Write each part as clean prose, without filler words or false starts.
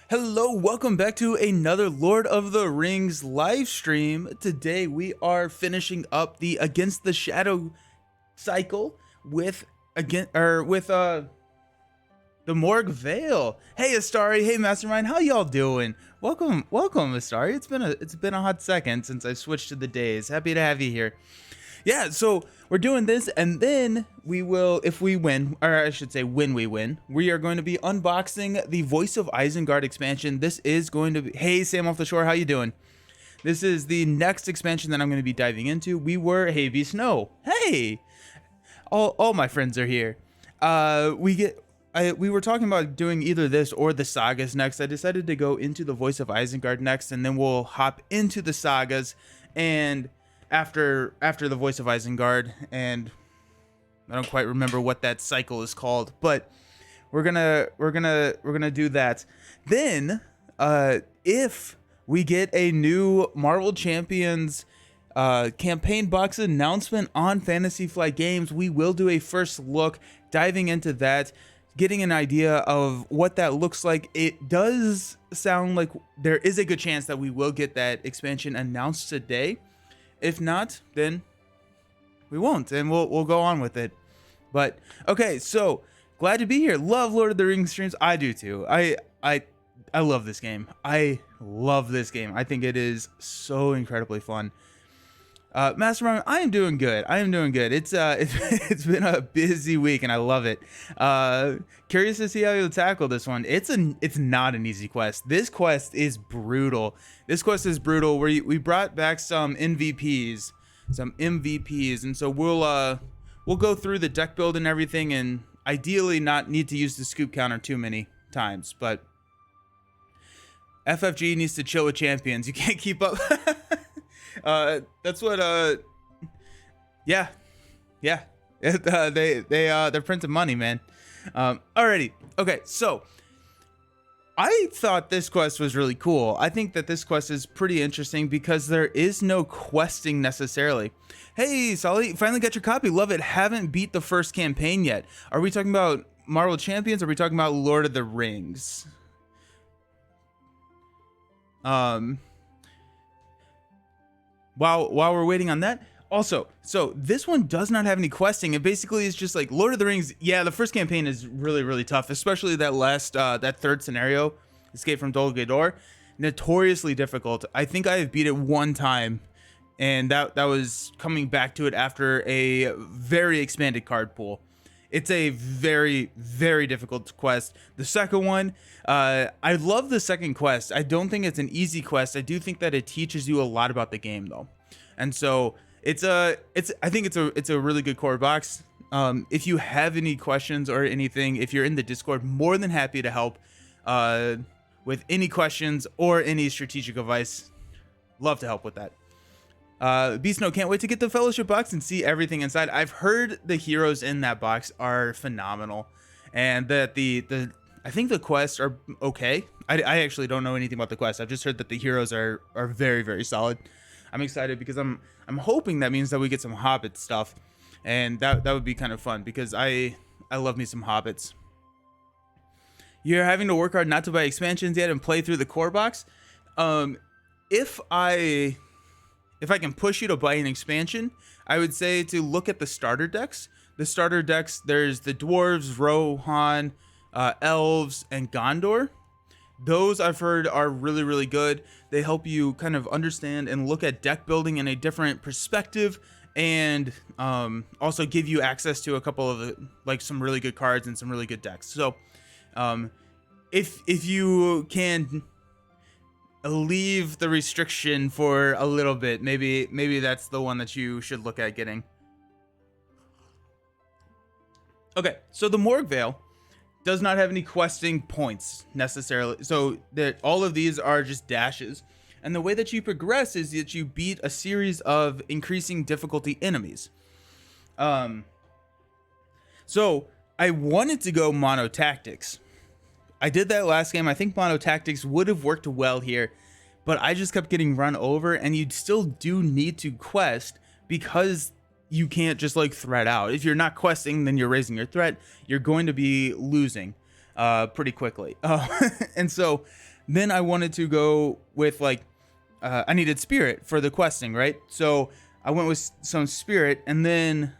Hello, welcome back to another Lord of the Rings live stream. Today we are finishing up the Against the Shadow cycle with the Morgul Vale. Hey Astari, hey Mastermind, how y'all doing? Welcome Astari. It's been a hot second since I switched to the days. Happy to have you here. Yeah, so we're doing this, and then we will, if we win, or I should say when we win, we are going to be unboxing the Voice of Isengard expansion. This is going to be, hey Sam off the shore, how you doing? This is the next expansion that I'm going to be diving into. Hey V Snow, hey! All my friends are here. We were talking about doing either this or the sagas next. I decided to go into the Voice of Isengard next, and then we'll hop into the sagas, and after the Voice of Isengard, and I don't quite remember what that cycle is called, but we're gonna do that. Then if we get a new Marvel Champions campaign box announcement on Fantasy Flight Games, we will do a first look, diving into that, getting an idea of what that looks like. It does sound like there is a good chance that we will get that expansion announced today. If not, then we won't, and we'll go on with it. But okay, so glad to be here. Love Lord of the Rings streams. I do too. I love this game. I love this game. I think it is so incredibly fun. Mastermind, I am doing good. It's been a busy week, and I love it. Curious to see how you'll tackle this one. It's not an easy quest. This quest is brutal. We brought back some MVPs, and so we'll go through the deck build and everything, and ideally not need to use the scoop counter too many times. But FFG needs to chill with champions. You can't keep up. That's what yeah they're printing money, man. Alrighty, okay, so I thought this quest was really cool. I think that this quest is pretty interesting because there is no questing necessarily. Hey Solly, finally got your copy. Love it. Haven't beat the first campaign yet. Are we talking about Marvel Champions, or are we talking about Lord of the Rings? While we're waiting on that, also, so this one does not have any questing. It basically is just like Lord of the Rings. Yeah, the first campaign is really tough, especially that third scenario, Escape from Dol Guldur, notoriously difficult. I think I have beat it one time, and that was coming back to it after a very expanded card pool. It's a very difficult quest. The second one, I love the second quest. I don't think it's an easy quest. I do think that it teaches you a lot about the game though, and so I think it's a really good core box. If you have any questions or anything, if you're in the Discord, more than happy to help with any questions or any strategic advice. Love to help with that. Beast No, can't wait to get the Fellowship box and see everything inside. I've heard the heroes in that box are phenomenal, and that I think the quests are okay. I actually don't know anything about the quests. I've just heard that the heroes are very solid. I'm excited because I'm hoping that means that we get some Hobbit stuff, and that would be kind of fun because I love me some Hobbits. You're having to work hard not to buy expansions yet and play through the core box. If I can push you to buy an expansion, I would say to look at the starter decks. The starter decks, there's the dwarves, Rohan, elves, and Gondor. Those I've heard are really good. They help you kind of understand and look at deck building in a different perspective, and also give you access to a couple of some really good cards and some really good decks. So if you can leave the restriction for a little bit, maybe that's the one that you should look at getting. Okay, so the Morgul Vale does not have any questing points necessarily, so that all of these are just dashes, and the way that you progress is that you beat a series of increasing difficulty enemies. So I wanted to go mono tactics. I did that last game. I think mono tactics would have worked well here, but I just kept getting run over, and you still do need to quest because you can't just threat out. If you're not questing, then you're raising your threat. You're going to be losing pretty quickly. And so Then I wanted to go with like I needed spirit for the questing, right? So I went with some spirit, and then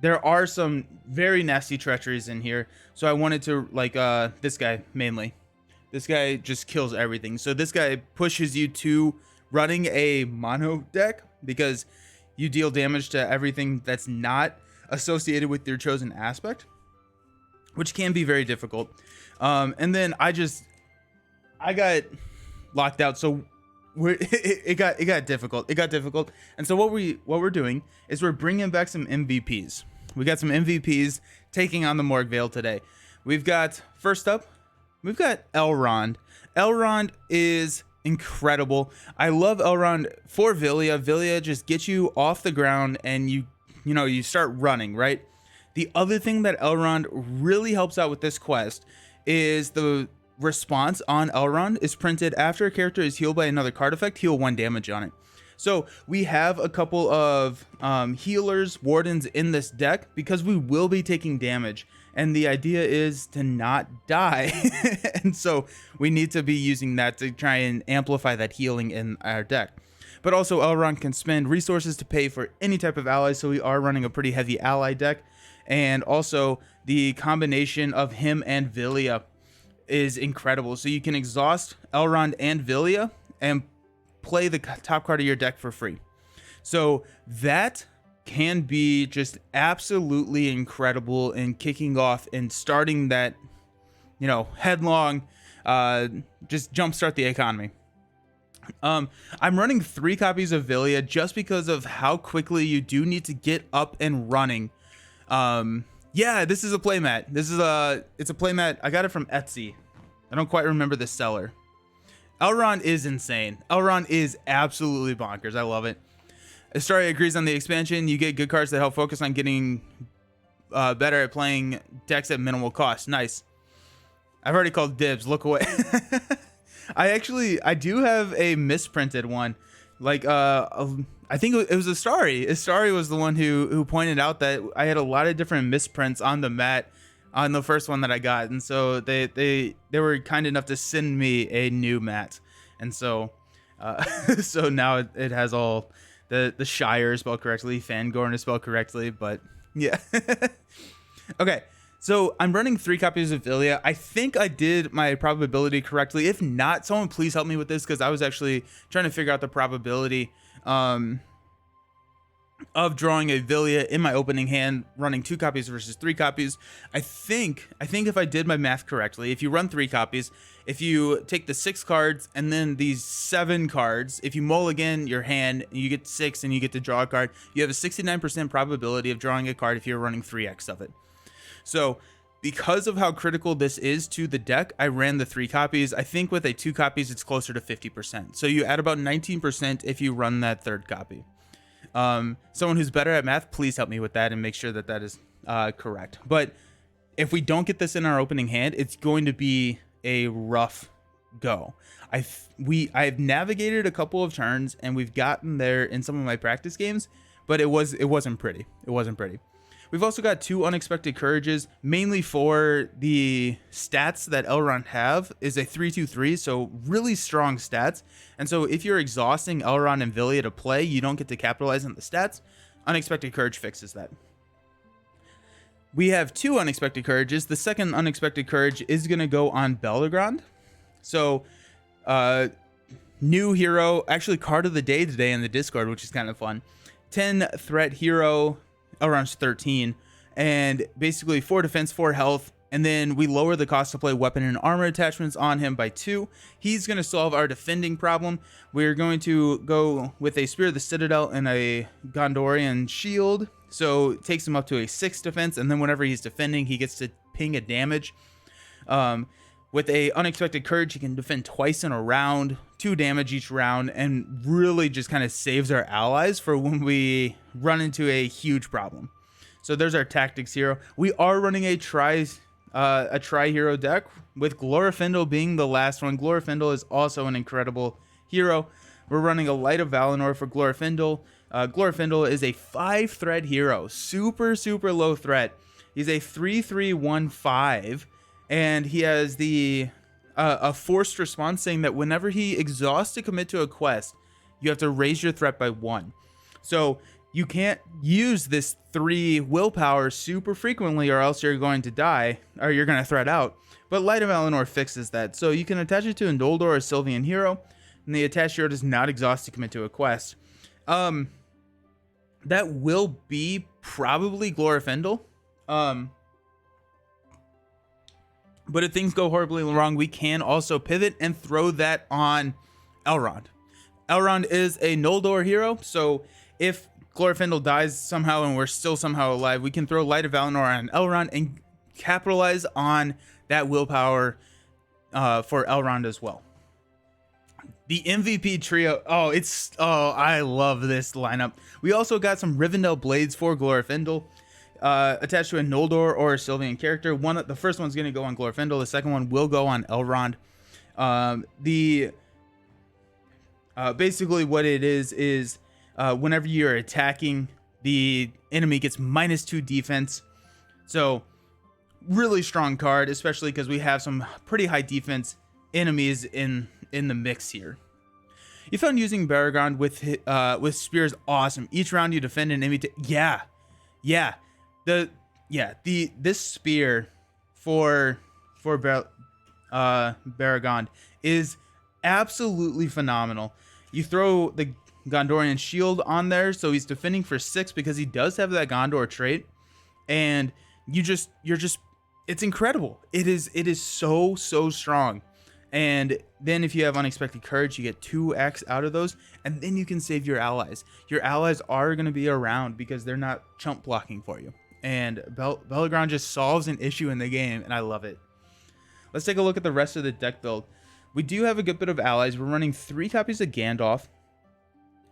there are some very nasty treacheries in here. So I wanted to like this guy mainly. This guy just kills everything. So this guy pushes you to running a mono deck because you deal damage to everything that's not associated with your chosen aspect, which can be very difficult. And then I got locked out. So it got difficult. It got difficult. And so what we're doing is we're bringing back some MVPs. We got some MVPs taking on the Morgul Vale today. We've got, first up, we've got Elrond. Elrond is incredible. I love Elrond for Villia. Villia just gets you off the ground and you start running, right? The other thing that Elrond really helps out with this quest is the response on Elrond is printed after a character is healed by another card effect, heal 1 damage on it. So we have a couple of healers, wardens in this deck because we will be taking damage. And the idea is to not die. And so we need to be using that to try and amplify that healing in our deck. But also Elrond can spend resources to pay for any type of allies. So we are running a pretty heavy ally deck. And also the combination of him and Villia is incredible. So you can exhaust Elrond and Villia and play the top card of your deck for free. So that can be just absolutely incredible in kicking off and starting that, headlong, just jumpstart the economy. I'm running 3 copies of Villia just because of how quickly you do need to get up and running. Yeah, this is a playmat. It's a playmat. I got it from Etsy. I don't quite remember the seller. Elrond is insane. Elrond is absolutely bonkers. I love it. Astaria agrees on the expansion. You get good cards that help focus on getting better at playing decks at minimal cost. Nice. I've already called dibs. Look away. I do have a misprinted one. Like, I think it was Astari. Astari was the one who pointed out that I had a lot of different misprints on the mat on the first one that I got, and so they were kind enough to send me a new mat, and so so now it has all the Shire spelled correctly, Fangorn is spelled correctly, but yeah. Okay, so I'm running 3 copies of Villia. I think I did my probability correctly. If not, someone please help me with this because I was actually trying to figure out the probability of drawing a Villia in my opening hand, running 2 copies versus 3 copies. I think if I did my math correctly, if you run 3 copies, if you take the 6 cards and then these 7 cards, if you mulligan your hand, you get 6 and you get to draw a card, you have a 69% probability of drawing a card if you're running 3x of it. So because of how critical this is to the deck, I ran the 3 copies. I think with a 2 copies, it's closer to 50%. So you add about 19% if you run that 3rd copy. Someone who's better at math, please help me with that and make sure that that is correct. But if we don't get this in our opening hand, it's going to be a rough go. I've navigated a couple of turns and we've gotten there in some of my practice games, but it wasn't pretty. It wasn't pretty. We've also got 2 unexpected courages, mainly for the stats that Elrond have is a 3/2/3, so really strong stats. And so if you're exhausting Elrond and Villia to play, you don't get to capitalize on the stats. Unexpected courage fixes that. We have 2 unexpected courages. The second unexpected courage is going to go on Belgrand. So, new hero, actually card of the day today in the Discord, which is kind of fun. 10 threat hero. Elrond's 13, and basically 4 defense, 4 health, and then we lower the cost to play weapon and armor attachments on him by 2. He's going to solve our defending problem. We're going to go with a Spear of the Citadel and a Gondorian shield, so it takes him up to a 6 defense, and then whenever he's defending, he gets to ping a damage. With a unexpected courage, he can defend twice in a round, 2 damage each round, and really just kind of saves our allies for when we run into a huge problem. So there's our tactics hero. We are running a tri hero deck with Glorfindel being the last one. Glorfindel is also an incredible hero. We're running a Light of Valinor for Glorfindel. Glorfindel is a 5 threat hero, super low threat. He's a 3/3/1/5. And he has the a forced response saying that whenever he exhausts to commit to a quest, you have to raise your threat by 1. So you can't use this 3 willpower super frequently, or else you're going to die, or you're going to threat out. But Light of Valinor fixes that. So you can attach it to a Noldor or Sylvian hero, and the attached hero does not exhaust to commit to a quest. That will be probably Glorfindel. But if things go horribly wrong, we can also pivot and throw that on Elrond. Elrond is a Noldor hero, so if Glorfindel dies somehow and we're still somehow alive, we can throw Light of Valinor on Elrond and capitalize on that willpower for Elrond as well. The MVP trio, I love this lineup. We also got some Rivendell Blades for Glorfindel, attached to a Noldor or a Sylvian character. The first one's going to go on Glorfindel. The second one will go on Elrond. Basically what it is whenever you're attacking, the enemy gets -2 defense. So really strong card, especially because we have some pretty high defense enemies in the mix here. You found using Baragond with spear is awesome. Each round you defend an enemy. This spear for Baragond is absolutely phenomenal. You throw the Gondorian shield on there, so he's defending for 6 because he does have that Gondor trait, and it's incredible. It is so strong. And then if you have Unexpected Courage, you get 2x out of those, and then you can save your allies. Your allies are going to be around because they're not chump blocking for you. And Belagron just solves an issue in the game, and I love it. Let's take a look at the rest of the deck build. We do have a good bit of allies. We're running 3 copies of Gandalf.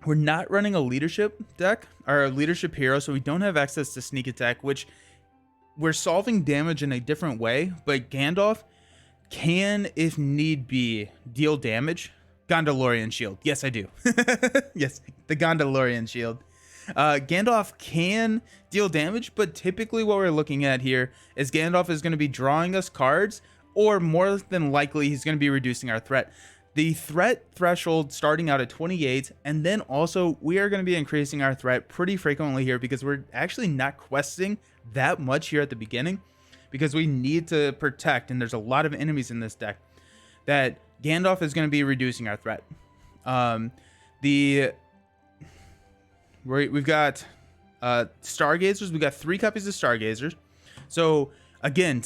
We're not running a leadership deck, or a leadership hero, so we don't have access to sneak attack, which we're solving damage in a different way, but Gandalf can, if need be, deal damage. Gondorian shield. Yes, I do. Yes, the Gondorian shield. Gandalf can deal damage, but typically what we're looking at here is Gandalf is going to be drawing us cards, or more than likely he's going to be reducing our threat. The threat threshold starting out at 28, and then also we are going to be increasing our threat pretty frequently here because we're actually not questing that much here at the beginning, because we need to protect, and there's a lot of enemies in this deck, that Gandalf is going to be reducing our threat. We've got Stargazers. We got 3 copies of Stargazers. So again,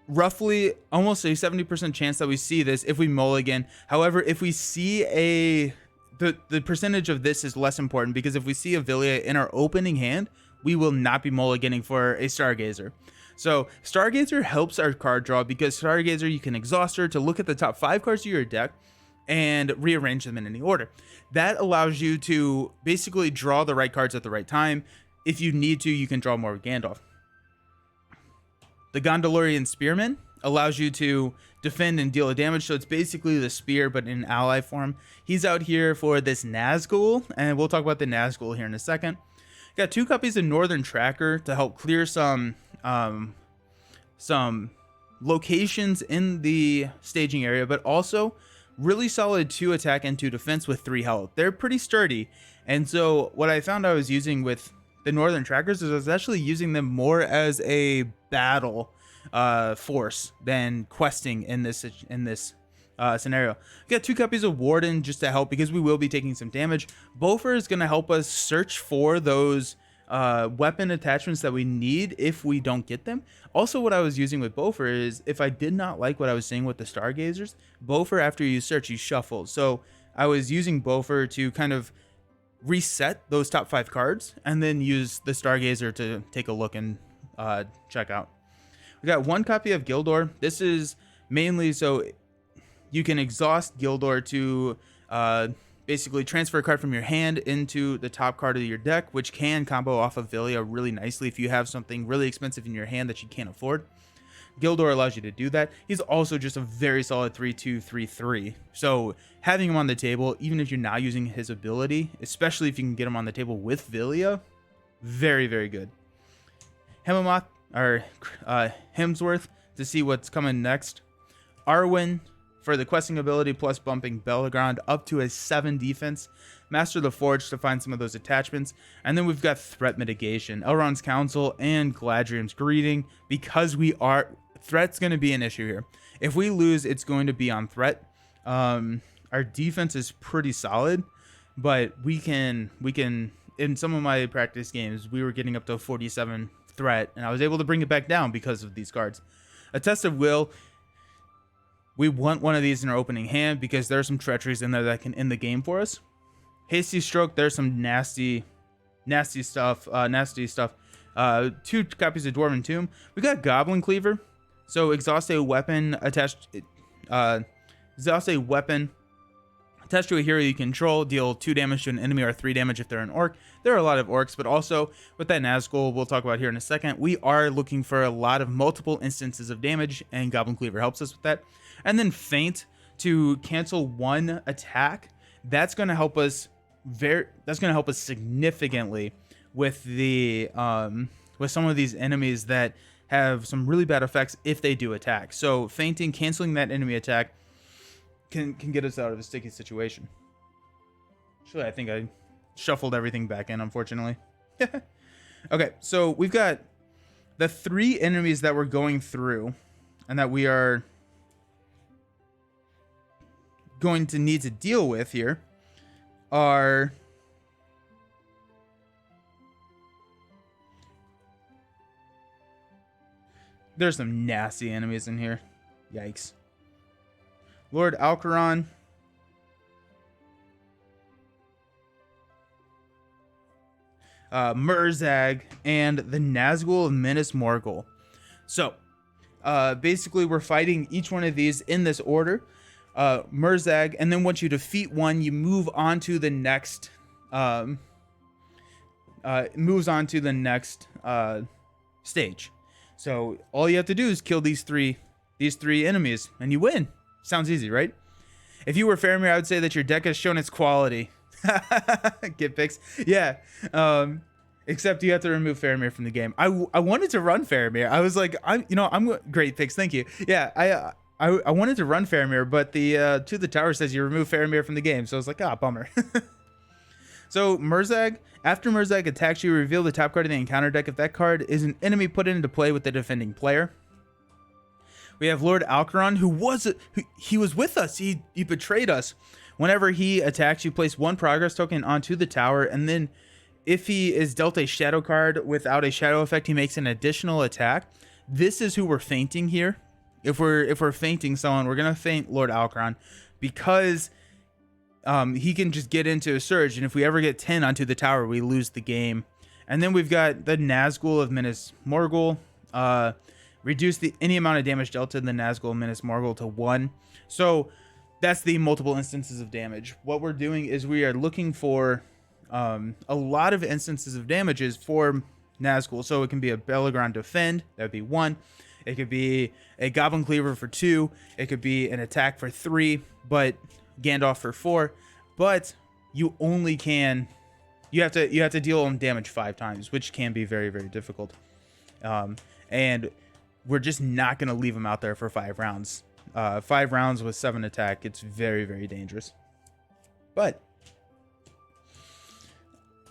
roughly almost a 70% chance that we see this if we mulligan. However, if we see the percentage of this is less important, because if we see a Villia in our opening hand, we will not be mulliganing for a Stargazer. So Stargazer helps our card draw, because Stargazer, you can exhaust her to look at the top 5 cards of your deck and rearrange them in any order. That allows you to basically draw the right cards at the right time. If you need to, you can draw more with Gandalf. The Gondorian Spearman allows you to defend and deal damage, so it's basically the spear but in ally form. He's out here for this Nazgul, and we'll talk about the Nazgul here in a second. Got 2 copies of Northern Tracker to help clear some locations in the staging area, but also really solid 2 attack and 2 defense with 3 health. They're pretty sturdy, and so what I found I was using with the Northern Trackers is I was actually using them more as a battle force than questing in this scenario. We got 2 copies of Warden just to help, because we will be taking some damage. Bofer is going to help us search for those weapon attachments that we need if we don't get them. Also, what I was using with Bofer is, if I did not like what I was seeing with the Stargazers, Bofer, after you search, you shuffle. So I was using Bofer to kind of reset those top 5 cards, and then use the Stargazer to take a look and check out. We got 1 copy of Gildor. This is mainly so you can exhaust Gildor to basically transfer a card from your hand into the top card of your deck, which can combo off of Villia really nicely if you have something really expensive in your hand that you can't afford. Gildor allows you to do that. He's also just a very solid 3/2, 3/3. So having him on the table, even if you're not using his ability, especially if you can get him on the table with Villia, very, very good. Hemsworth to see what's coming next. Arwen, for the questing ability plus bumping Belgrand up to a 7 defense, Master the Forge to find some of those attachments, and then we've got threat mitigation, Elrond's Council, and Galadriel's Greeting, because threat's going to be an issue here. If we lose, it's going to be on threat. Our defense is pretty solid, but we can in some of my practice games we were getting up to 47 threat, and I was able to bring it back down because of these cards. A Test of Will, we want one of these in our opening hand because there's some treacheries in there that can end the game for us. Hasty Stroke, there's some nasty stuff. 2 copies of Dwarven Tomb. We got Goblin Cleaver, so exhaust a weapon attached to a hero you control, deal 2 damage to an enemy or 3 damage if they're an orc. There are a lot of orcs, but also with that Nazgul we'll talk about here in a second, we are looking for a lot of multiple instances of damage, and Goblin Cleaver helps us with that. And then Feint to cancel 1 attack. That's going to help us significantly with the with some of these enemies that have some really bad effects if they do attack. So feinting, canceling that enemy attack can get us out of a sticky situation. Actually, I think I shuffled everything back in, unfortunately. Okay, so we've got the 3 enemies that we're going through and that we are going to need to deal with here are there's some nasty enemies in here. Yikes. Lord Alcaron, Murzag, and the Nazgul of Minas Morgul. So basically we're fighting each one of these in this order. Murzag, and then once you defeat one, you move on to the next stage. So all you have to do is kill these three enemies and you win. Sounds easy, right? If you were Faramir, I would say that your deck has shown its quality. Get picks. Yeah. Except you have to remove Faramir from the game. I wanted to run Faramir. I was like, I'm great picks. Thank you. Yeah. I wanted to run Faramir, but the To the Tower says you remove Faramir from the game. So I was like, bummer. So Murzag, after Murzag attacks you, reveal the top card of the encounter deck. If that card is an enemy, put it into play with the defending player. We have Lord Alcaron, who was with us. He betrayed us. Whenever he attacks, you place 1 progress token onto the tower, and then if he is dealt a shadow card without a shadow effect, he makes an additional attack. This is who we're feinting here. If we're feinting someone, we're gonna feint Lord Alcaron because he can just get into a surge, and if we ever get 10 onto the tower, we lose the game. And then we've got the Nazgul of Minas Morgul. Reduce any amount of damage dealt to the Nazgul of Minas Morgul to 1. So that's the multiple instances of damage. What we're doing is we are looking for a lot of instances of damages for Nazgul. So it can be a Belgrand Defend, that would be 1. It could be a Goblin Cleaver for 2. It could be an attack for 3, but Gandalf for 4. But you only can, you have to deal them damage 5 times, which can be very, very difficult. And we're just not going to leave them out there for 5 rounds. 5 rounds with 7 attack, it's very, very dangerous. But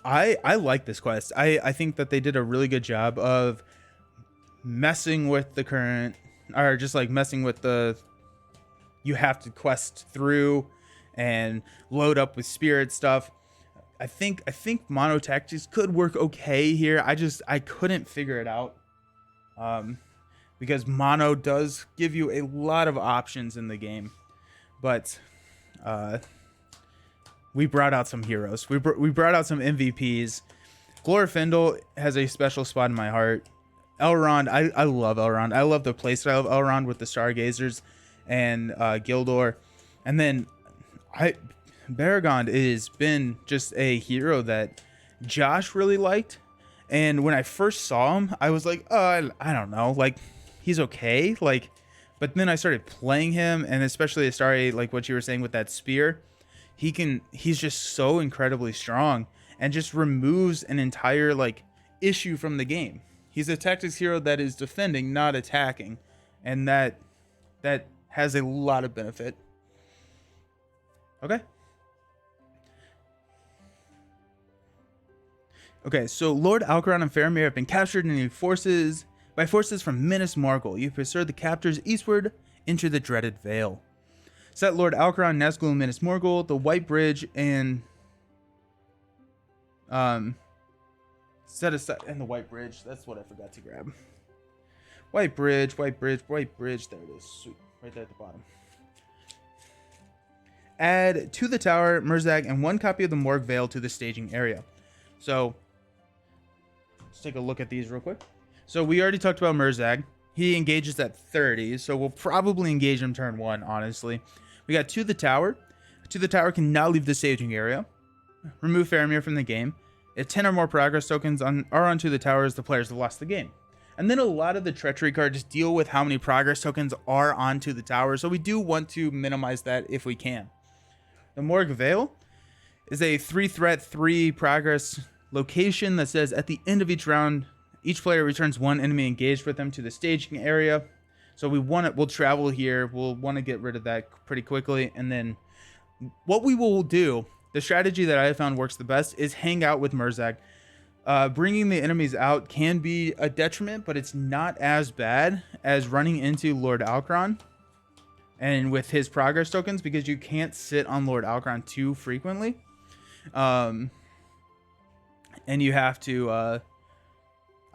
I like this quest. I think that they did a really good job of messing with the current, or just like messing with the, you have to quest through and load up with spirit stuff. I think mono tactics could work okay here. I couldn't figure it out. Because mono does give you a lot of options in the game, but we brought out some heroes. We brought out some MVPs. Glorfindel has a special spot in my heart. Elrond, I love Elrond. I love the playstyle of Elrond with the Stargazers and Gildor, and then Baragond has been just a hero that Josh really liked. And when I first saw him, I was like, oh, I don't know, like, he's okay, like, but then I started playing him, and especially Astari, like what you were saying with that spear, he's just so incredibly strong and just removes an entire like issue from the game. He's a tactics hero that is defending, not attacking, and that has a lot of benefit. Okay. Okay, so Lord Alcaron and Faramir have been captured by forces from Minas Morgul. You pursued the captors eastward into the dreaded Vale. Set Lord Alcaron, Nazgul, and Minas Morgul, the White Bridge, and set aside and the White Bridge. That's what I forgot to grab. White Bridge, White Bridge, White Bridge. There it is. Sweet, right there at the bottom. Add to the tower, Murzag, and 1 copy of the Morgul Vale to the staging area. So let's take a look at these real quick. So we already talked about Murzag. He engages at 30, so we'll probably engage him turn 1, honestly. We got To the Tower. To the Tower can now leave the staging area. Remove Faramir from the game. If 10 or more progress tokens are on To the Towers, the players have lost the game. And then a lot of the treachery cards deal with how many progress tokens are on To the Tower, so we do want to minimize that if we can. The Morgul Vale is a 3-threat, 3 progress location that says at the end of each round, each player returns 1 enemy engaged with them to the staging area. So we'll travel here. We'll want to get rid of that pretty quickly. And then what we will do, the strategy that I have found works the best, is hang out with Murzag. Bringing the enemies out can be a detriment, but it's not as bad as running into Lord Alcaron and with his progress tokens, because you can't sit on Lord Alcaron too frequently. And you have to...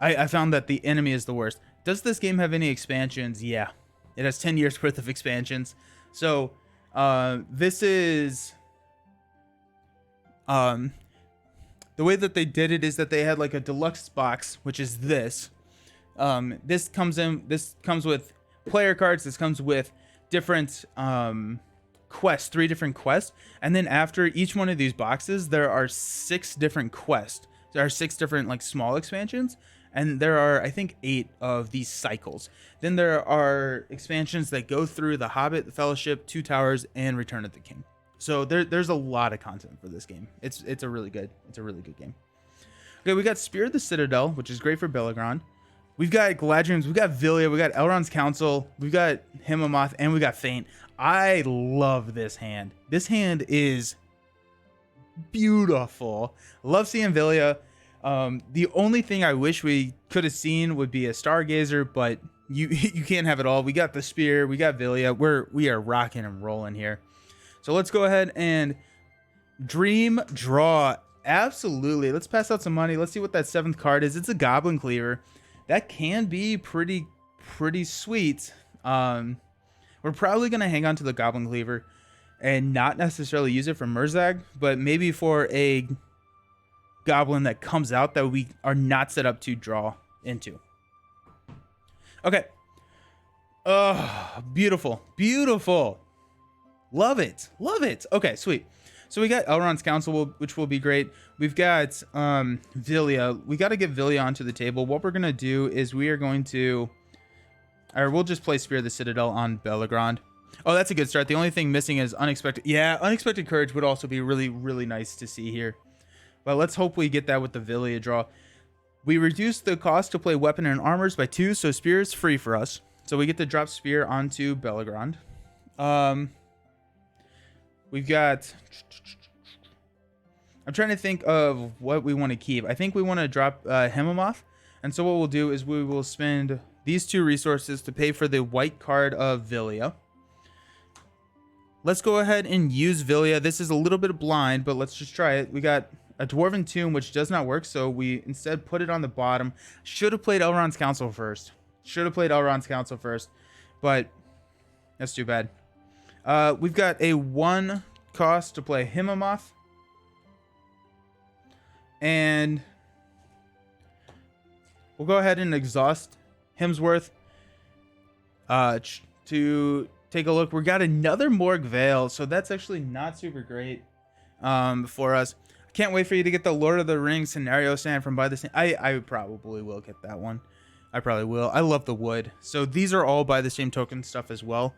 I found that the enemy is the worst. Does this game have any expansions? Yeah. It has 10 years worth of expansions. So, this is... the way that they did it is that they had like a deluxe box, which is this. This comes with player cards. This comes with different quests, 3 different quests. And then after each one of these boxes, there are 6 different quests. There are 6 different like small expansions. And there are, I think, 8 of these cycles. Then there are expansions that go through The Hobbit, The Fellowship, 2 Towers, and Return of the King. So there's a lot of content for this game. It's a really good game. Okay, we got Spear of the Citadel, which is great for Belagron. We've got Galadriel's, we got Villia, we got Elrond's Council, we got Himmamoth, and we got Feint. I love this hand. This hand is beautiful. Love seeing Villia. The only thing I wish we could have seen would be a Stargazer, but you can't have it all. We got the Spear, we got Villia. We are rocking and rolling here. So let's go ahead and Dream Draw. Absolutely. Let's pass out some money. Let's see what that 7th card is. It's a Goblin Cleaver. That can be pretty sweet. We're probably going to hang on to the Goblin Cleaver and not necessarily use it for Murzag, but maybe for a goblin that comes out that we are not set up to draw into. Okay. Oh, beautiful. Love it. Okay, sweet. So we got Elrond's Council, which will be great. We've got Villia. We got to get Villia onto the table. What we're going to do is we'll just play Spear of the Citadel on Belagron. Oh, that's a good start. The only thing missing is Unexpected. Yeah, Unexpected Courage would also be really, really nice to see here. But let's hope we get that with the Villia draw. We reduce the cost to play Weapon and Armors by 2, so Spear is free for us. So we get to drop Spear onto Belagron. We've got... I'm trying to think of what we want to keep. I think we want to drop Himmamoth. And so what we'll do is we will spend these 2 resources to pay for the white card of Villia. Let's go ahead and use Villia. This is a little bit blind, but let's just try it. We got a Dwarven Tomb, which does not work, so we instead put it on the bottom. Should have played Elrond's Council first. But that's too bad. We've got a 1 cost to play Himmamoth. And we'll go ahead and exhaust Hemsworth to take a look. We got another Morgul Vale, so that's actually not super great for us. Can't wait for you to get the Lord of the Rings scenario stand from By the Same. I probably will get that one. I probably will. I love the wood. So these are all By the Same Token stuff as well.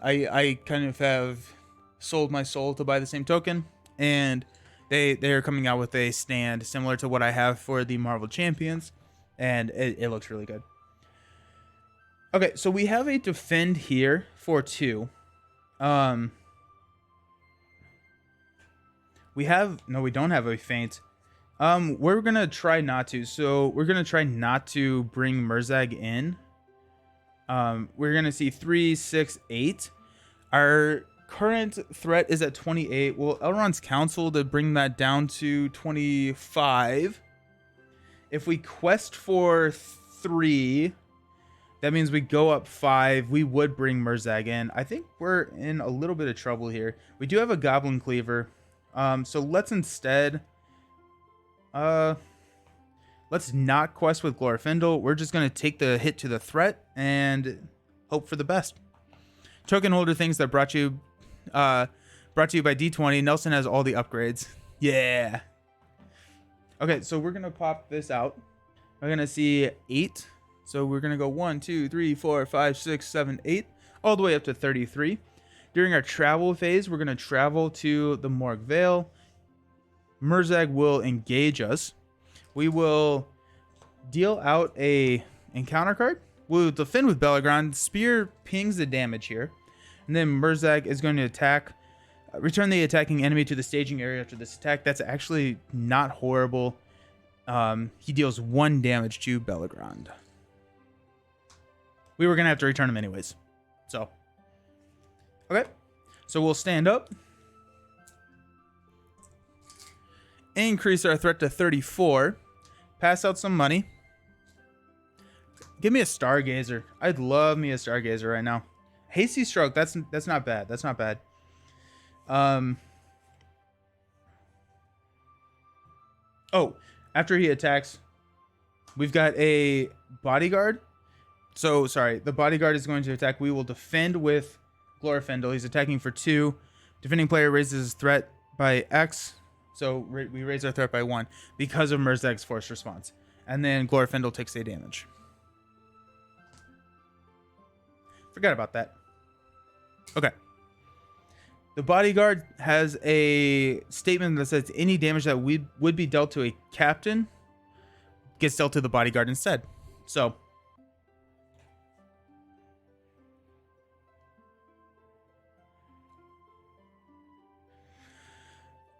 I kind of have sold my soul to By the Same Token, and they are coming out with a stand similar to what I have for the Marvel Champions, and it looks really good. Okay, so we have a defend here for 2. We have no, we don't have a feint. We're gonna try not to. So we're gonna try not to bring Murzag in. We're gonna see 3, 6, 8. Our current threat is at 28. Well, Elrond's counsel to bring that down to 25. If we quest for 3, that means we go up 5. We would bring Murzag in. I think we're in a little bit of trouble here. We do have a Goblin Cleaver. So let's instead... let's not quest with Glorfindel. We're just going to take the hit to the threat and hope for the best. Token holder things that brought to you by D20. Nelson has all the upgrades. Yeah. Okay, so we're going to pop this out. We're going to see 8. So we're going to go 1, 2, 3, 4, 5, 6, 7, 8, all the way up to 33. During our travel phase, we're going to travel to the Morgul Vale. Murzag will engage us. We will deal out a encounter card. We'll defend with Belagron. Spear pings the damage here. And then Murzag is going to attack. Return the attacking enemy to the staging area after this attack. That's actually not horrible. He deals 1 damage to Belagron. We were going to have to return him anyways. So, okay. So we'll stand up. Increase our threat to 34. Pass out some money. Give me a Stargazer. I'd love me a Stargazer right now. Hasty Stroke. That's not bad. That's not bad. Oh, after he attacks, we've got a Bodyguard. So, sorry. The Bodyguard is going to attack. We will defend with Glorfindel. He's attacking for 2. Defending player raises his threat by X. So, we raise our threat by 1 because of Murzag's force response. And then Glorfindel takes a damage. Forgot about that. Okay. The Bodyguard has a statement that says any damage that would be dealt to a captain gets dealt to the Bodyguard instead. So,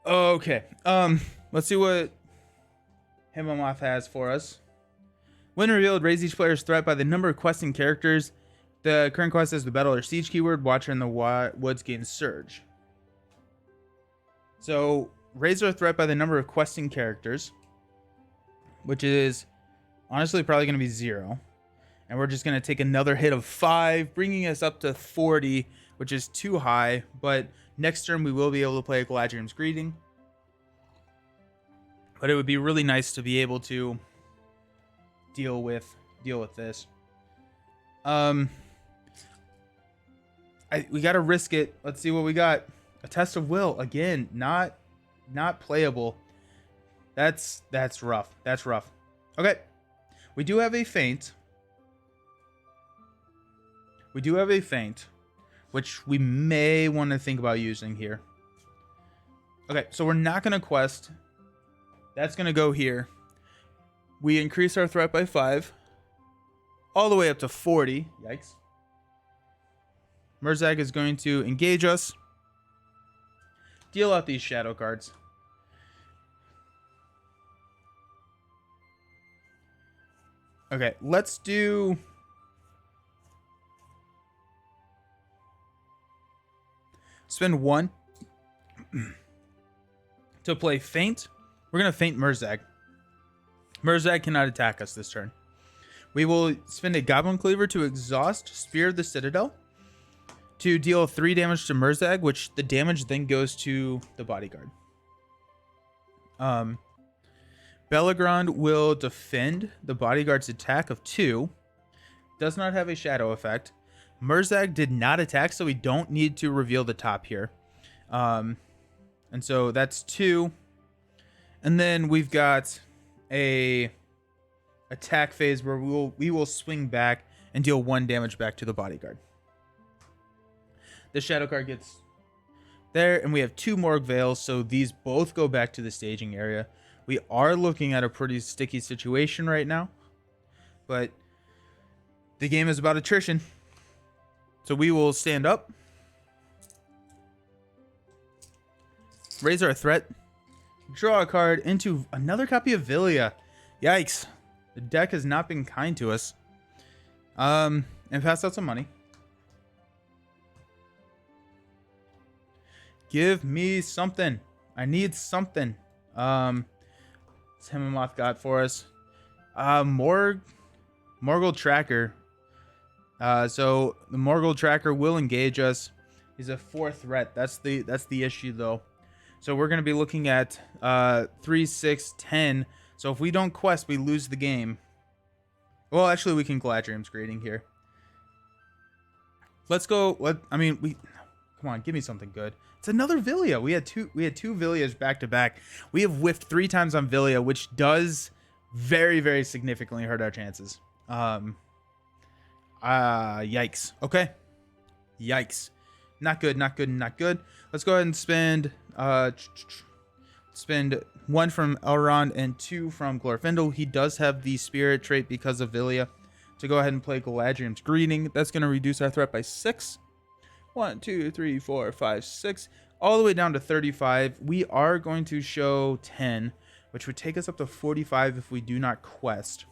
okay. Let's see what Himomoth has for us. When revealed, raise each player's threat by the number of questing characters. The current quest has the battle or siege keyword. Watcher in the woods gains surge. So, raise our threat by the number of questing characters, which is honestly probably going to be 0. And we're just going to take another hit of 5, bringing us up to 40, which is too high. But next turn, we will be able to play a Galadriel's Greeting. But it would be really nice to be able to deal with this. We got to risk it. Let's see what we got. A Test of Will. Again, not playable. That's rough. That's rough. Okay. We do have a feint. Which we may want to think about using here. Okay, so we're not going to quest. That's going to go here. We increase our threat by 5. All the way up to 40. Yikes. Murzag is going to engage us. Deal out these shadow cards. Okay, let's do... Spend 1 to play Feint. We're going to Feint Murzag. Murzag cannot attack us this turn. We will spend a Goblin Cleaver to exhaust Spear of the Citadel to deal 3 damage to Murzag, which the damage then goes to the Bodyguard. Belagron will defend the Bodyguard's attack of 2. Does not have a shadow effect. Murzag did not attack, so we don't need to reveal the top here. And so that's 2. And then we've got a attack phase where we will swing back and deal 1 damage back to the Bodyguard. The shadow card gets there, and we have 2 Morgul Vales, so these both go back to the staging area. We are looking at a pretty sticky situation right now, but the game is about attrition. So we will stand up, raise our threat Draw a card into another copy of Villia. Yikes. The deck has not been kind to us. And pass out some money. Give me something. I need something. What's Himmomoth got for us? Morgul Tracker. So the Morgul Tracker will engage us. He's a 4 threat. That's the issue though. So we're gonna be looking at 3, 6, 10. So if we don't quest, we lose the game. Well, actually, we can Galadriel's Greeting here. Let's go. Come on, give me something good. It's another Villia. We had two Villias back to back. We have whiffed 3 times on Villia, which does very, very significantly hurt our chances. Yikes. Okay. Yikes. Not good, not good, not good. Let's go ahead and spend 1 from Elrond and 2 from Glorfindel. He does have the spirit trait because of Villia. To go ahead and play Galadriel's Greeting. That's going to reduce our threat by 6. 1, 2, 3, 4, 5, 6. All the way down to 35. We are going to show 10, which would take us up to 45 if we do not quest.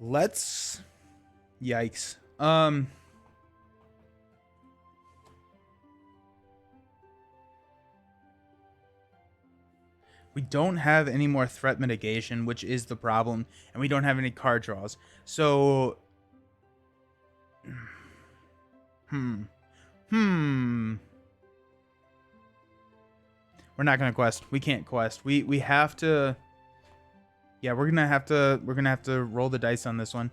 Let's... Yikes. We don't have any more threat mitigation, which is the problem, and we don't have any card draws. So... We're not gonna quest. We can't quest. We have to... Yeah, we're gonna have to roll the dice on this one.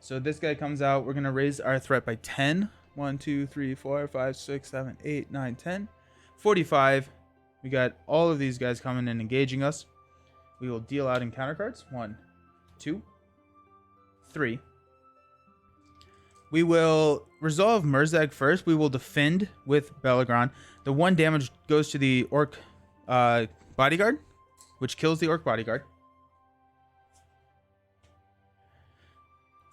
So this guy comes out. We're gonna raise our threat by 10. 1, 2, 3, 4, 5, 6, 7, 8, 9, 10. 45. We got all of these guys coming and engaging us. We will deal out encounter cards. 1, 2, 3. We will resolve Murzag first. We will defend with Belagron. The 1 damage goes to the Orc bodyguard, which kills the Orc bodyguard.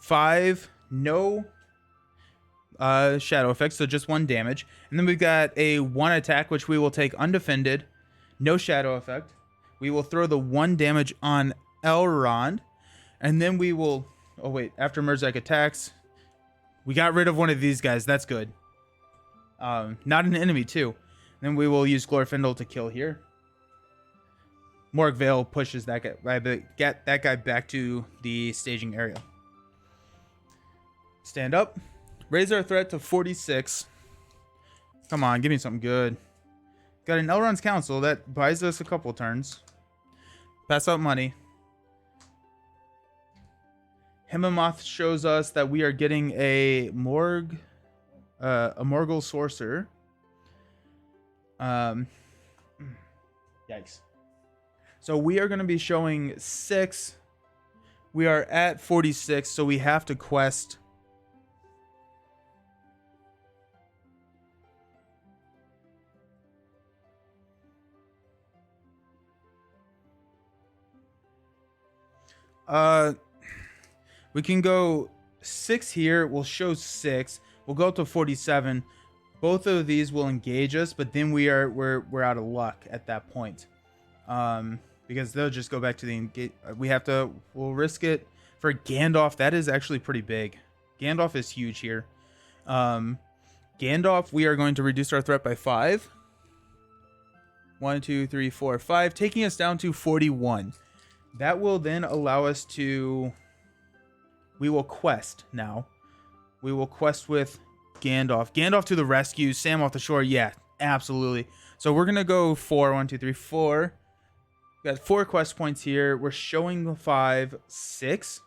5, no shadow effects, so just 1 damage. And then we've got a 1 attack, which we will take undefended, no shadow effect. We will throw the 1 damage on Elrond, and then we will... Oh, wait, after Murzag attacks, we got rid of one of these guys. That's good. Not an enemy, too. Then we will use Glorfindel to kill here. Morgul Vale pushes that guy, get that guy back to the staging area. Stand up. Raise our threat to 46. Come on, give me something good. Got an Elrond's Council that buys us a couple turns. Pass out money. Himmomoth shows us that we are getting a Morgul Sorcerer. Yikes. So we are going to be showing 6. We are at 46, so we have to quest. We can go 6 here. We'll show 6. We'll go up to 47. Both of these will engage us, but then we're out of luck at that point. Because they'll just go back to the engage. We'll risk it for Gandalf. That is actually pretty big. Gandalf is huge here. Gandalf, we are going to reduce our threat by 5. 1, 2, 3, 4, 5, taking us down to 41. That will then allow us to... We will quest now. We will quest with Gandalf. Gandalf to the rescue. Sam off the shore. Yeah, absolutely. So we're going to go 4. 1, 2, 3, 4. We got 4 quest points here. We're showing 5, 6.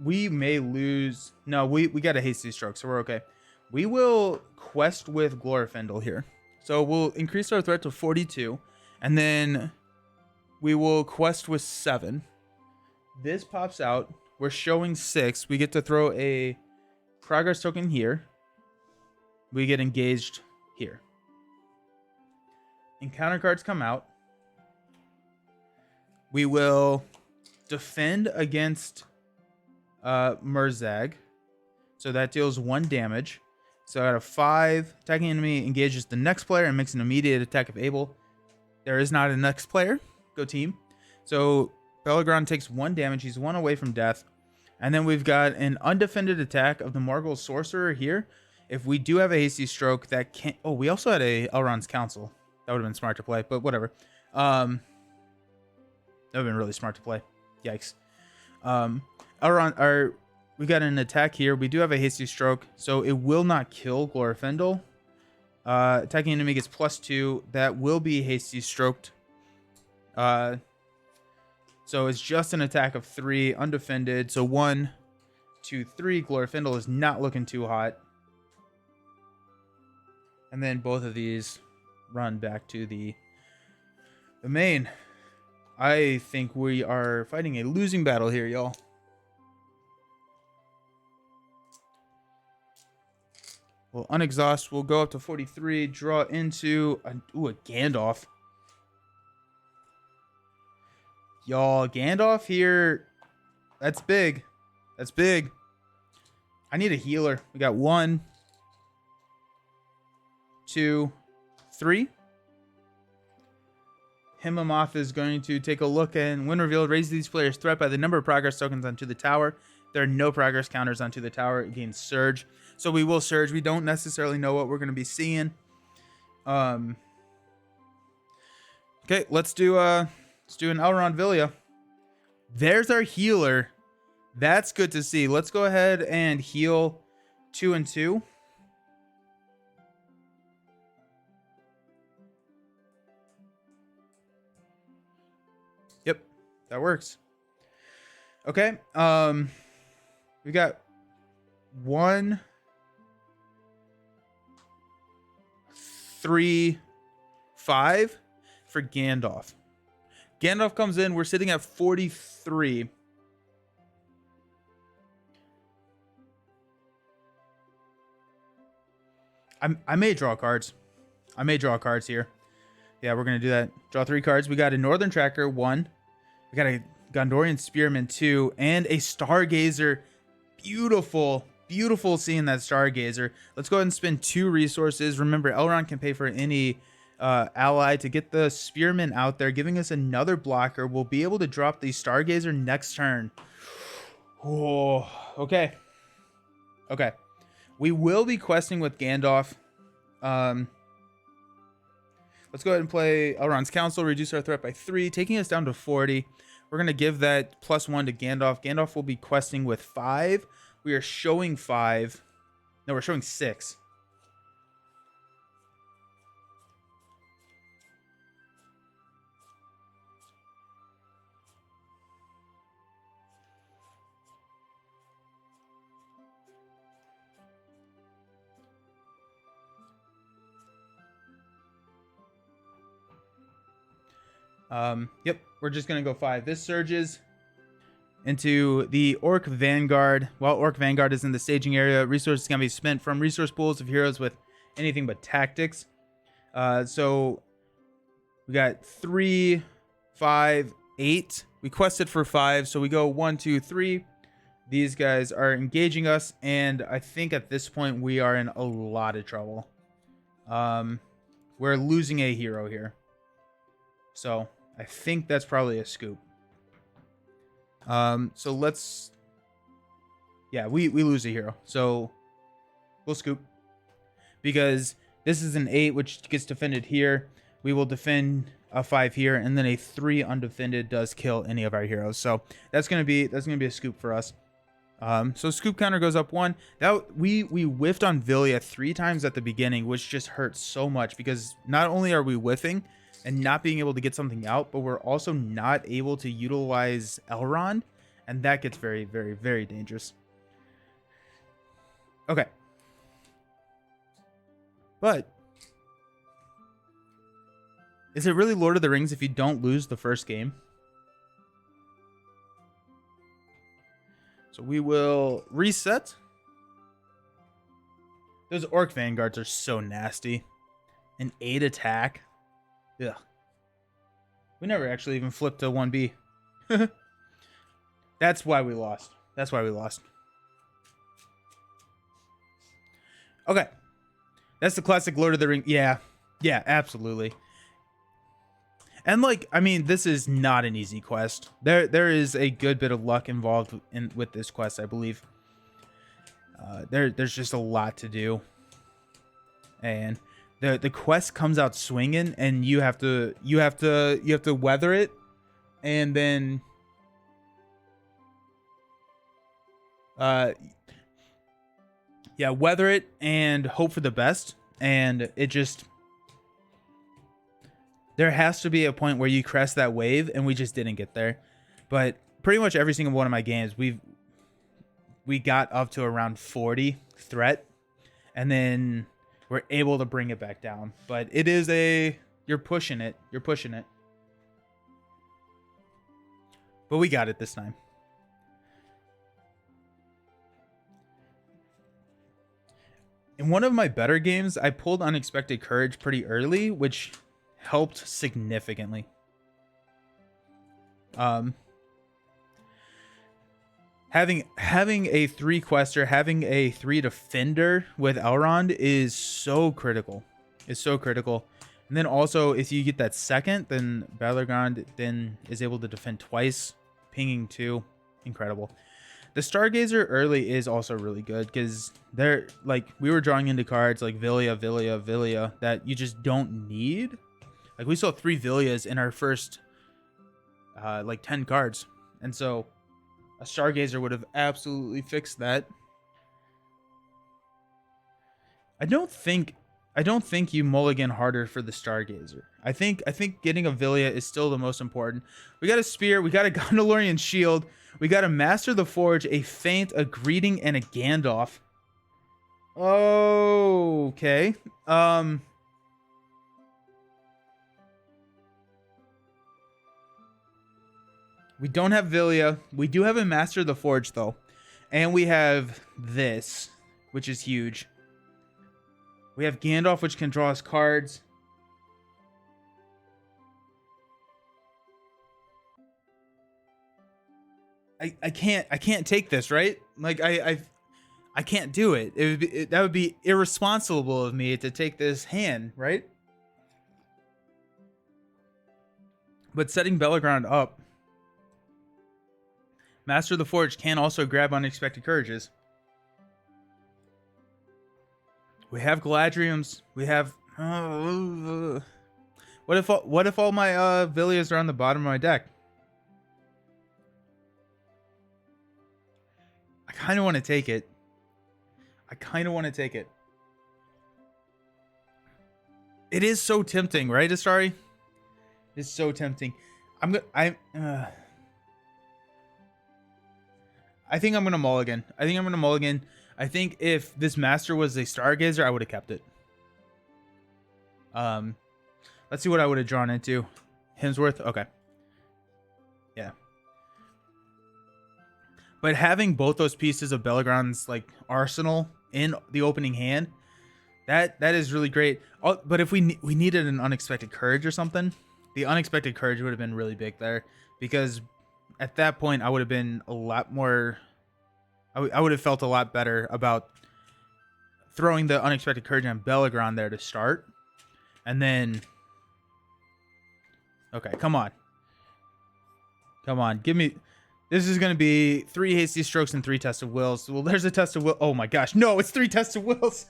We may lose. No, we got a hasty stroke, so we're okay. We will quest with Glorfindel here. So we'll increase our threat to 42, and then we will quest with 7. this pops out. We're showing 6. We get to throw a progress token here. We get engaged here. Encounter cards come out. We will defend against Murzag. So that deals 1 damage. So out of 5, attacking enemy engages the next player and makes an immediate attack if able. There is not a next player. Go team. So Belagron takes 1 damage. He's 1 away from death. And then we've got an undefended attack of the Morgul Sorcerer here. If we do have a hasty stroke, that can't... Oh, we also had a Elrond's Council. That would have been smart to play, but whatever. That would have been really smart to play. Yikes. Elrond, we got an attack here. We do have a hasty stroke, so it will not kill Glorfindel. Attacking enemy gets +2. That will be hasty stroked. So it's just an attack of 3, undefended. So 1, 2, 3. Glorfindel is not looking too hot. And then both of these run back to the main. I think we are fighting a losing battle here, y'all. We'll unexhaust. We'll go up to 43. Draw into a Gandalf. Y'all, Gandalf here. That's big. That's big. I need a healer. We got 1, 2, 3. Himmamoth is going to take a look, and when revealed, raise these players' threat by the number of progress tokens onto the tower. There are no progress counters onto the tower. It gains surge. So we will surge. We don't necessarily know what we're going to be seeing. Okay, let's do an Elrond Villia. There's our healer. That's good to see. Let's go ahead and heal 2 and 2. Yep, that works. Okay, we got 1, 3, 5 for Gandalf. Gandalf comes in. We're sitting at 43. I may draw cards. I may draw cards here. Yeah, we're going to do that. Draw 3 cards. We got a Northern Tracker, 1. We got a Gondorian Spearman, 2. And a Stargazer. Beautiful. Beautiful seeing that Stargazer. Let's go ahead and spend 2 resources. Remember, Elrond can pay for any ally to get the Spearman out there, giving us another blocker. We'll be able to drop the Stargazer next turn. Oh, okay. Okay. We will be questing with Gandalf. Let's go ahead and play Elrond's Council, reduce our threat by 3, taking us down to 40. We're going to give that +1 to Gandalf. Gandalf will be questing with 5. We are showing 5. No, we're showing 6. Yep, we're just gonna go 5. This surges into the Orc Vanguard. While Orc Vanguard is in the staging area, resources can be spent from resource pools of heroes with anything but tactics. So we got 3, 5, 8. We quested for 5, so we go 1, 2, 3. These guys are engaging us, and I think at this point we are in a lot of trouble. We're losing a hero here. So I think that's probably a scoop. So let's... Yeah, we lose a hero. So we'll scoop. Because this is an 8, which gets defended here. We will defend a 5 here, and then a 3 undefended does kill any of our heroes. So that's gonna be a scoop for us. So scoop counter goes up 1. That we whiffed on Villia 3 times at the beginning, which just hurts so much because not only are we whiffing and not being able to get something out, but we're also not able to utilize Elrond, and that gets very, very, very dangerous. Okay. But is it really Lord of the Rings if you don't lose the first game? So we will reset. Those Orc Vanguards are so nasty. An 8 attack. Ugh. We never actually even flipped to 1B. That's why we lost. That's why we lost. Okay. That's the classic Lord of the Ring. Yeah. Yeah, absolutely. And like, I mean, this is not an easy quest. There is a good bit of luck involved with this quest, I believe. There's just a lot to do. And the quest comes out swinging, and you have to weather it, and then weather it and hope for the best. And it just, there has to be a point where you crest that wave, and we just didn't get there. But pretty much every single one of my games, we got up to around 40 threat, and then we're able to bring it back down. But it is you're pushing it. You're pushing it. But we got it this time. In one of my better games, I pulled Unexpected Courage pretty early, which helped significantly. Having a 3 quester, having a 3 defender with Elrond is so critical. It's so critical. And then also, if you get that second, then Belgrand then is able to defend twice, pinging 2. Incredible. The Stargazer early is also really good because they're like, we were drawing into cards like Villia that you just don't need. Like, we saw 3 Villias in our first like 10 cards, and so a Stargazer would have absolutely fixed that. I don't think you mulligan harder for the Stargazer. I think getting a Villia is still the most important. We got a Spear, we got a Gondorian Shield, we got a Master the Forge, a Feint, a Greeting, and a Gandalf. Okay. We don't have Villia. We do have a Master of the Forge, though. And we have this, which is huge. We have Gandalf, which can draw us cards. I can't take this, right? Like, I can't do it. That would be irresponsible of me to take this hand, right? But setting Belgrand up, Master of the Forge can also grab Unexpected Courages. We have Galadriums. We have. What if all my Villias are on the bottom of my deck? I kind of want to take it. It is so tempting, right, Astari? It's so tempting. I think I'm gonna mulligan. I think if this Master was a Stargazer, I would have kept it. Let's see what I would have drawn into. Hemsworth. Okay. Yeah. But having both those pieces of Belgrand's like arsenal in the opening hand, that is really great. But if we needed an Unexpected Courage or something, the Unexpected Courage would have been really big there, because at that point I would have been a lot more. I would have felt a lot better about throwing the Unexpected Courage on Belgrand there to start, and then. Okay, come on, give me. This is going to be 3 hasty strokes and 3 test of wills. Well, there's a test of will. Oh my gosh. No, it's 3 test of wills.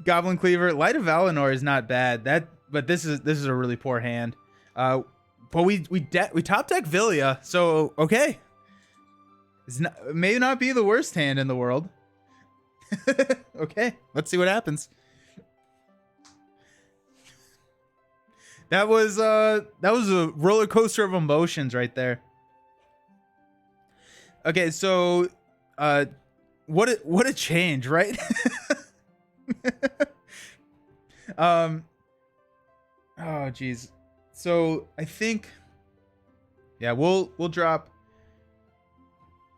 Goblin Cleaver. Light of Valinor is not bad. But this is a really poor hand. But we top deck Villia. So, okay. It may not be the worst hand in the world. Okay. Let's see what happens. That was a roller coaster of emotions right there. Okay, so what a change, right? Oh geez. So I think, yeah, we'll drop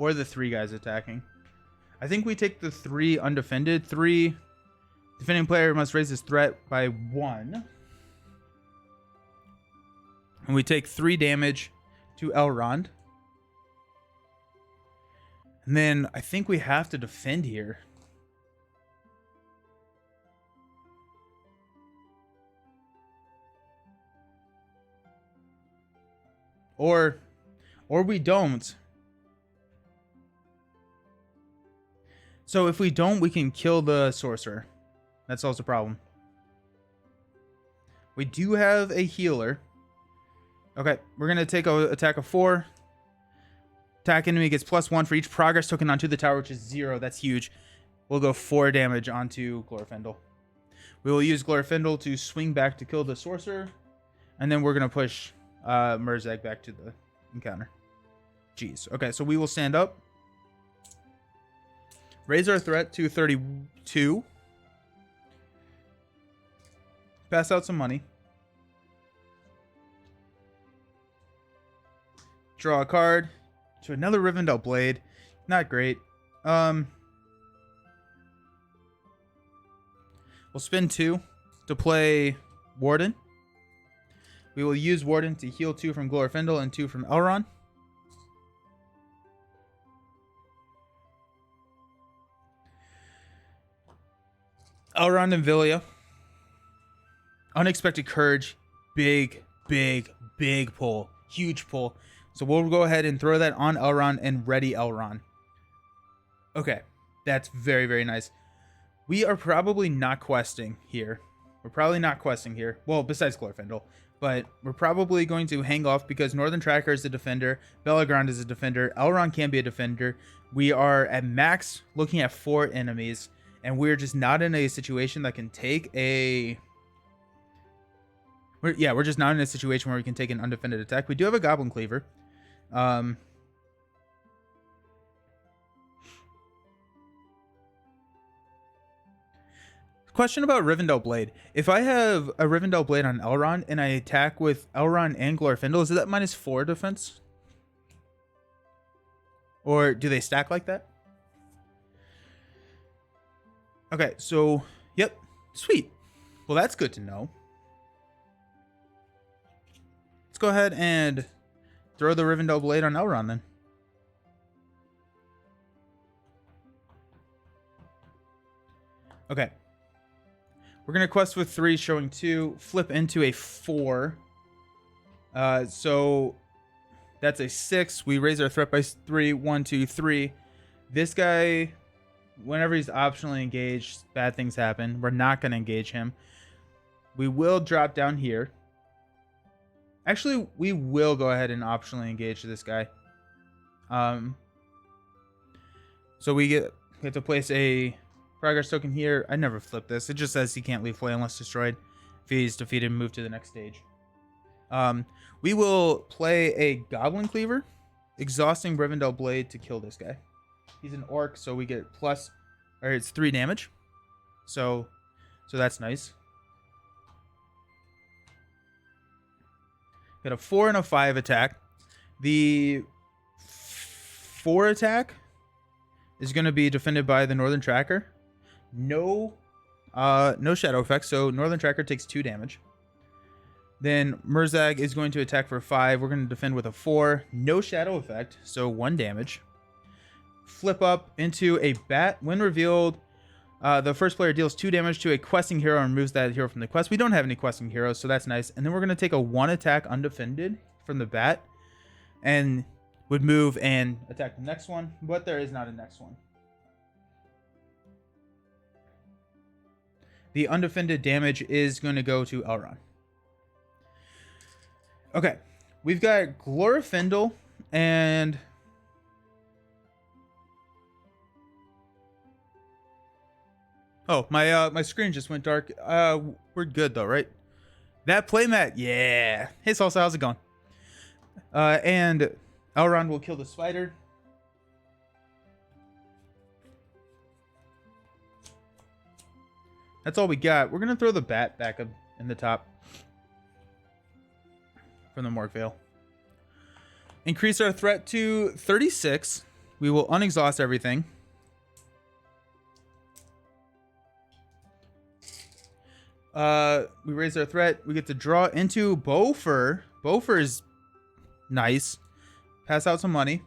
or the 3 guys attacking. I think we take the 3 undefended. 3 defending player must raise his threat by 1. And we take 3 damage to Elrond. And then I think we have to defend here. Or we don't. So if we don't, we can kill the sorcerer. That solves the problem. We do have a healer. Okay, we're going to take an attack of 4. Attack enemy gets +1 for each progress token onto the tower, which is 0. That's huge. We'll go 4 damage onto Glorfindel. We will use Glorfindel to swing back to kill the sorcerer. And then we're going to push Murzag back to the encounter. Jeez. Okay, so we will stand up. Raise our threat to 32. Pass out some money. Draw a card to another Rivendell Blade. Not great. We'll spend 2 to play Warden. We will use Warden to heal 2 from Glorfindel and 2 from Elrond. Elrond and Villia. Unexpected Courage. Big pull. Huge pull. So we'll go ahead and throw that on Elrond and ready Elrond. Okay. That's very, very nice. We are probably not questing here. Well, besides Glorfindel. But we're probably going to hang off because Northern Tracker is a defender. Belgrand is a defender. Elrond can be a defender. We are at max looking at 4 enemies. And we're just not in a situation that can take a... We're just not in a situation where we can take an undefended attack. We do have a Goblin Cleaver. Question about Rivendell Blade. If I have a Rivendell Blade on Elrond and I attack with Elrond and Glorfindel, is that -4 defense? Or do they stack like that? Okay, so, yep. Sweet. Well, that's good to know. Let's go ahead and throw the Rivendell Blade on Elrond then. Okay. We're going to quest with 3, showing 2, flip into a 4. So that's a 6. We raise our threat by 3. 1, 2, 3. This guy, whenever he's optionally engaged, bad things happen. We're not going to engage him. We will drop down here. Actually, we will go ahead and optionally engage this guy. So we get to place a progress token here. I never flip this. It just says he can't leave play unless destroyed. If he's defeated, move to the next stage. We will play a Goblin Cleaver, exhausting Rivendell Blade to kill this guy. He's an orc, so we get it's 3 damage. So that's nice. Got a 4 and a 5 attack. The 4 attack is going to be defended by the Northern Tracker. No shadow effect, so Northern Tracker takes 2 damage. Then Murzag is going to attack for 5. We're going to defend with a 4. No shadow effect, so 1 damage. Flip up into a bat. When revealed, the first player deals 2 damage to a questing hero and removes that hero from the quest. We don't have any questing heroes, so that's nice. And then we're going to take a 1 attack undefended from the bat and would move and attack the next one, but there is not a next one. The undefended damage is going to go to Elrond. Okay, we've got Glorfindel and... Oh, my screen just went dark. We're good though, right? That playmat, yeah. Hey Salsa, how's it going? And Elrond will kill the spider. That's all we got. We're gonna throw the bat back up in the top from the Morgul Vale. Increase our threat to 36. We will unexhaust everything. We raise our threat. We get to draw into Bofer. Bofer is nice. Pass out some money.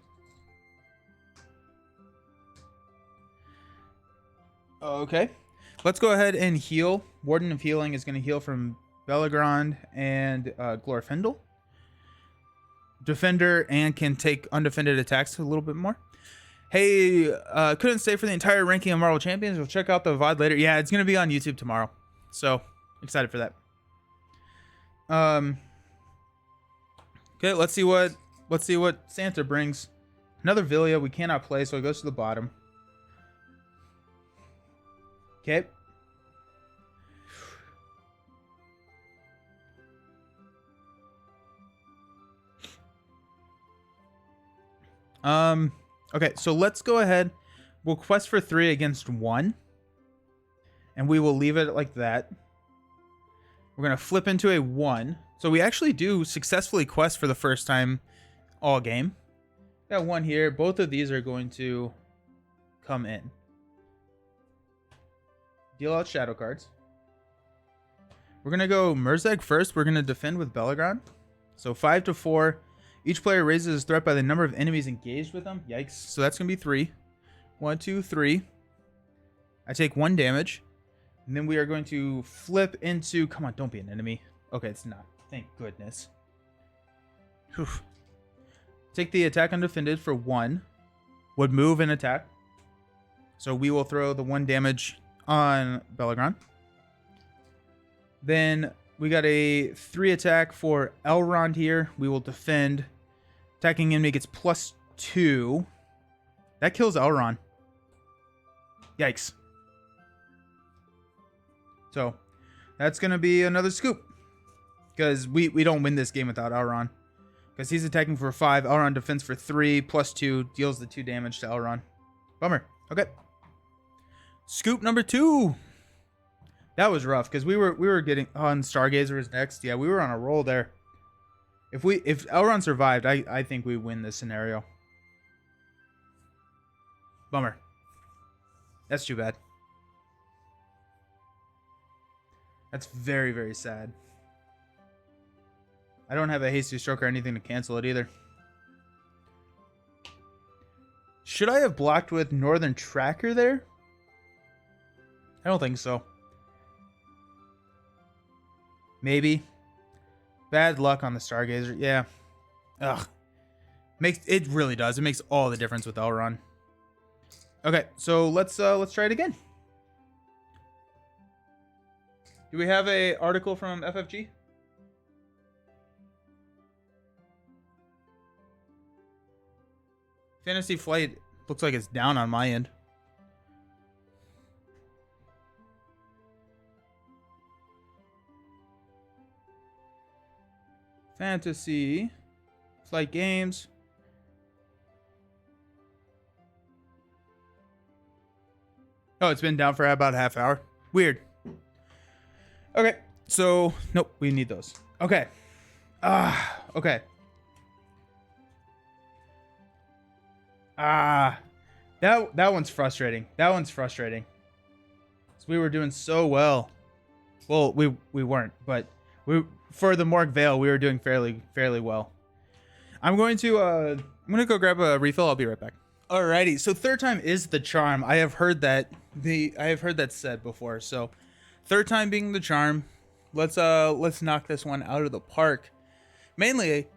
Okay. Let's go ahead and heal. Warden of Healing is going to heal from Bellegrand and Glorfindel. Defender and can take undefended attacks a little bit more. Hey, couldn't stay for the entire ranking of Marvel Champions. We'll check out the VOD later. Yeah, it's going to be on YouTube tomorrow. So, excited for that. Okay, let's see what Santa brings. Another Villia we cannot play, so it goes to the bottom. Okay. Okay, so let's go ahead. We'll quest for 3 against 1. And we will leave it like that. We're going to flip into a 1. So we actually do successfully quest for the first time all game. Got 1 here. Both of these are going to come in. Deal out shadow cards. We're going to go Merzeg first. We're going to defend with Bellegrand. So 5 to 4. Each player raises his threat by the number of enemies engaged with them. Yikes. So that's going to be 3. 1, 2, 3. I take 1 damage. And then we are going to flip into... Come on, don't be an enemy. Okay, it's not. Thank goodness. Whew. Take the attack undefended for 1. Would move and attack. So we will throw the 1 damage on Bellegrand. Then we got a 3 attack for Elrond here. We will defend. Attacking enemy gets +2. That kills Elrond. Yikes. So that's going to be another scoop. Because we don't win this game without Elrond. Because he's attacking for 5. Elrond defends for 3. +2. Deals the 2 damage to Elrond. Bummer. Okay. Scoop number 2. That was rough. Because we were getting... on Stargazer is next. Yeah, we were on a roll there. If Elrond survived, I think we win this scenario. Bummer. That's too bad. That's very, very sad. I don't have a hasty stroke or anything to cancel it either. Should I have blocked with Northern Tracker there? I don't think so. Maybe. Bad luck on the Stargazer. Yeah. Ugh. It really does. It makes all the difference with Elrond. Okay, so let's try it again. Do we have a article from FFG? Fantasy Flight looks like it's down on my end. Fantasy Flight Games. Oh, it's been down for about a half hour. Weird. Okay, so nope, we need those. Okay. Okay. That one's frustrating. That one's frustrating. So we were doing so well. Well, we weren't, but for the Morgul Vale, we were doing fairly well. I'm going to go grab a refill. I'll be right back. Alrighty, so third time is the charm. I have heard that said before. So third time being the charm. Let's knock this one out of the park. Mainly,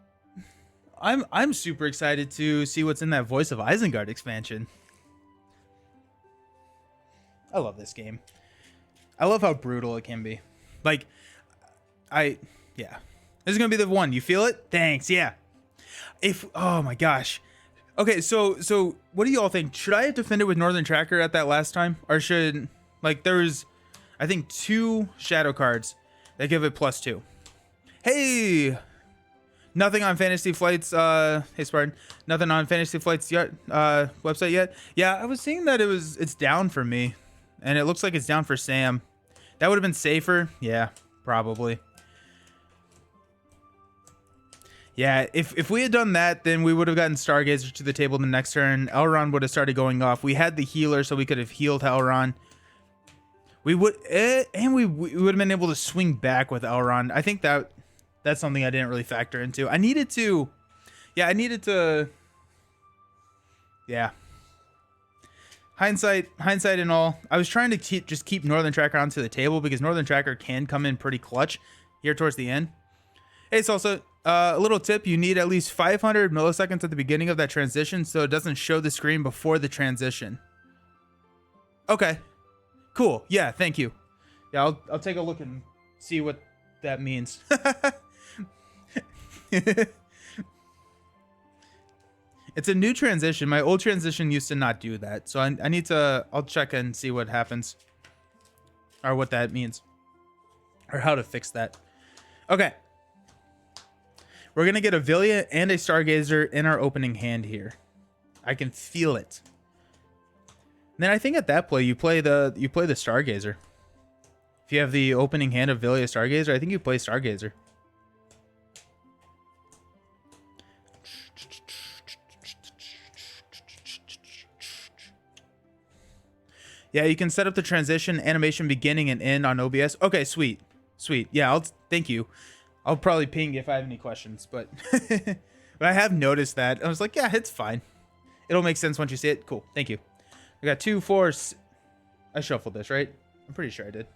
I'm super excited to see what's in that Voice of Isengard expansion. I love this game. I love how brutal it can be. Like, yeah. This is gonna be the one. You feel it? Thanks. Yeah. Oh my gosh. Okay, so what do you all think? Should I have defended with Northern Tracker at that last time, or should there's, I think 2 shadow cards that give it +2. Hey. Nothing on Fantasy Flight's hey Spartan. Nothing on Fantasy Flight's website yet. Yeah, I was seeing that it's down for me, and it looks like it's down for Sam. That would have been safer. Yeah, probably. Yeah, if we had done that, then we would have gotten Stargazer to the table the next turn. Elrond would have started going off. We had the healer, so we could have healed Elrond. We would, and we would have been able to swing back with Elrond. I think that's something I didn't really factor into. I needed to, yeah, yeah. Hindsight and all. I was trying to keep Northern Tracker onto the table because Northern Tracker can come in pretty clutch here towards the end. Hey, it's also a little tip. You need at least 500 milliseconds at the beginning of that transition so it doesn't show the screen before the transition. Okay. Cool. Yeah, thank you. Yeah, I'll take a look and see what that means. It's a new transition. My old transition used to not do that. So I need to, I'll check and see what happens. Or what that means. Or how to fix that. Okay. We're going to get a Villia and a Stargazer in our opening hand here. I can feel it. And then I think at that play, you play the Stargazer. If you have the opening hand of Villia Stargazer, I think you play Stargazer. Yeah, you can set up the transition animation beginning and end on OBS. Okay, sweet. Sweet. Yeah, thank you. I'll probably ping if I have any questions, but but I have noticed that. I was like, yeah, it's fine. It'll make sense once you see it. Cool. Thank you. I got 2, 4. I shuffled this, right? I'm pretty sure I did.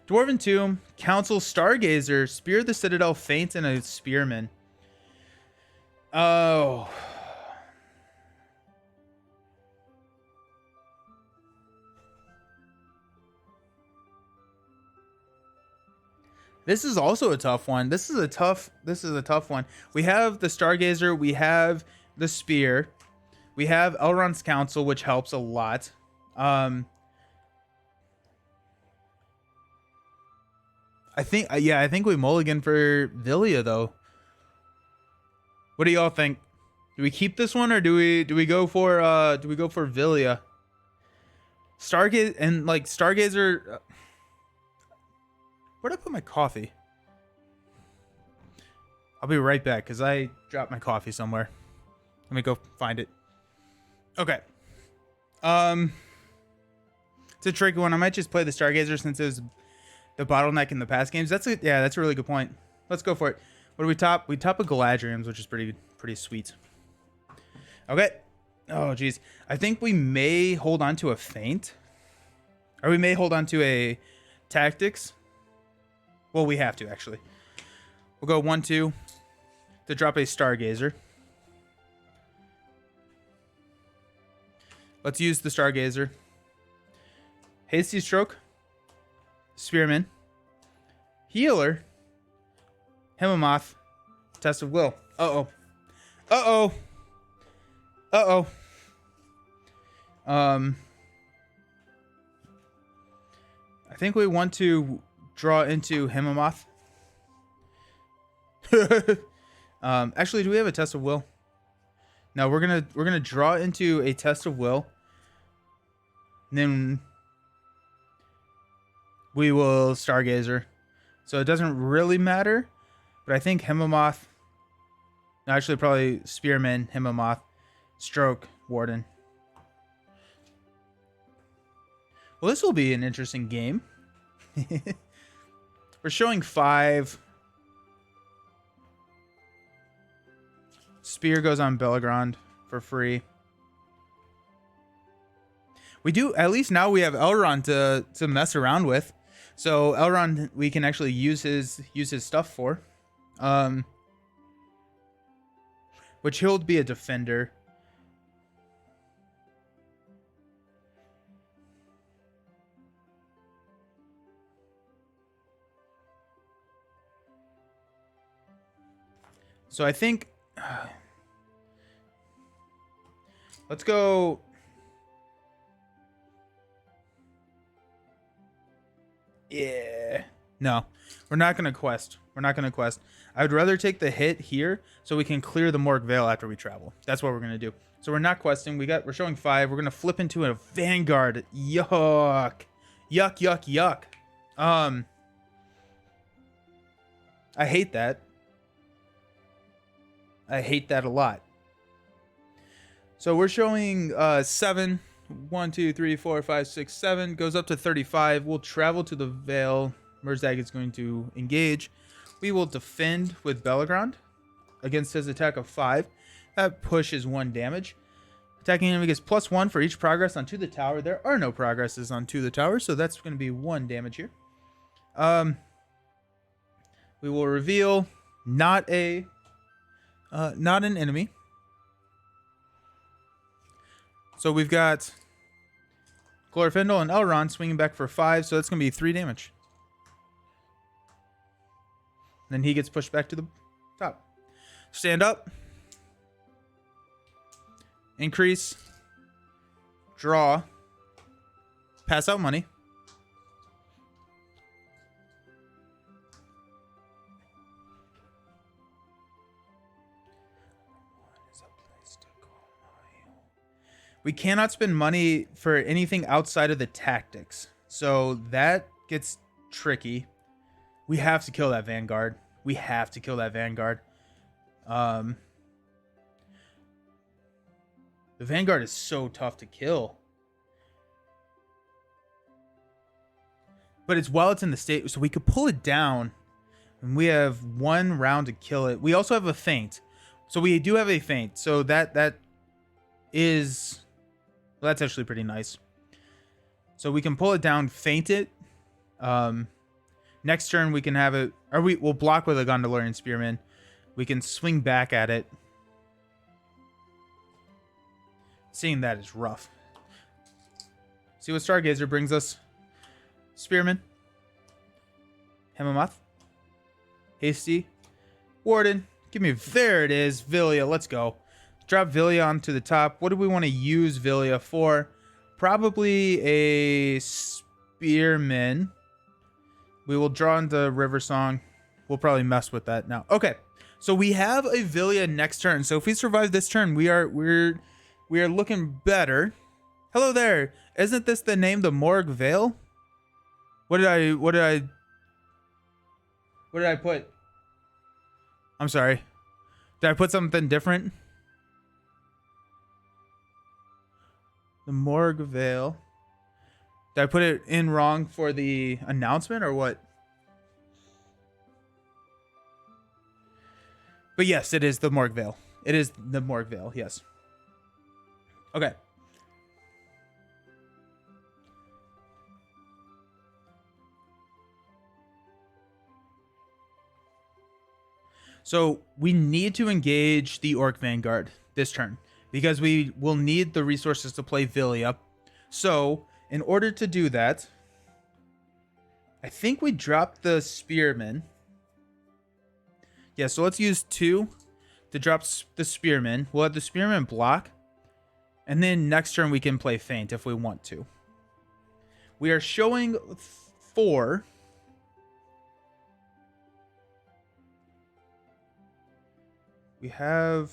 Dwarven Tomb, Council, Stargazer, Spear the Citadel, Feint, and a Spearman. Oh. This is also a tough one. This is a tough one. We have the Stargazer, we have the Spear, we have Elrond's Council, which helps a lot. I think we mulligan for Villia though. What do y'all think? Do we keep this one or do we go for Villia? Stargazer and like Stargazer. Where'd I put my coffee? I'll be right back because I dropped my coffee somewhere. Let me go find it. Okay. It's a tricky one. I might just play the Stargazer since it was the bottleneck in the past games. That's a really good point. Let's go for it. What do we top? We top a Galadrium's, which is pretty sweet. Okay. Oh geez. I think we may hold on to a Feint. Or we may hold on to a Tactics. Well, we have to, actually. We'll go 1, 2 to drop a Stargazer. Let's use the Stargazer. Hasty Stroke. Spearman. Healer. Hemamoth. Test of Will. Uh-oh. Uh-oh. Uh-oh. I think we want to draw into Hemamoth. Actually, do we have a Test of Will? No, we're gonna draw into a Test of Will. And then we will Stargazer. So it doesn't really matter. But I think Hemamoth. No, actually, probably Spearman, Hemamoth, Stroke, Warden. Well, this will be an interesting game. We're showing 5. Spear goes on Belgrand for free. We do, at least now we have Elrond to mess around with. So Elrond, we can actually use his stuff for. Which he'll be a defender. So I think let's go. Yeah. No, we're not going to quest. We're not going to quest. I would rather take the hit here so we can clear the Morgul Vale after we travel. That's what we're going to do. So we're not questing. We're showing 5. We're going to flip into a Vanguard. Yuck. Yuck, yuck, yuck. I hate that. I hate that a lot. So we're showing 7. 1, 2, 3, 4, 5, 6, 7 goes up to 35. We'll travel to the Vale. Mirzag is going to engage. We will defend with Bellegrand against his attack of 5. That pushes 1 damage. Attacking enemy gets +1 for each progress onto the tower. There are no progresses onto the tower, so that's going to be 1 damage here. We will reveal not an enemy. So we've got Glorfindel and Elrond swinging back for 5, so that's going to be 3 damage. Then he gets pushed back to the top. Stand up. Increase. Draw. Pass out money. We cannot spend money for anything outside of the tactics. So that gets tricky. We have to kill that Vanguard. We have to kill that Vanguard. The Vanguard is so tough to kill. But while it's in the state, so we could pull it down. And we have 1 round to kill it. We also have a feint. So we do have a feint. So that is... Well, that's actually pretty nice. So we can pull it down, feint it. Next turn we can have it, or we'll block with a Gondolian Spearman. We can swing back at it. Seeing that is rough. See what Stargazer brings us. Spearman. Hemamoth. Hasty. Warden. Give me, there it is. Villia, let's go. Drop Villia onto the top. What do we want to use Villia for? Probably a Spearman. We will draw into River Song. We'll probably mess with that now. Okay, so we have a Villia next turn. So if we survive this turn, we are looking better. Hello there. Isn't this the name, the Morgul Vale? What did I put? I'm sorry. Did I put something different? The Morgul Vale. Did I put it in wrong for the announcement or what? But yes, it is the Morgul Vale. It is the Morgul Vale, yes. Okay. So we need to engage the Orc Vanguard this turn, because we will need the resources to play Villia. So, in order to do that, I think we dropped the Spearman. Yeah, so let's use 2 to drop the Spearman. We'll have the Spearman block. And then next turn we can play Feint if we want to. We are showing 4. We have...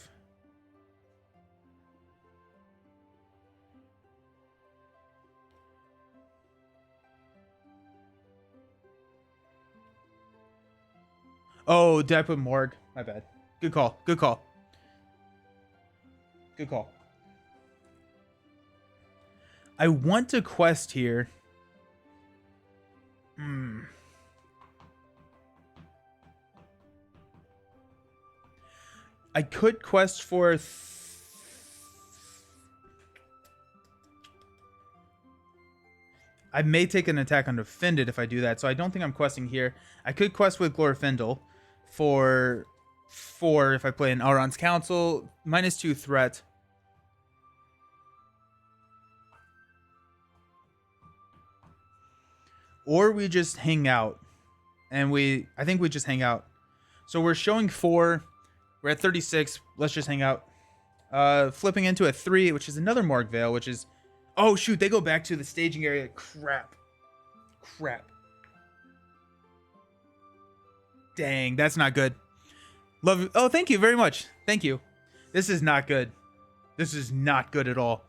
Oh, did I put Morg? My bad. Good call. Good call. Good call. I want to quest here. I could quest for... I may take an attack on Defended if I do that, so I don't think I'm questing here. I could quest with Glorfindel for 4 if I play an Elrond's Council. -2 threat. Or we just hang out. And I think we just hang out. So we're showing 4. We're at 36. Let's just hang out. Flipping into a 3, which is another Morgul Vale, which is... Oh, shoot. They go back to the staging area. Crap. Dang, that's not good. Love. Oh, thank you very much. Thank you. This is not good. This is not good at all.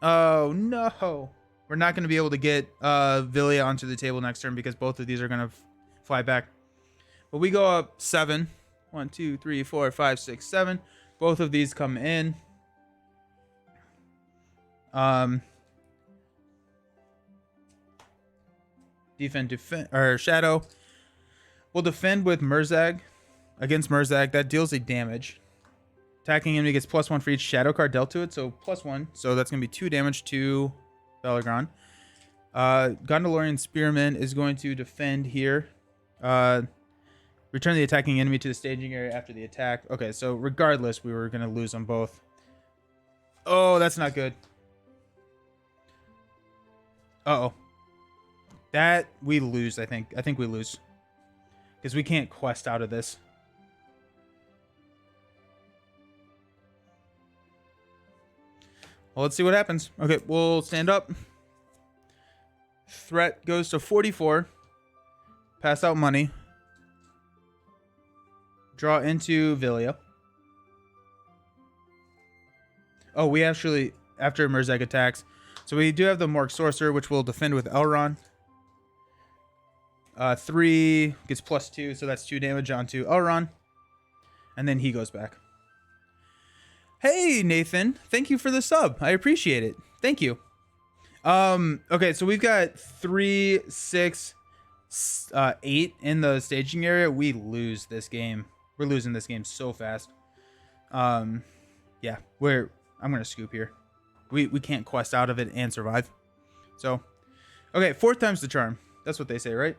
Oh, no. We're not going to be able to get Villia onto the table next turn because both of these are going to fly back. But we go up 7. 1, 2, 3, 4, 5, 6, 7. Both of these come in. Defend, or Shadow. We'll defend with Murzag. Against Murzag, that deals a damage. Attacking enemy gets +1 for each shadow card dealt to it, so +1. So that's going to be 2 damage to Belagron. Gondalorian Spearman is going to defend here. Return the attacking enemy to the staging area after the attack. Okay, so regardless, we were going to lose them both. Oh, that's not good. Uh-oh. That, we lose, I think. I think we lose. Because we can't quest out of this. Well, let's see what happens. Okay, we'll stand up. Threat goes to 44. Pass out money. Draw into Villia. Oh, we actually, after Murzag attacks. So we do have the Morg Sorcerer, which will defend with Elrond. 3 gets +2, so that's 2 damage onto Elrond. And then he goes back. Hey, Nathan. Thank you for the sub. I appreciate it. Thank you. Okay, so we've got 3, 6, 8 in the staging area. We lose this game. We're losing this game so fast. Yeah, I'm gonna scoop here. We can't quest out of it and survive. So, okay, 4th time's the charm. That's what they say, right?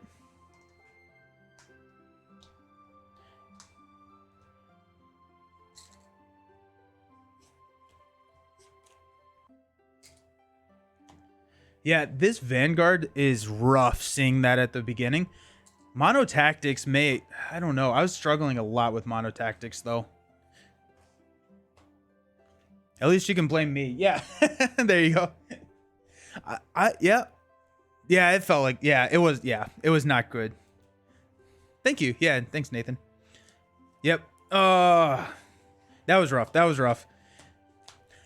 Yeah, this Vanguard is rough, seeing that at the beginning. Mono Tactics may... I don't know. I was struggling a lot with Mono Tactics, though. At least you can blame me. Yeah, there you go. Yeah. Yeah, it felt like... Yeah, it was not good. Thank you. Yeah, thanks, Nathan. Yep. That was rough. That was rough.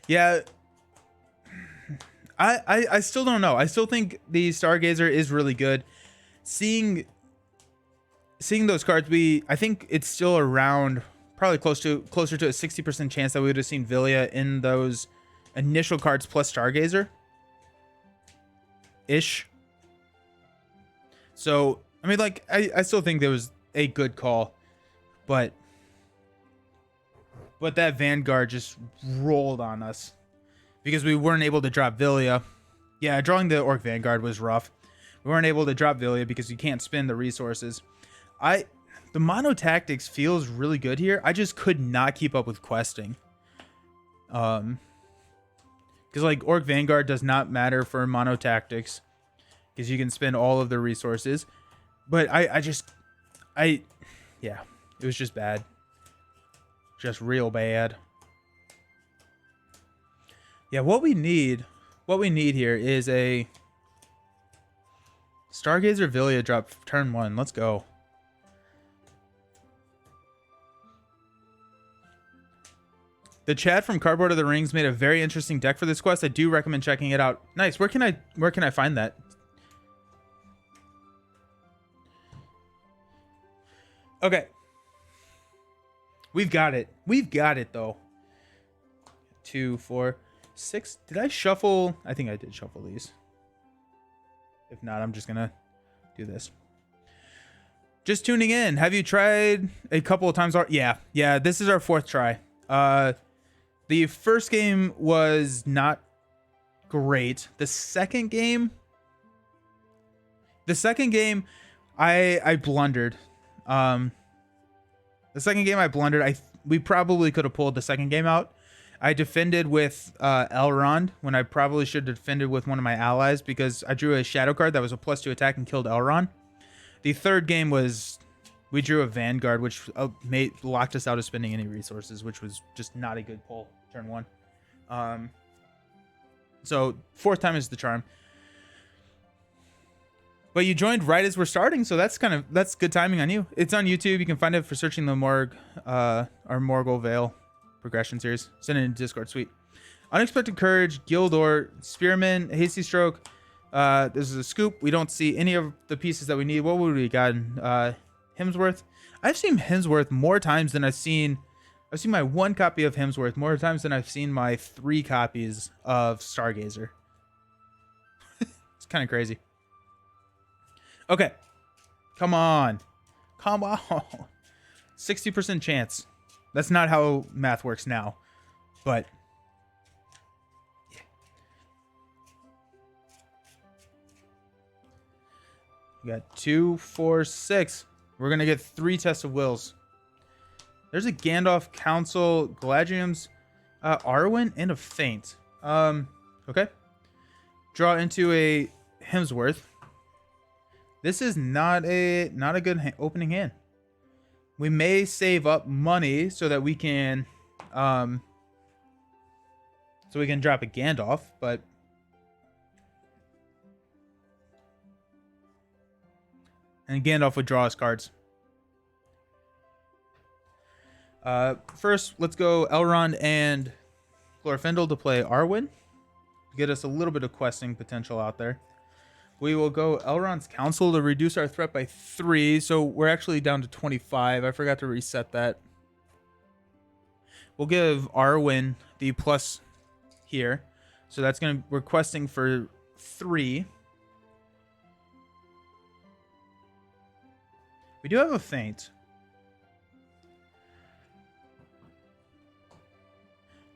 Yeah... I still don't know. I still think the Stargazer is really good. Seeing those cards, I think it's still around probably closer to a 60% chance that we would have seen Villia in those initial cards plus Stargazer ish. So I mean, like, I still think there was a good call, but that Vanguard just rolled on us. Because we weren't able to drop Villia. Yeah, drawing the Orc Vanguard was rough. We weren't able to drop Villia because you can't spend the resources. The Mono Tactics feels really good here. I just could not keep up with questing. Because, like, Orc Vanguard does not matter for Mono Tactics. Because you can spend all of the resources. But yeah, it was just bad. Just real bad. Yeah, what we need here is a Stargazer Villia drop turn 1. Let's go. The Chad from Cardboard of the Rings made a very interesting deck for this quest. I do recommend checking it out. Nice. Where can I find that? Okay. We've got it. We've got it though. 2, 4, 6. Did I shuffle? I think I did shuffle these. If not, I'm just gonna do this. Just tuning in. Have you tried a couple of times? Yeah. This is our 4th try. The first game was not great. The second game, I blundered. We probably could have pulled the second game out. I defended with Elrond when I probably should have defended with one of my allies because I drew a shadow card that was a +2 attack and killed Elrond. The third game was we drew a Vanguard, which locked us out of spending any resources, which was just not a good pull turn 1. So 4th time is the charm. But you joined right as we're starting, so that's good timing on you. It's on YouTube. You can find it for searching the our Morgul Vale progression series. Send it in Discord. Sweet. Unexpected Courage, Gildor, Spearman, Hasty Stroke. This is a scoop. We don't see any of the pieces that we need. What would we got? Hemsworth. I've seen Hemsworth more times than I've seen my 1 copy of Hemsworth more times than I've seen my 3 copies of Stargazer. It's kind of crazy. Okay. Come on. Come on. 60% chance. That's not how math works now. But yeah. We got 2, 4, 6. We're going to get 3 tests of wills. There's a Gandalf, Council, Galadriel's, Arwen, and a Feint. Okay. Draw into a Hemsworth. This is not a good opening hand. We may save up money so that we can drop a Gandalf, but and Gandalf would draw us cards. First, let's go Elrond and Glorfindel to play Arwen. Get us a little bit of questing potential out there. We will go Elrond's Council to reduce our threat by 3. So we're actually down to 25. I forgot to reset that. We'll give Arwen the plus here. So that's going to, we're questing for 3. We do have a Feint.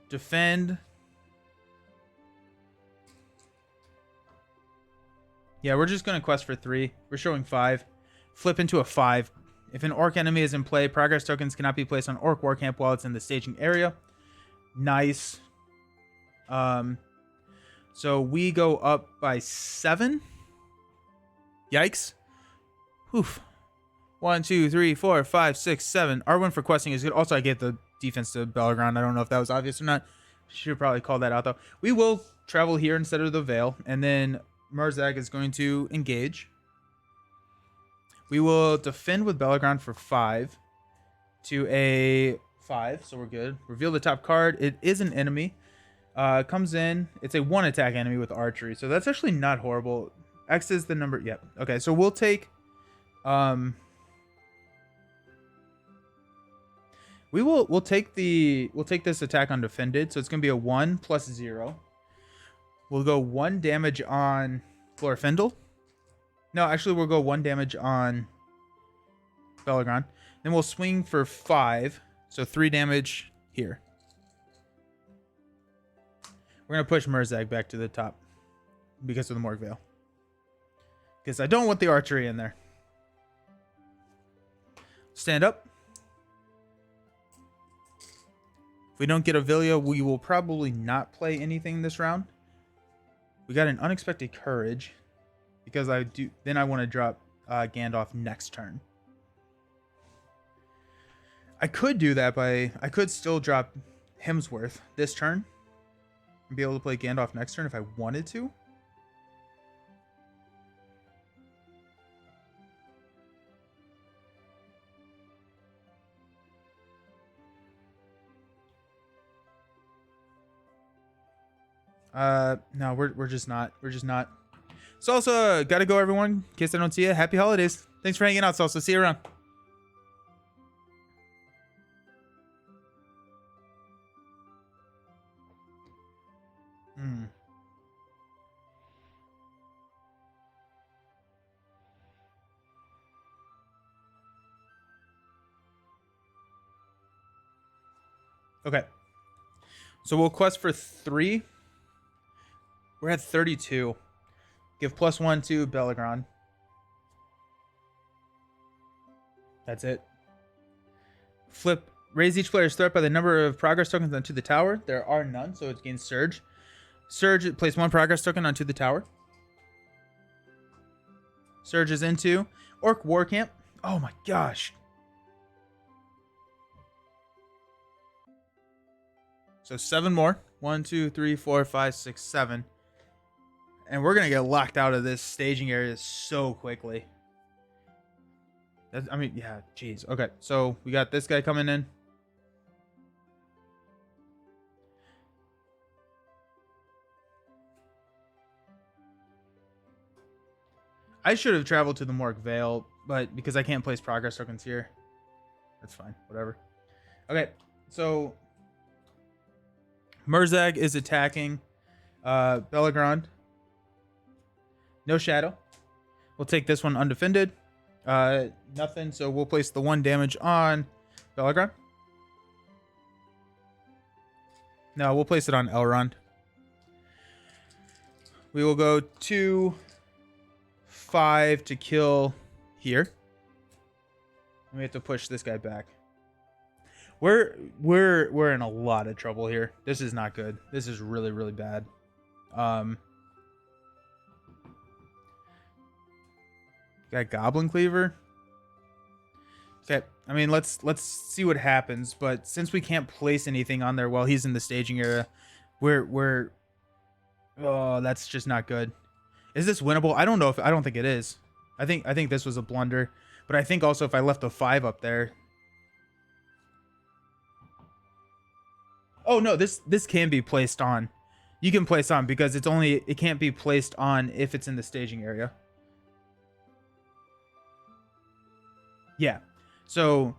Defend. Yeah, we're just going to quest for 3. We're showing 5. Flip into a 5. If an orc enemy is in play, progress tokens cannot be placed on orc war camp while it's in the staging area. Nice. So we go up by 7. Yikes. Oof. 1, 2, 3, 4, 5, 6, 7. Arwen for questing is good. Also, I gave the defense to Belgrand. I don't know if that was obvious or not. Should probably call that out, though. We will travel here instead of the Vale, and then Murzag is going to engage. We will defend with Belgrand for 5 to a 5, so we're good. Reveal the top card. It is an enemy. Comes in. It's a 1 attack enemy with archery, so that's actually not horrible. X is the number. Yep. Okay, so we'll take. We'll take this attack on defended, so it's gonna be a 1 plus 0. We'll go 1 damage on Glorfindel. No, actually we'll go 1 damage on Belgrand. Then we'll swing for 5, so 3 damage here. We're gonna push Murzag back to the top because of the Morgul Vale. Because I don't want the archery in there. Stand up. If we don't get Avilia, we will probably not play anything this round. We got an unexpected courage because then I want to drop Gandalf next turn. I could do that I could still drop Hemsworth this turn and be able to play Gandalf next turn if I wanted to. No, we're just not. Salsa, gotta go, everyone. In case I don't see you, happy holidays. Thanks for hanging out, Salsa. See you around. Okay. So we'll quest for 3. We're at 32. Give +1 to Belgrand. That's it. Flip. Raise each player's threat by the number of progress tokens onto the tower. There are none, so it gains Surge. Surge, place 1 progress token onto the tower. Surge is into Orc War Camp. Oh my gosh. So 7 more. 1, 2, 3, 4, 5, 6, 7. And we're going to get locked out of this staging area so quickly. I mean, yeah, jeez. Okay, so we got this guy coming in. I should have traveled to the Morgul Vale but because I can't place progress tokens here, that's fine. Whatever. Okay, so Murzag is attacking Bellagrand. No shadow. We'll take this one undefended. Nothing, so we'll place the 1 damage on Bellagrand. No, we'll place it on Elrond. We will go 2, 5 to kill here. And we have to push this guy back. We're in a lot of trouble here. This is not good. This is really, really bad. Got Goblin Cleaver. Okay, I mean let's see what happens. But since we can't place anything on there while he's in the staging area, we're oh, that's just not good. Is this winnable? I don't know if I don't think it is. I think this was a blunder. But I think also if I left a 5 up there. Oh no, this can be placed on. You can place on because it can't be placed on if it's in the staging area. Yeah. So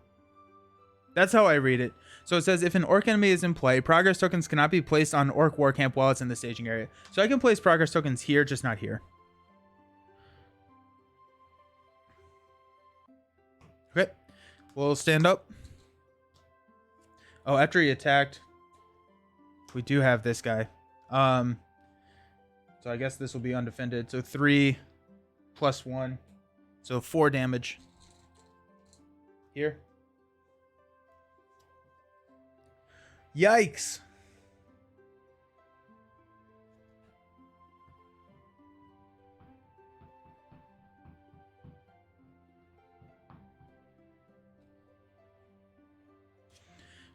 that's how I read it. So it says if an orc enemy is in play, progress tokens cannot be placed on orc war camp while it's in the staging area. So I can place progress tokens here, just not here. Okay. We'll stand up. Oh, after he attacked, we do have this guy. So I guess this will be undefended. So 3 plus 1. So 4 damage. Here. Yikes.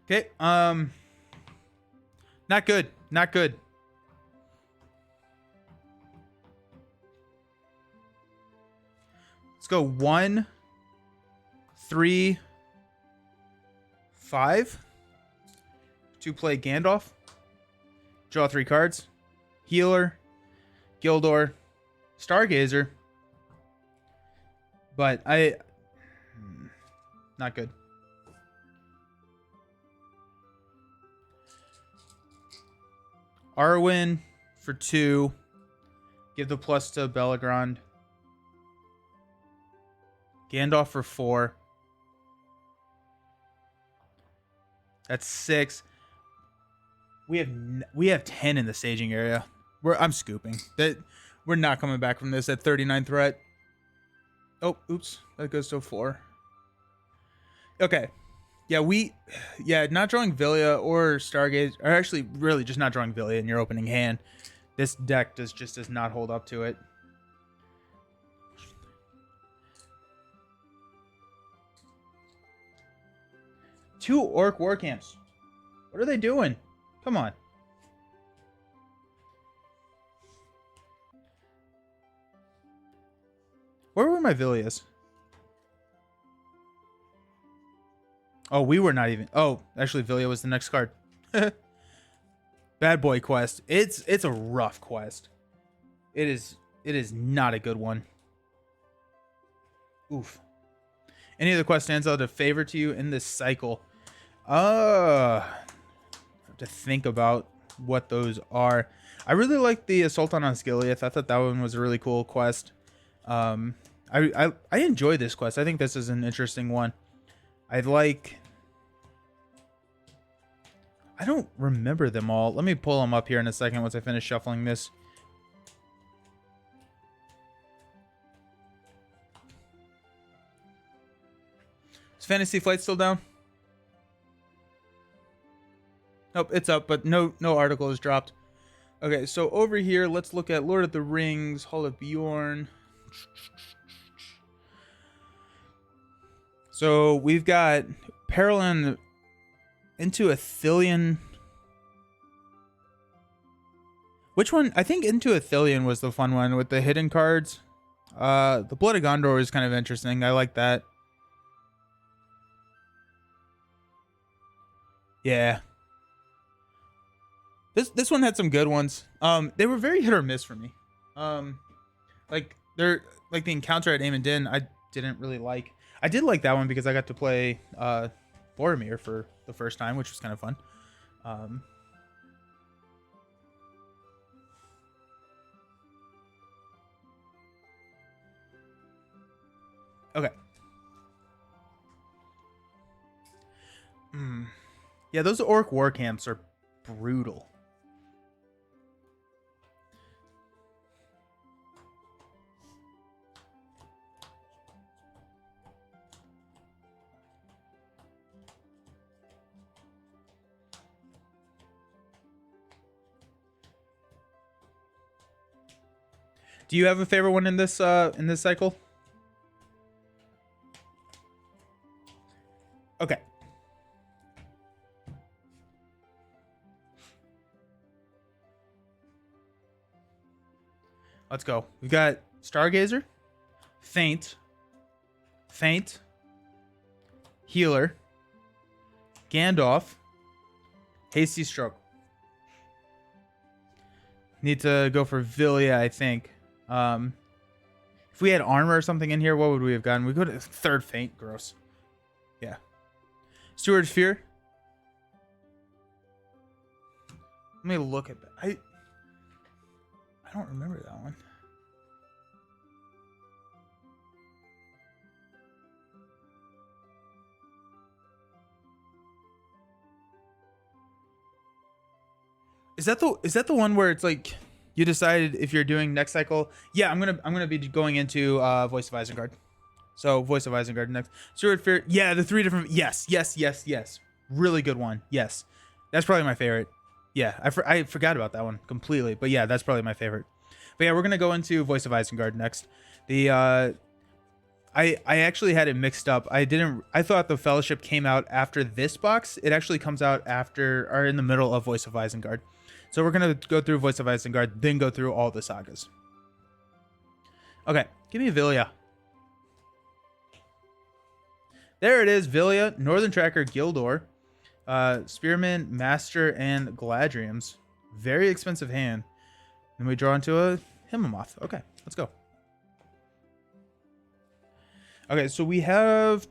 Okay, not good. Not good. Let's go 1, 3, 5 to play Gandalf. Draw 3 cards. Healer, Gildor, Stargazer. But not good. Arwen for 2. Give the plus to Bellagrand. Gandalf for 4. That's 6. We have 10 in the staging area. I'm scooping. We're not coming back from this at 39 threat. Oh, oops. That goes to 4. Okay. Yeah, not drawing Villia or Stargaze, or actually really just not drawing Villia in your opening hand. This deck just does not hold up to it. Two orc war camps. What are they doing? Come on. Where were my Villias? Oh, we were not even. Oh, actually, Villia was the next card. Bad Boy quest. It's a rough quest. It is not a good one. Oof. Any of the quest stands out of favor to you in this cycle? I have to think about what those are. I really like the Assault on Osgiliath. I thought that one was a really cool quest. I enjoy this quest. I think this is an interesting one. I don't remember them all. Let me pull them up here in a second once I finish shuffling this. Is Fantasy Flight still down? Nope, it's up, but no article is dropped. Okay, so over here, let's look at Lord of the Rings, Hall of Bjorn. So we've got Peril into Athelion. Which one? I think Into Athelion was the fun one with the hidden cards. The Blood of Gondor is kind of interesting. I like that. Yeah. This one had some good ones. They were very hit or miss for me. Like the encounter at Aemon Din, I didn't really like. I did like that one because I got to play Boromir for the first time, which was kind of fun. Um, okay. Yeah, those orc war camps are brutal. Do you have a favorite one in this cycle? Okay. Let's go. We've got Stargazer, Faint, Healer, Gandalf, Hasty Stroke. Need to go for Villia, I think. If we had armor or something in here, what would we have gotten? We go to third Faint. Gross. Yeah. Steward's Fear. Let me look at that. I don't remember that one. Is that the one where it's like you decided if you're doing next cycle? Yeah, I'm gonna be going into Voice of Isengard. So Voice of Isengard next. Steward Fear. Yeah, the three different. Yes. Really good one. Yes, that's probably my favorite. Yeah, I forgot about that one completely. But yeah, that's probably my favorite. But yeah, we're gonna go into Voice of Isengard next. The I actually had it mixed up. I thought the Fellowship came out after this box. It actually comes out after or in the middle of Voice of Isengard. So we're gonna go through Voice of Isengard, then go through all the sagas. Okay, give me Villia. There it is, Villia, Northern Tracker, Gildor, Spearman, Master, and Galadriel's. Very expensive hand. Then we draw into a Himmelmoth. Okay, let's go. Okay, so we have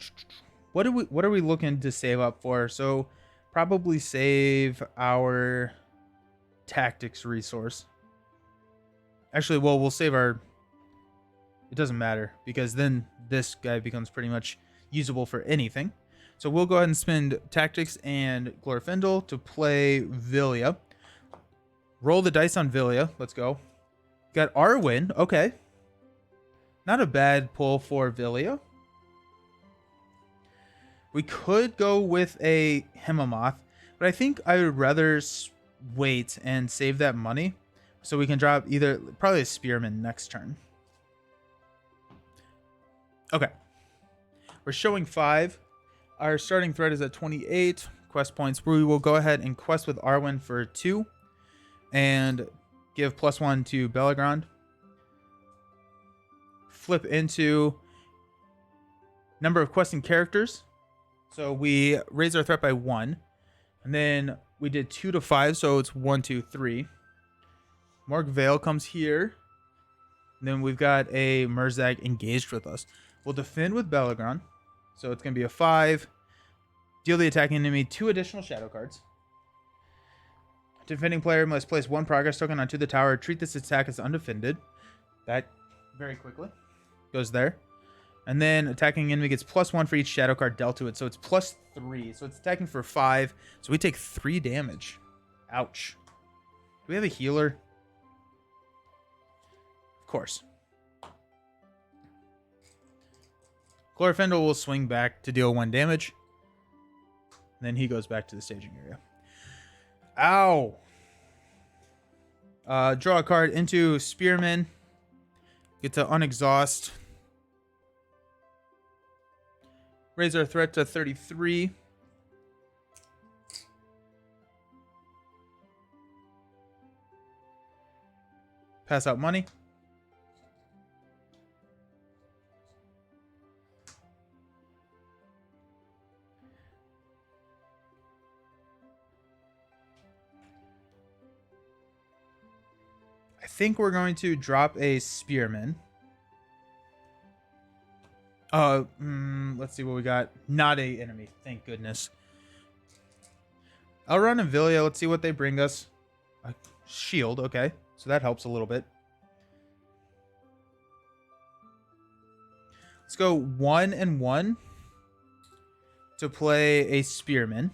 what are we looking to save up for? So probably save our tactics resource. Actually, well, we'll save our. It doesn't matter because then this guy becomes pretty much usable for anything. So we'll go ahead and spend tactics and Glorfindel to play Villia. Roll the dice on Villia. Let's go. Got Arwen. Okay. Not a bad pull for Villia. We could go with a Himmelmoth, but I think I would rather wait and save that money so we can drop probably a Spearman next turn. Okay. We're showing 5. Our starting threat is at 28 quest points. We will go ahead and quest with Arwen for 2 and give +1 to Bellegrand. Flip into number of questing characters. So we raise our threat by 1. And then we did 2 to 5, so it's 1, 2, 3. Morgul Vale comes here. And then we've got a Murzag engaged with us. We'll defend with Bellegrand. So it's going to be a 5. Deal the attacking enemy 2 additional shadow cards. Defending player must place 1 progress token onto the tower. Treat this attack as undefended. That very quickly goes there. And then attacking enemy gets +1 for each shadow card dealt to it. So it's +3. So it's attacking for 5. So we take 3 damage. Ouch. Do we have a healer? Of course. Glorfindel will swing back to deal 1 damage. And then he goes back to the staging area. Ow! Draw a card into Spearman. Get to unexhaust. Raise our threat to 33. Pass out money. I think we're going to drop a Spearman. Let's see what we got. Not a enemy, thank goodness. Elrond and Villia, let's see what they bring us. A shield, okay. So that helps a little bit. Let's go 1 and 1 to play a spearman.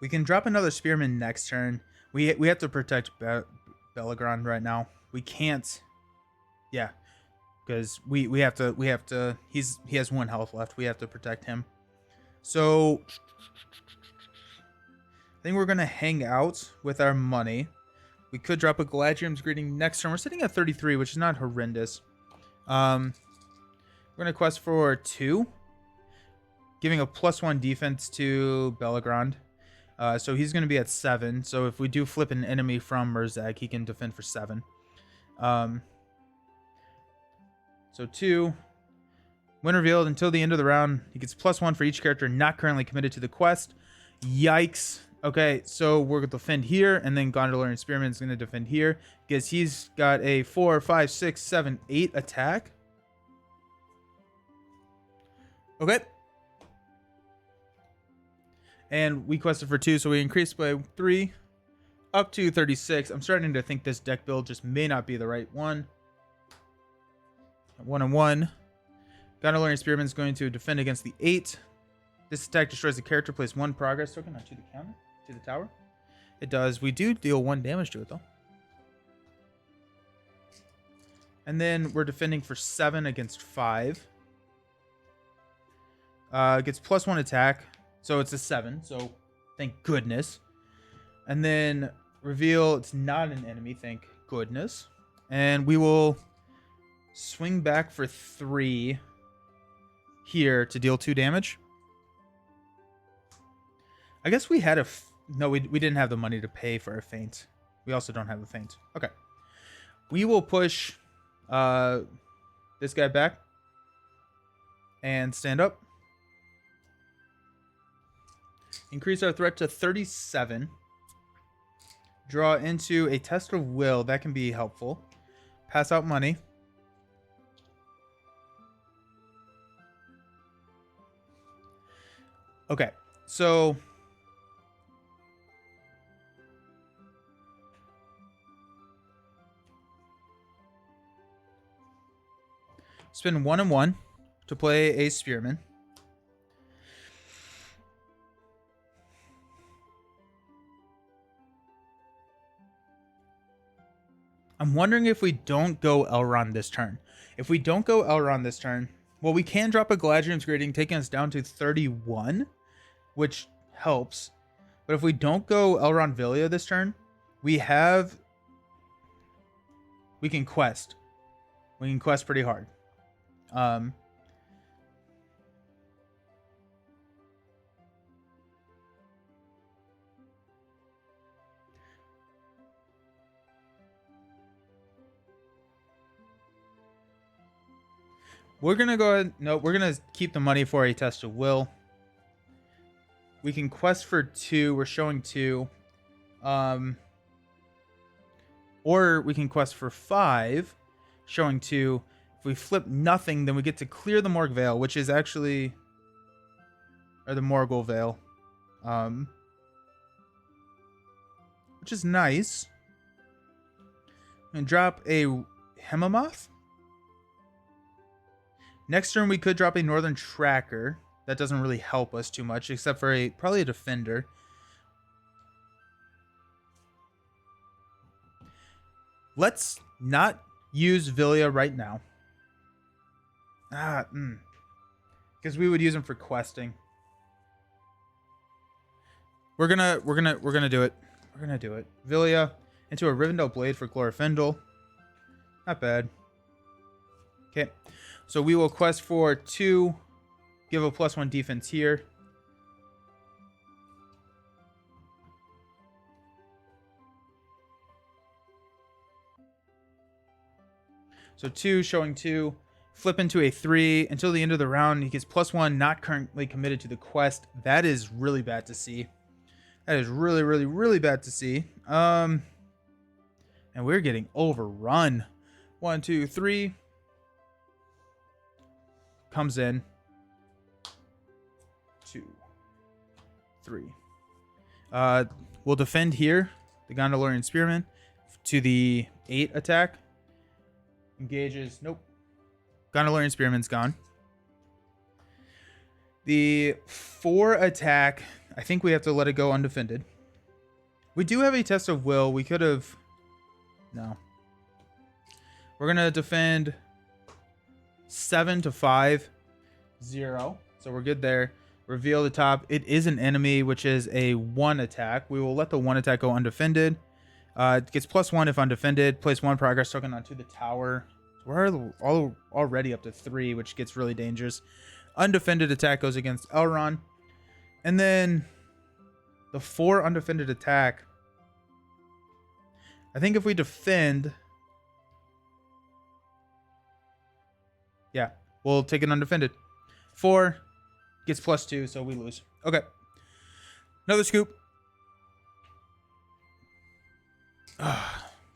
We can drop another spearman next turn. We have to protect Belagron right now. We can't. Yeah, because we have to. He has 1 health left. We have to protect him. So I think we're gonna hang out with our money. We could drop a Galadriel's Greeting next turn. We're sitting at 33, which is not horrendous. We're gonna quest for 2, giving a +1 defense to Belagron. So he's going to be at 7. So if we do flip an enemy from Murzag, he can defend for 7. So 2. When revealed, until the end of the round, he gets +1 for each character not currently committed to the quest. Yikes. Okay, so we're going to defend here, and then Gondolin and Spearman is going to defend here, because he's got a 4, 5, 6, 7, 8 attack. Okay. And we quested for 2, so we increased by 3 up to 36. I'm starting to think this deck build just may not be the right one. 1 and 1. Gondolin Spearman is going to defend against the 8. This attack destroys the character. Place 1 progress token onto the counter, to the tower. It does. We do deal 1 damage to it, though. And then we're defending for 7 against 5. Gets +1 attack. So it's a 7, so thank goodness. And then reveal it's not an enemy, thank goodness. And we will swing back for 3 here to deal 2 damage. I guess we had a... No, we didn't have the money to pay for a feint. We also don't have a feint. Okay. We will push this guy back and stand up. Increase our threat to 37. Draw into a test of will. That can be helpful. Pass out money. Okay, so spend 1 and 1 to play a spearman. I'm wondering if we don't go Elrond this turn. If we don't go Elrond this turn, well, we can drop a Galadriel's Greeting, taking us down to 31, which helps. But if we don't go Elrond Villia this turn, we can quest. We can quest pretty hard. We're going to go ahead. No, we're going to keep the money for a test of will. We can quest for 2. We're showing 2. Or we can quest for 5, showing 2. If we flip nothing, then we get to clear the Morgul Vale, which is actually... Or the Morgul Vale. Which is nice. And drop a Hemomoth. Next turn, we could drop a Northern Tracker. That doesn't really help us too much, except for probably a Defender. Let's not use Villia right now. Because we would use him for questing. We're gonna do it. We're gonna do it. Villia into a Rivendell Blade for Glorfindel. Not bad. Okay. So we will quest for 2, give a +1 defense here. So 2, showing 2. Flip into a 3 until the end of the round. He gets +1, not currently committed to the quest. That is really bad to see. That is really, really, really bad to see. And we're getting overrun. 1, 2, 3. Comes in. 2, 3. We'll defend here. The Gondolian Spearman to the 8 attack. Engages. Nope. Gondolian Spearman's gone. The 4 attack, I think we have to let it go undefended. We do have a test of will. We could have... No. We're going to defend 7 to 5. 0. So we're good there. Reveal the top. It is an enemy, which is a 1 attack. We will let the 1 attack go undefended. It gets +1 if undefended. Place 1 progress token onto the tower. We're already up to 3, which gets really dangerous. Undefended attack goes against Elrond. And then the 4 undefended attack. I think if we defend... Yeah, we'll take it undefended. 4 gets +2, so we lose. Okay. Another scoop.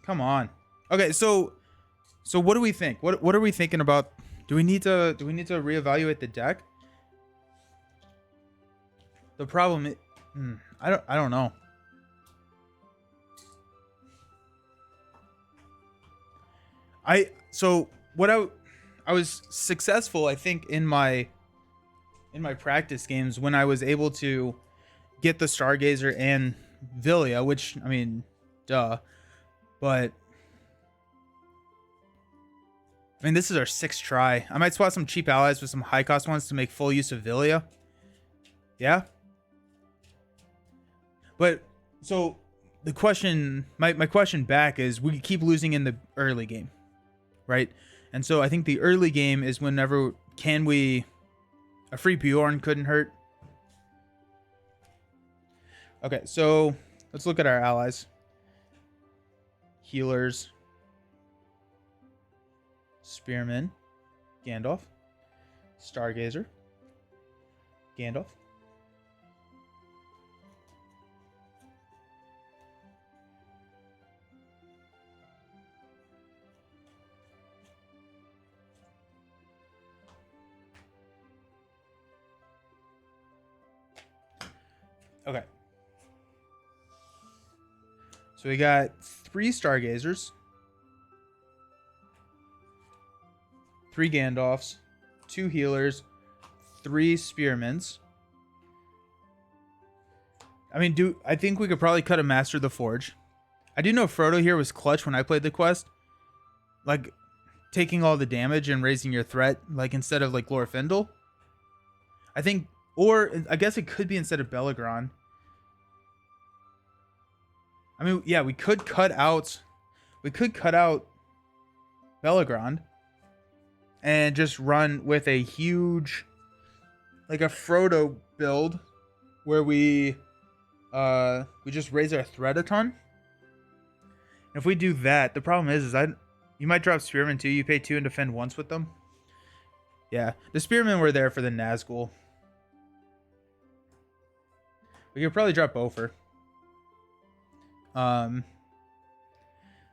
Come on. Okay, so what do we think? What are we thinking about? Do we need to reevaluate the deck? The problem is, I don't know. I was successful, I think, in my practice games when I was able to get the Stargazer and Villia, which, I mean, duh. But I mean, this is our 6th try. I might swap some cheap allies with some high cost ones to make full use of Villia. Yeah. But so the question, my question back is, we keep losing in the early game, right? And so I think the early game is whenever a free Bjorn couldn't hurt. Okay, so let's look at our allies. Healers. Spearman. Gandalf. Stargazer. Gandalf. Okay. So we got 3 Stargazers, 3 Gandalfs, 2 healers, 3 Spearmans. I mean, I think we could probably cut a Master of the Forge. I do know Frodo here was clutch when I played the quest. Like, taking all the damage and raising your threat, like, instead of, like, Glorfindel. I think, or I guess it could be instead of Bellagrand. I mean, yeah, we could cut out Bellagrand and just run with a huge, like a Frodo build where we just raise our threat a ton. If we do that, the problem is you might drop Spearmen too. You pay 2 and defend once with them. Yeah, the Spearmen were there for the Nazgul. We could probably drop Bofur.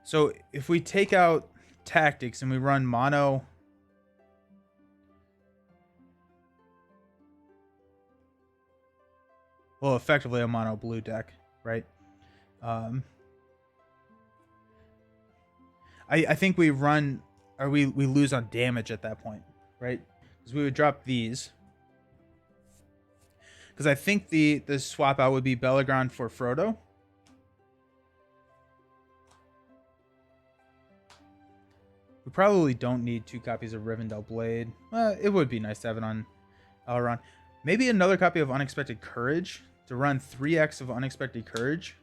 So if we take out tactics and we run mono, well, effectively a mono blue deck, right? I think we run, or we lose on damage at that point, right? Because we would drop these. Because I think the swap out would be Bellagrand for Frodo. We probably don't need 2 copies of Rivendell Blade. It would be nice to have it on Elrond. Maybe another copy of Unexpected Courage to run 3x of Unexpected Courage.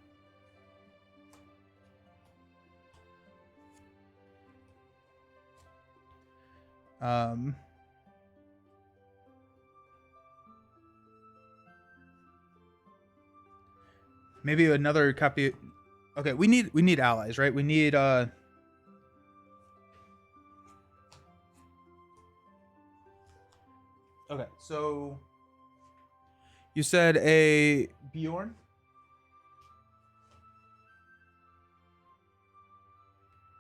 Maybe another copy. Okay, we need allies, right? We need Okay, so you said a Bjorn?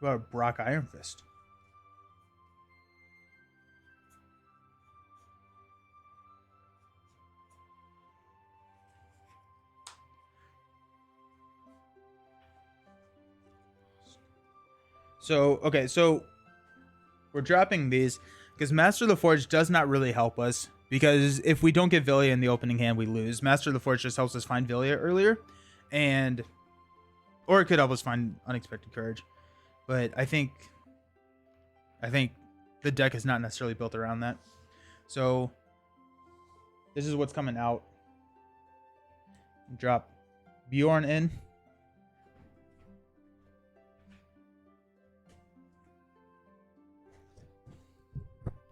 What about a Brock Iron Fist? So, okay, so we're dropping these because Master of the Forge does not really help us, because if we don't get Villia in the opening hand, we lose. Master of the Forge just helps us find Villia earlier, and or it could help us find Unexpected Courage. But I think the deck is not necessarily built around that. So this is what's coming out. Drop Bjorn in.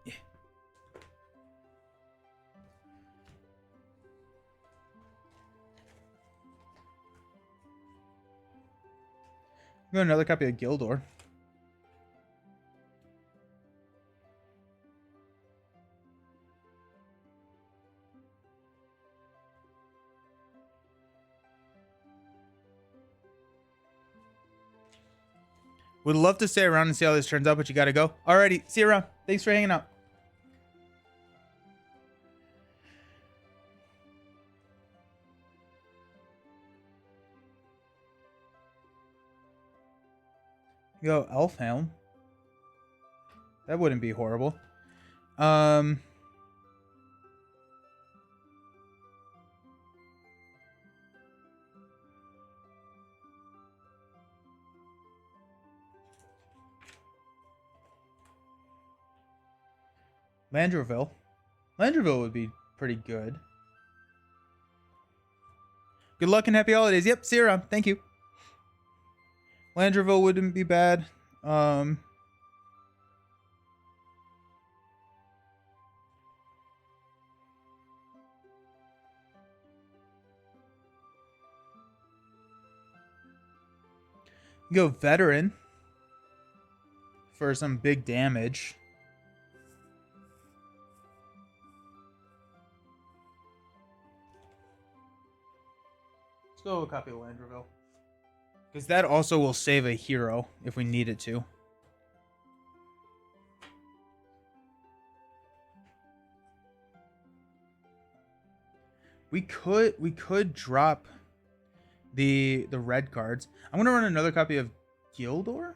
Yeah. Got another copy of Gildor. Would love to stay around and see how this turns out, but you gotta go. Alrighty, see you around. Thanks for hanging out. Go Elfhelm. That wouldn't be horrible. Landroville. Landroville would be pretty good. Good luck and happy holidays. Yep, see you around. Thank you. Landroville wouldn't be bad. Go Veteran for some big damage. Let's go a copy of Landroville, because that also will save a hero if we need it to. We could drop the red cards. I'm gonna run another copy of Gildor.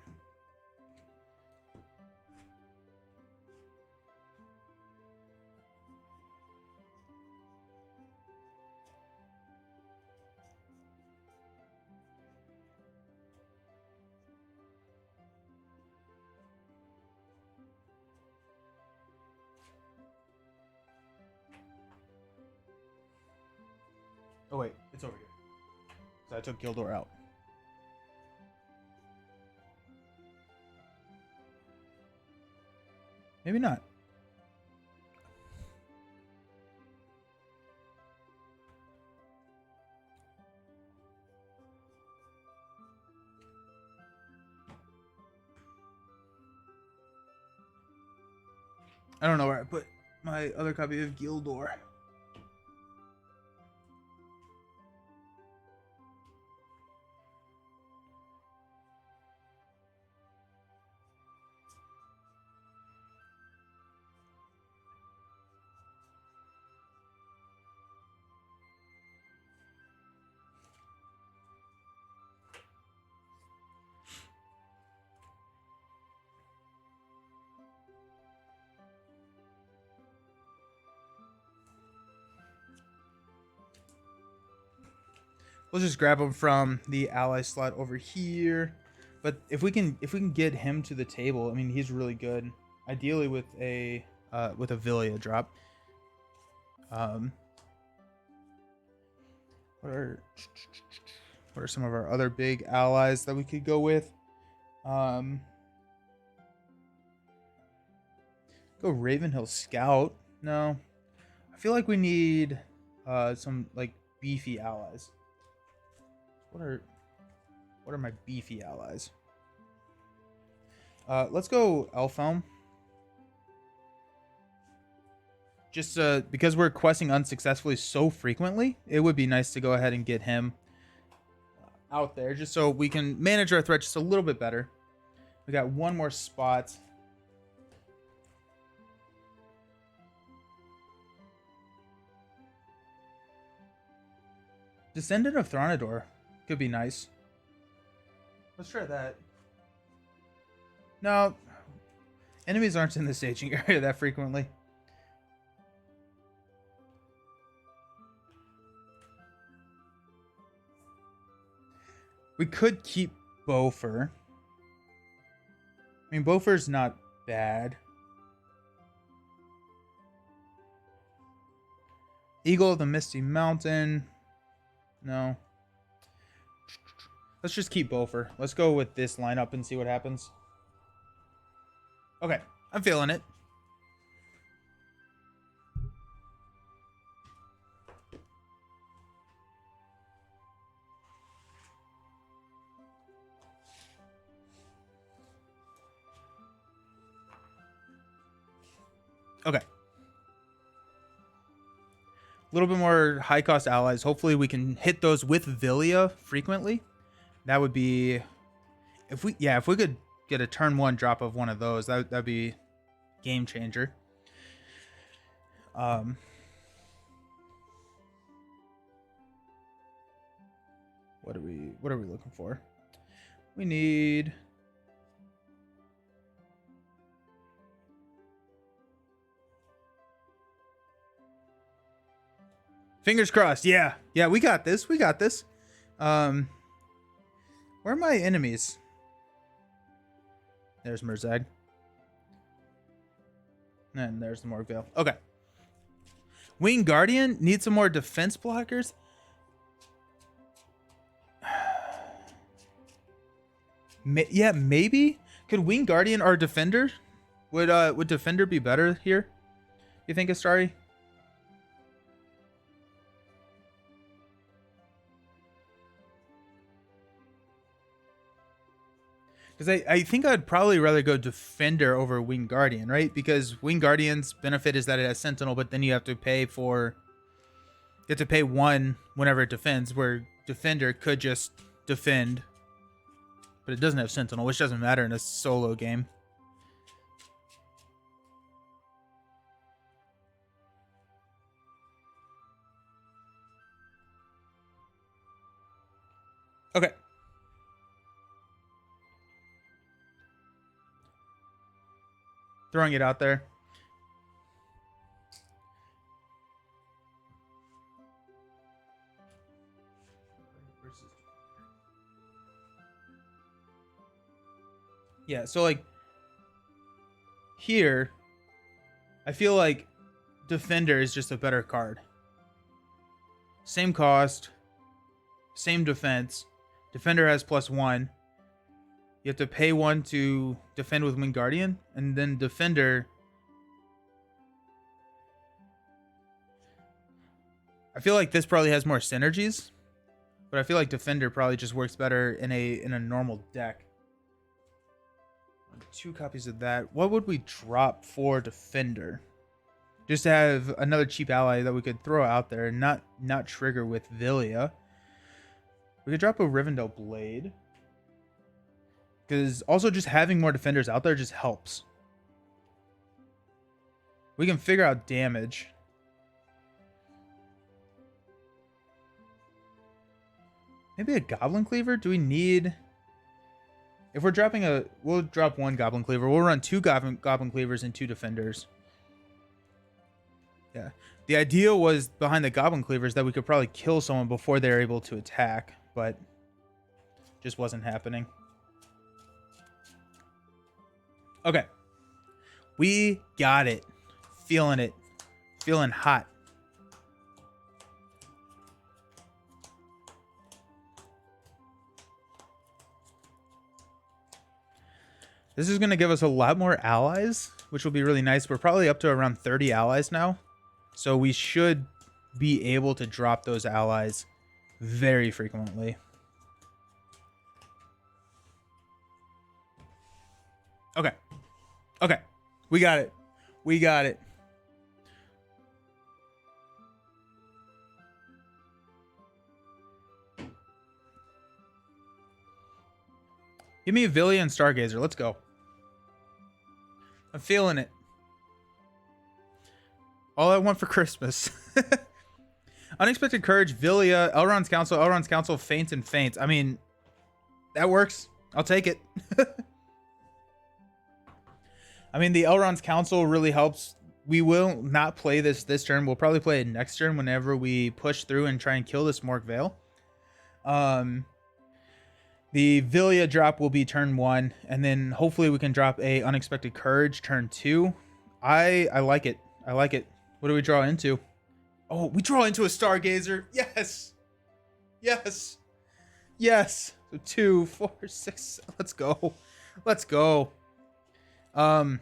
Oh wait, it's over here. So I took Gildor out. Maybe not. I don't know where I put my other copy of Gildor. We'll just grab him from the ally slot over here. But if we can get him to the table, I mean, he's really good. Ideally with a Villia drop. What are some of our other big allies that we could go with? Go Ravenhill Scout. No, I feel like we need some like beefy allies. What are my beefy allies? Let's go Elfhelm. just because we're questing unsuccessfully so frequently, it would be nice to go ahead and get him out there just so we can manage our threat just a little bit better. We got one more spot. Descendant of Thronador could be nice. Let's try that. No, enemies aren't in the staging area that frequently. We could keep Bofer. I mean, Bofer's not bad. Eagle of the Misty Mountain. No. Let's just keep Bofer. Let's go with this lineup and see what happens. Okay, I'm feeling it. Okay. A little bit more high cost allies. Hopefully we can hit those with Villia frequently. That would be if we could get a turn 1 drop of one of those, that'd be game changer. What are we looking for? We need fingers crossed. Yeah, we got this. Where are my enemies? There's Merzag. And there's the Morgul Vale. Okay. Wing Guardian needs some more defense blockers. Yeah, maybe. Could Wing Guardian or Defender? Would Defender be better here? You think, Astari? Because I think I'd probably rather go Defender over Wing Guardian, right? Because Wing Guardian's benefit is that it has Sentinel, but then you have to pay for... You have to pay 1 whenever it defends, where Defender could just defend. But it doesn't have Sentinel, which doesn't matter in a solo game. Okay. Throwing it out there. Yeah, so like here, I feel like Defender is just a better card. Same cost, same defense. Defender has +1. You have to pay 1 to defend with Wing Guardian, and then Defender. I feel like this probably has more synergies, but I feel like Defender probably just works better in a normal deck. 2 copies of that. What would we drop for Defender? Just to have another cheap ally that we could throw out there and not trigger with Villia. We could drop a Rivendell Blade. Because also just having more defenders out there just helps. We can figure out damage. Maybe a Goblin Cleaver? Do we need... If we're dropping a... We'll drop 1 Goblin Cleaver. We'll run 2 Goblin Cleavers and 2 defenders. Yeah. The idea was behind the Goblin Cleavers that we could probably kill someone before they're able to attack. But just wasn't happening. Okay. We got it. Feeling it. Feeling hot. This is going to give us a lot more allies, which will be really nice. We're probably up to around 30 allies now. So we should be able to drop those allies very frequently. Okay. Okay. We got it. We got it. Give me a Villia and Stargazer. Let's go. I'm feeling it. All I want for Christmas. Unexpected Courage, Villia, Elrond's Council, Faint and Faint. I mean, that works. I'll take it. I mean, the Elrond's Council really helps. We will not play this turn. We'll probably play it next turn whenever we push through and try and kill this Morgul Vale. The Villia drop will be turn 1, and then hopefully we can drop a Unexpected Courage turn 2. I like it. I like it. What do we draw into? Oh, we draw into a Stargazer. Yes. Yes. Yes. So 2, 4, 6. Let's go. Let's go. Now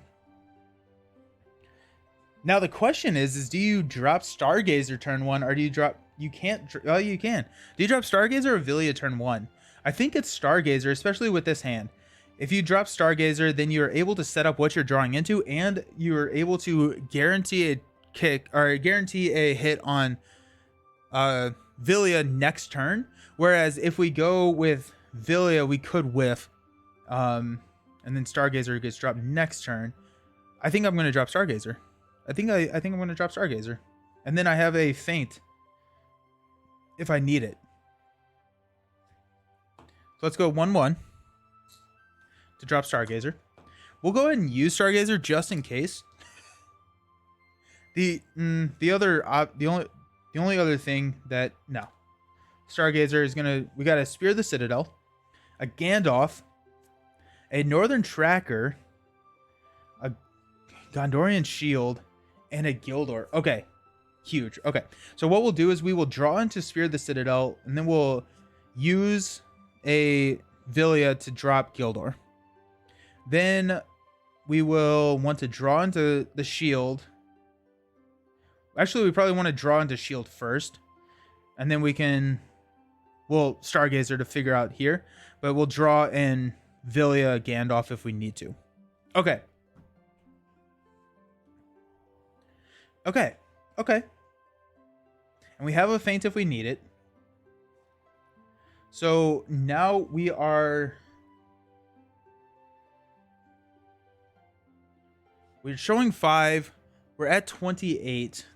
the question is do you drop Stargazer turn 1 or do you drop? You can't. Oh, you can. Do you drop Stargazer or Villia turn 1? I think it's Stargazer, especially with this hand. If you drop Stargazer, then you're able to set up what you're drawing into, and you're able to guarantee a kick or guarantee a hit on Villia next turn. Whereas if we go with Villia, we could whiff, and then Stargazer gets dropped next turn. I think I'm going to drop Stargazer. I think I'm going to drop Stargazer, and then I have a Faint if I need it. So let's go 1/1 to drop Stargazer. We'll go ahead and use Stargazer just in case. The only other thing that no, Stargazer is gonna. We got a Spear the Citadel, a Gandalf, a Northern Tracker, a Gondorian Shield, and a Gildor. Okay, huge. Okay, so what we'll do is we will draw into Spear the Citadel, and then we'll use a Villia to drop Gildor. Then we will want to draw into the shield. Actually, we probably want to draw into shield first, and then we'll Stargazer to figure out here, but we'll draw in Villia Gandalf if we need to. Okay. Okay. Okay. And we have a Faint if we need it. So now we're showing 5. We're at 28.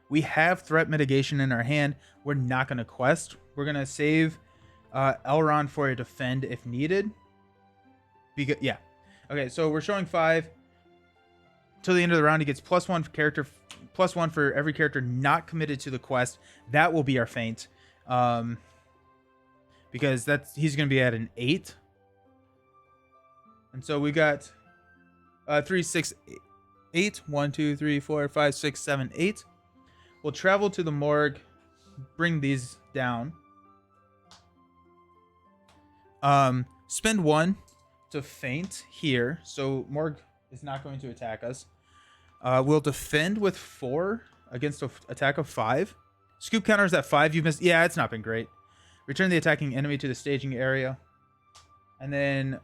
We have threat mitigation in our hand. We're not going to quest. We're going to save Elrond for a defend if needed. Yeah. Okay, so we're showing 5. Till the end of the round, he gets +1 for character, +1 for every character not committed to the quest. That will be our Faint. Because he's going to be at an 8. And so we got 3, 6, 8. 1, 2, 3, 4, 5, 6, 7, 8. We'll travel to the morgue, bring these down. Spend 1 to Faint here. So morgue is not going to attack us. We'll defend with 4 against an attack of 5. Scoop counters at 5. You missed. Yeah, it's not been great. Return the attacking enemy to the staging area. And then...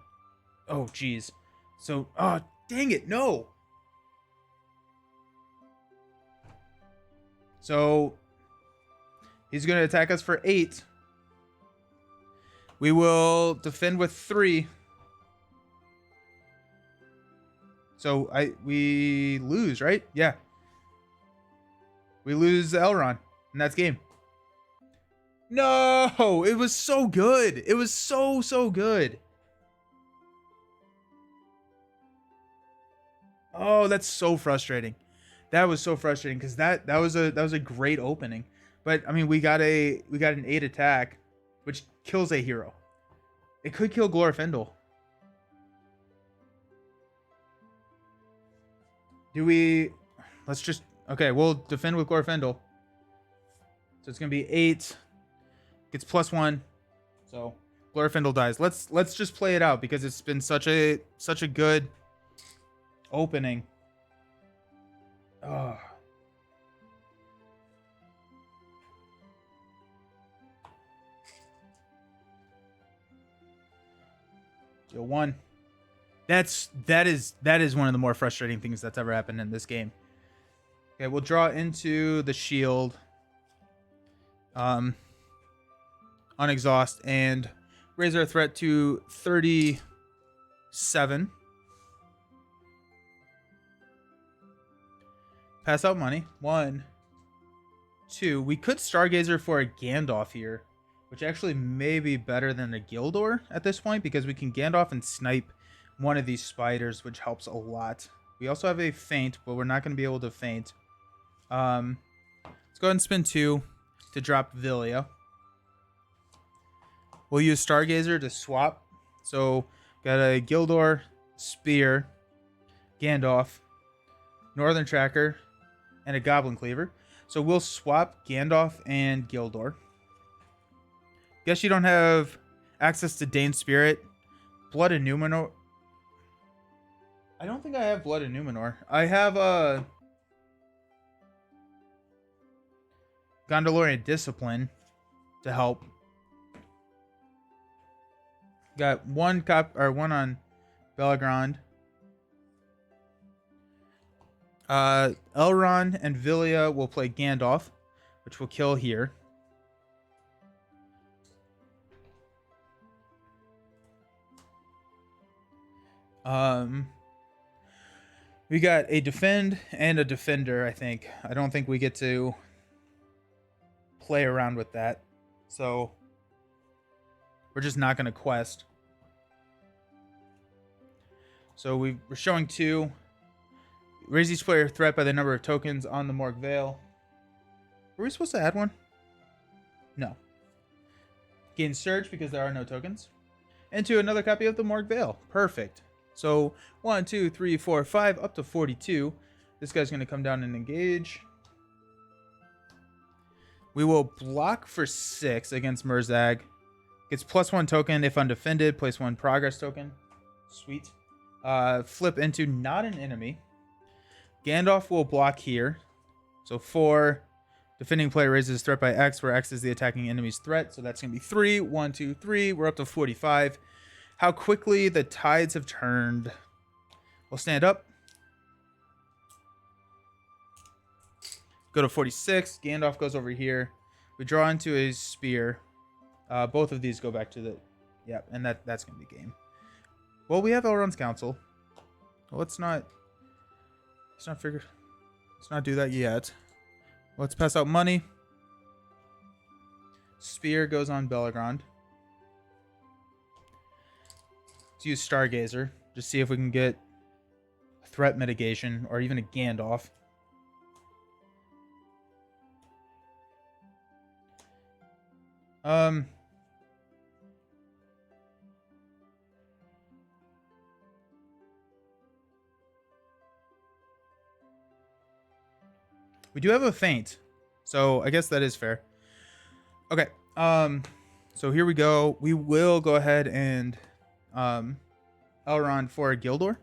Oh, geez. So... Oh, dang it. No. So... He's going to attack us for 8. We will defend with 3. So we lose, right? Yeah. We lose Elrond, and that's game. No, it was so good. It was so good. Oh, that's so frustrating. That was so frustrating because that was a great opening. But I mean, we got an 8 attack, which kills a hero. It could kill Glorfindel. Let's just, okay, we'll defend with Glorfindel. So it's going to be 8. Gets +1. So Glorfindel dies. Let's just play it out because it's been such a good opening. Oh. Deal 1. That is one of the more frustrating things that's ever happened in this game. Okay, we'll draw into the shield. on exhaust and raise our threat to 37. Pass out money. 1, 2. We could Stargazer for a Gandalf here, which actually may be better than a Gildor at this point because we can Gandalf and snipe one of these spiders, which helps a lot. We also have a feint, but we're not going to be able to feint. Let's go ahead and spin 2 to drop Villia. We'll use Stargazer to swap. So got a Gildor, Spear, Gandalf, Northern Tracker, and a Goblin Cleaver. So we'll swap Gandalf and Gildor. Guess you don't have access to Dane Spirit. Blood of Numenor. I don't think I have Blood of Numenor. I have Gondorian Discipline to help. Got one on Belgrand. Elrond and Villia will play Gandalf, which will kill here. We got a defend and a defender, I think. I don't think we get to play around with that. So we're just not going to quest. So we're showing 2. Raise each player threat by the number of tokens on the Morgul Vale. Were we supposed to add one? No. Gain Surge because there are no tokens. And 2, another copy of the Morgul Vale. Perfect. So 1, 2, 3, 4, 5, up to 42. This guy's going to come down and engage. We will block for 6 against Murzag. Gets +1 token if undefended. Place 1 progress token. Sweet. Flip into not an enemy. Gandalf will block here. So 4. Defending player raises threat by X, where X is the attacking enemy's threat. So that's going to be 3. 1, 2, 3. We're up to 45. How quickly the tides have turned. We'll stand up. Go to 46. Gandalf goes over here. We draw into a spear. Both of these go back to the... Yep, and that's going to be game. Well, we have Elrond's Council. Well, let's not do that yet. Let's pass out money. Spear goes on Belgrand. Let's use Stargazer. Just see if we can get threat mitigation or even a Gandalf. We do have a feint, so I guess that is fair. Okay, so here we go. We will go ahead and Elrond for a Gildor.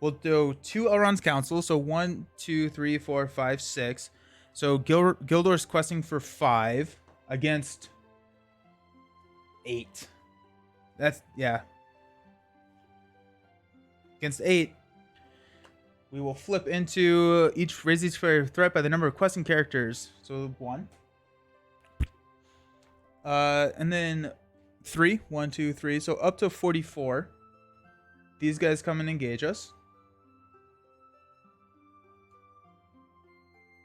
We'll do 2 Elrond's Council, so 1, 2, 3, 4, 5, 6. So Gildor's questing for 5 against 8. That's, yeah. Against 8. We will flip into raise each player threat by the number of questing characters. So 1. And then 3. 1, 2, 3. So up to 44. These guys come and engage us.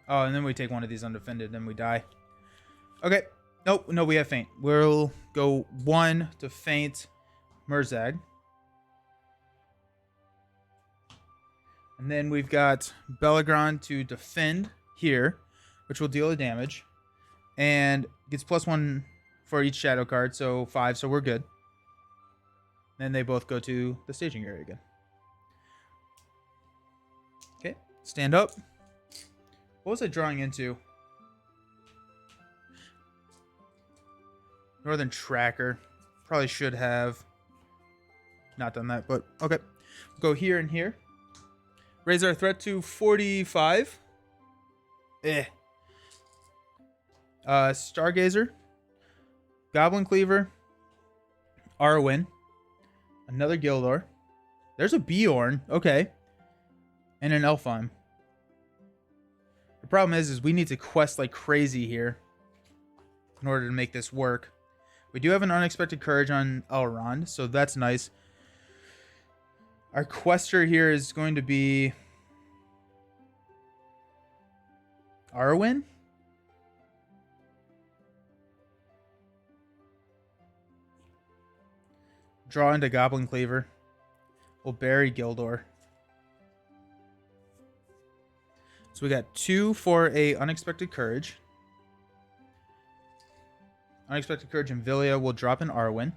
Oh, and then we take one of these undefended and we die. Okay. Nope. No, we have feint. We'll go 1 to feint Murzag. And then we've got Belgrand to defend here, which will deal a damage. And gets +1 for each shadow card, so 5, so we're good. Then they both go to the staging area again. Okay, stand up. What was I drawing into? Northern Tracker. Probably should have not done that, but okay. Go here and here. Raise our threat to 45. Stargazer. Goblin Cleaver. Arwen. Another Gildor. There's a Bjorn. Okay. And an Elfheim. The problem is we need to quest like crazy here. in order to make this work. We do have an unexpected courage on Elrond, so that's nice. Our quester here is going to be Arwen. Draw into Goblin Cleaver. We'll bury Gildor. So we got 2 for a unexpected courage. Unexpected courage and Villia will drop in Arwen.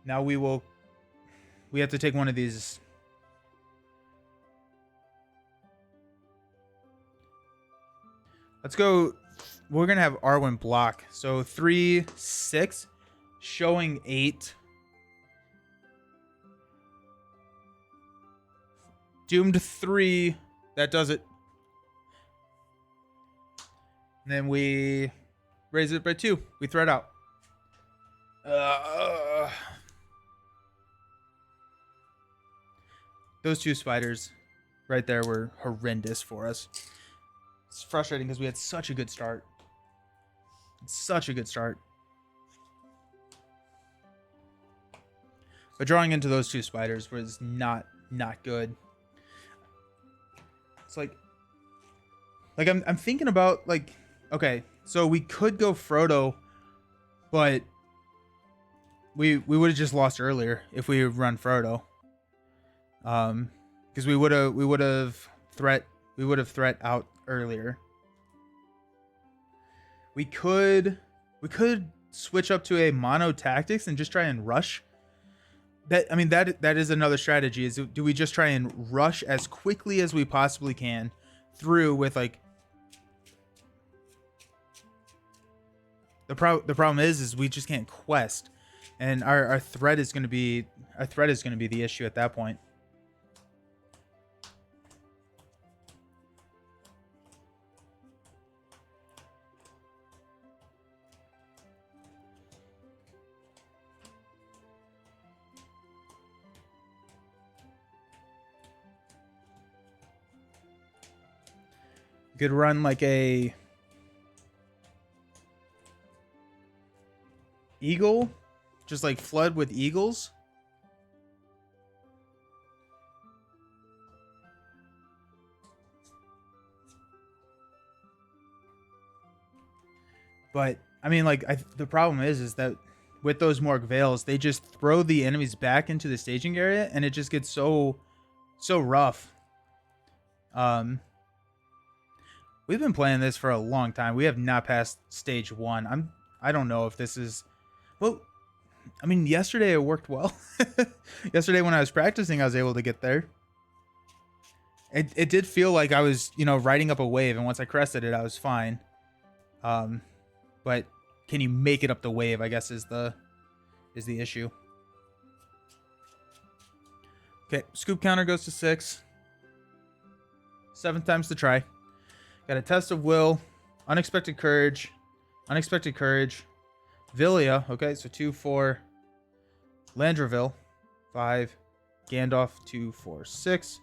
Now we have to take one of these. Let's go. We're going to have Arwen block. So 3, 6, showing 8. Doomed 3. That does it. And then we raise it by 2. We thread out. Those 2 spiders right there were horrendous for us. It's frustrating because we had such a good start. Such a good start. But drawing into those 2 spiders was not good. It's like I'm thinking about, like, okay, so we could go Frodo, but we would have just lost earlier if we run Frodo. Because we would have threat out earlier. We could switch up to a mono tactics and just try and rush. That is another strategy. Is do we just try and rush as quickly as we possibly can through with, like, the problem is we just can't quest, and our threat is going to be the issue at that point. Could run like a eagle, just like flood with eagles. But I mean, like, the problem is that with those Morg Vales, they just throw the enemies back into the staging area, and it just gets so rough. We've been playing this for a long time. We have not passed stage 1. I don't know if this is, well, I mean, yesterday it worked well. Yesterday when I was practicing, I was able to get there. It did feel like I was, riding up a wave, and once I crested it, I was fine. But can you make it up the wave, I guess, is the issue. Okay, scoop counter goes to 6. 7 times to try. Got a test of will, unexpected courage, Villia. Okay, so 2, 4, Landraville, 5, Gandalf, 2, 4, 6.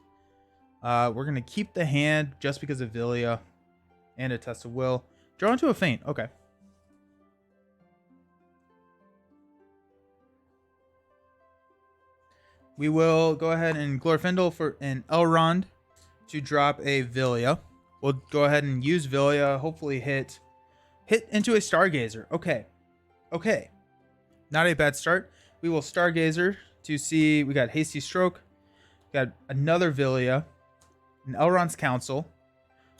We're gonna keep the hand just because of Villia and a test of will. Draw into a feint. Okay. We will go ahead and Glorfindel for an Elrond to drop a Villia. We'll go ahead and use Villia. Hopefully hit into a Stargazer. Okay. Not a bad start. We will Stargazer to see. We got Hasty Stroke. Got another Villia. An Elrond's Council.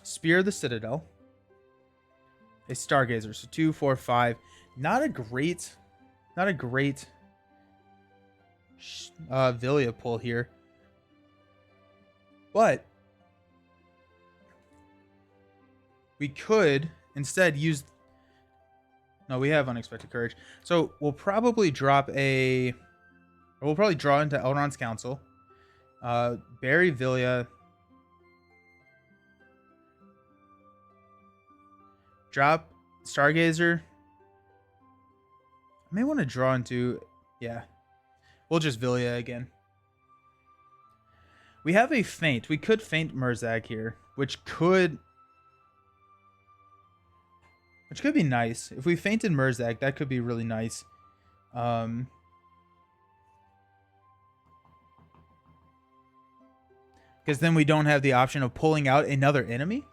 Spear the Citadel. A Stargazer. So 2, 4, 5. Not a great Villia pull here. But we could instead use... No, we have Unexpected Courage. So we'll probably drop a... Or we'll probably draw into Elrond's Council. Bury Villia. Drop Stargazer. I may want to draw into... Yeah. We'll just Villia again. We have a feint. We could feint Murzag here, which could... which could be nice. If we fainted Murzak, that could be really nice. Because then we don't have the option of pulling out another enemy.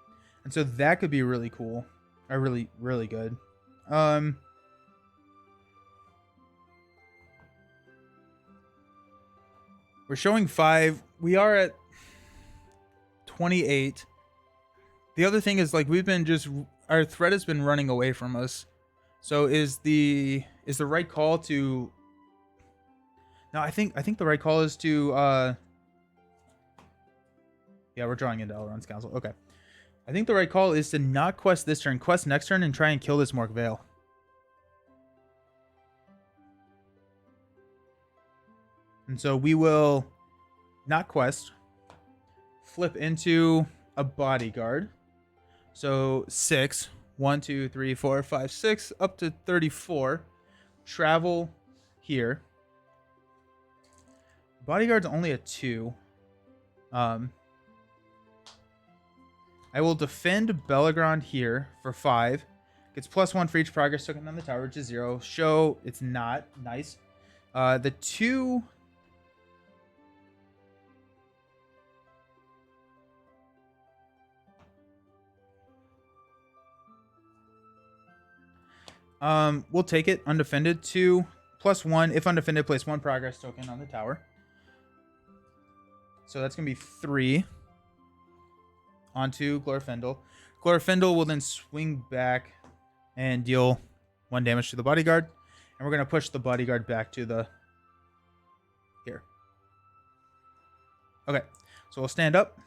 And so that could be really cool. Or really, really good. We're showing 5. We are at 28. The other thing is, like, we've been just... Our threat has been running away from us. So is the right call to... No, I think the right call is to... Yeah, we're drawing into Elrond's Council. Okay. I think the right call is to not quest this turn. Quest next turn and try and kill this Morgul Vale. And so we will not quest. Flip into a bodyguard. So 6. 1, 2, 3, 4, 5, 6. Up to 34. Travel here. Bodyguard's only a 2. I will defend Belgrond here for 5. Gets +1 for each progress token on the tower, which is 0. Show it's not. Nice. The 2... we'll take it. Undefended. 2. +1. If undefended, place 1 progress token on the tower. So that's going to be 3. Onto Glorfindel. Glorfindel will then swing back and deal 1 damage to the bodyguard. And we're going to push the bodyguard back to the... Here. Okay. So we'll stand up.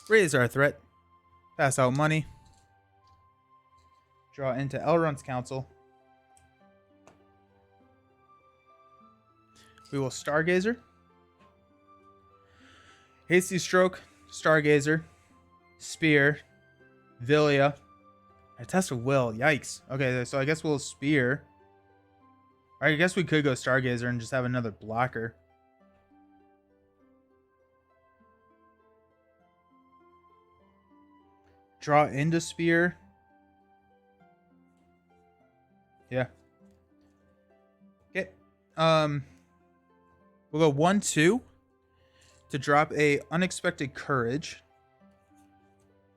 Raise our threat. Pass out money. Draw into Elrond's Council. We will Stargazer. Hasty Stroke, Stargazer, Spear, Villia, a Test of Will. Yikes. Okay, so I guess we'll Spear. Or I guess we could go Stargazer and just have another blocker. Draw into Spear. Yeah. Okay. We'll go 1-2. To drop a Unexpected Courage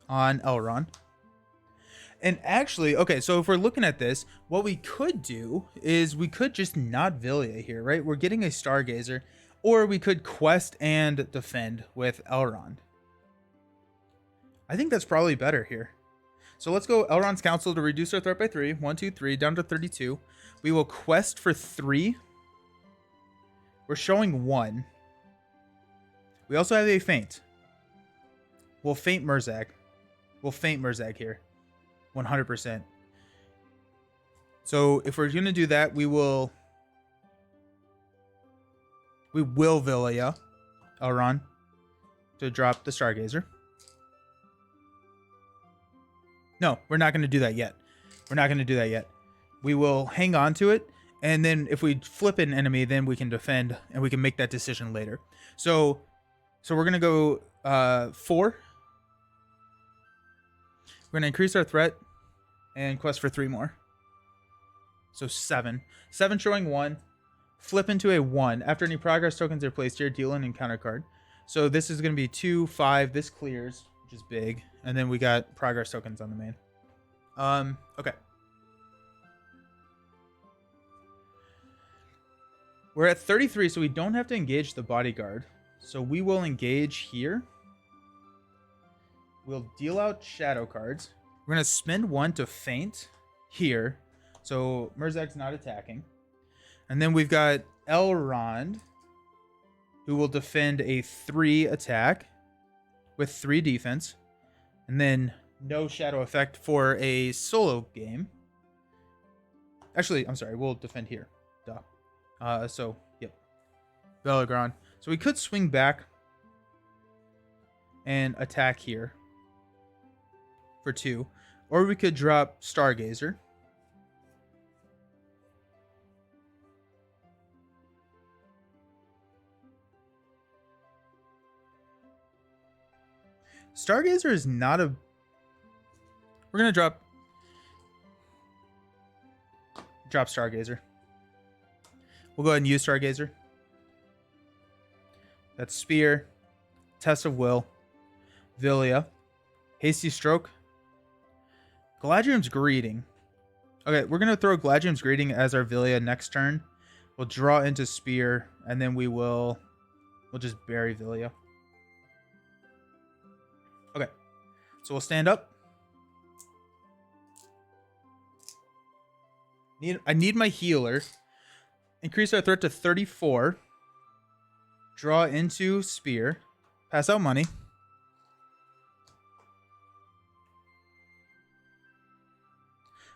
on Elrond. And actually, okay, so if we're looking at this, what we could do is we could just not Villia here, right? We're getting a Stargazer, or we could quest and defend with Elrond. I think that's probably better here. So let's go Elrond's Council to reduce our threat by 3. 1, 2, 3, down to 32. We will quest for 3. We're showing 1. We also have a feint. We'll feint Murzak. We'll feint Murzak here. 100%. So if we're going to do that, we will Villia Elrond to drop the Stargazer. No, we're not going to do that yet. We're not going to do that yet. We will hang on to it. And then if we flip an enemy, then we can defend and we can make that decision later. So we're going to go 4. We're going to increase our threat and quest for 3 more. So 7. 7 showing 1. Flip into a 1. After any progress tokens are placed here, deal an encounter card. So this is going to be 2, 5. This clears, which is big. And then we got progress tokens on the main. Okay. We're at 33, so we don't have to engage the bodyguard. So we will engage here. We'll deal out shadow cards. We're going to spend 1 to feint here. So Murzak's not attacking. And then we've got Elrond, who will defend a 3 attack with 3 defense. And then no shadow effect for a solo game. Actually, I'm sorry, we'll defend here. Duh. So, yep. Belgrond. So we could swing back and attack here for 2. Or we could drop Stargazer. Stargazer is not a We're gonna drop Stargazer. We'll go ahead and use Stargazer. That's Spear, Test of Will, Villia, Hasty Stroke, Galadriel's Greeting. Okay, we're gonna throw Galadriel's Greeting as our Villia next turn. We'll draw into Spear, and then we'll just bury Villia. Okay, so we'll stand up. I need my healer. Increase our threat to 34. Draw into Spear. Pass out money.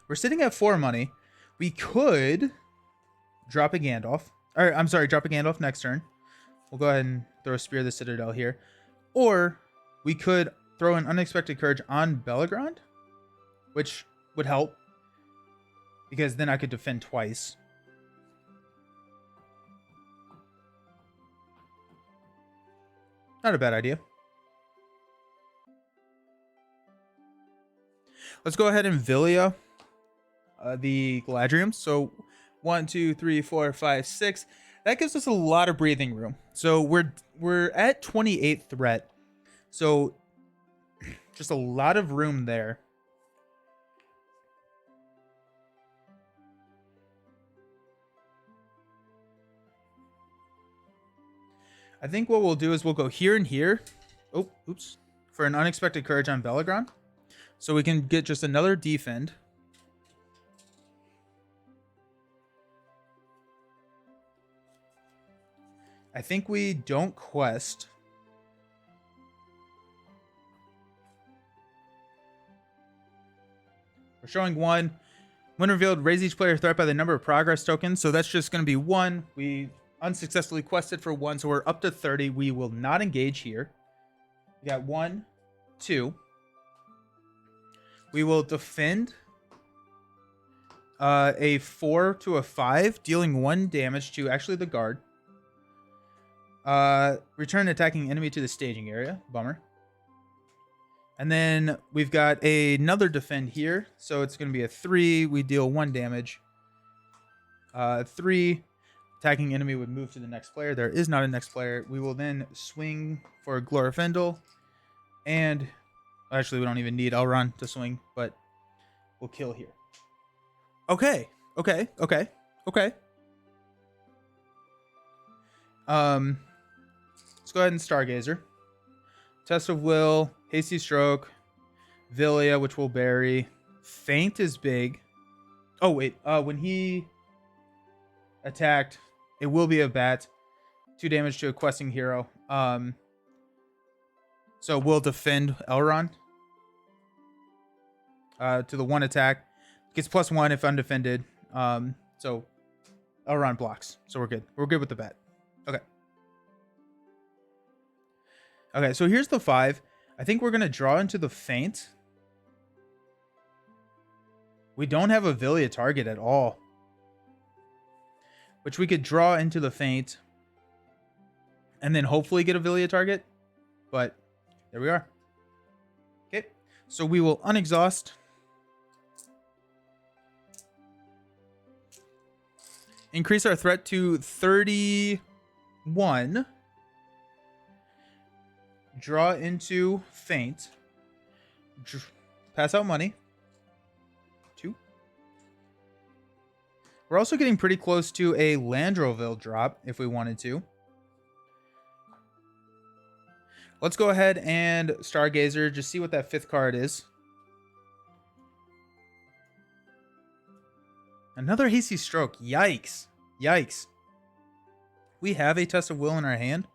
We're sitting at 4 money. We could drop a Gandalf. Or, I'm sorry, drop a Gandalf next turn. We'll go ahead and throw a Spear of the Citadel here. Or we could throw an Unexpected Courage on Bellagrand, which would help, because then I could defend twice. Not a bad idea. Let's go ahead and Villia the Galadriel. So 1, 2, 3, 4, 5, 6. That gives us a lot of breathing room. So we're at 28 threat. So just a lot of room there. I think what we'll do is we'll go here and here. Oh, oops. For an Unexpected Courage on Bellagrand. So we can get just another defend. I think we don't quest. We're showing 1. When revealed, raise each player threat by the number of progress tokens. So that's just going to be 1. We unsuccessfully quested for 1, so we're up to 30. We will not engage here. We got 1, 2. We will defend a 4 to a 5, dealing 1 damage to actually the guard. Return attacking enemy to the staging area. Bummer. And then we've got another defend here, so it's going to be a 3. We deal 1 damage. 3. Attacking enemy would move to the next player. There is not a next player. We will then swing for Glorfindel. And actually, we don't even need Elrond to swing, but we'll kill here. Okay. Let's go ahead and Stargazer. Test of Will, Hasty Stroke, Villia, which will bury. Feint is big. Oh, wait. When he attacked, it will be a bat. 2 damage to a questing hero. So we'll defend Elrond. To the 1 attack. Gets +1 if undefended. So Elrond blocks. So we're good. We're good with the bat. Okay. Okay, so here's the 5. I think we're going to draw into the Feint. We don't have a Villia target at all. Which we could draw into the Feint. And then hopefully get a Villia target. But there we are. Okay, so we will unexhaust. Increase our threat to 31. Draw into Feint. Pass out money. 2. We're also getting pretty close to a Landroville drop if we wanted to. Let's go ahead and Stargazer. Just see what that 5th card is. Another Hasty Stroke. Yikes. Yikes. We have a Test of Will in our hand.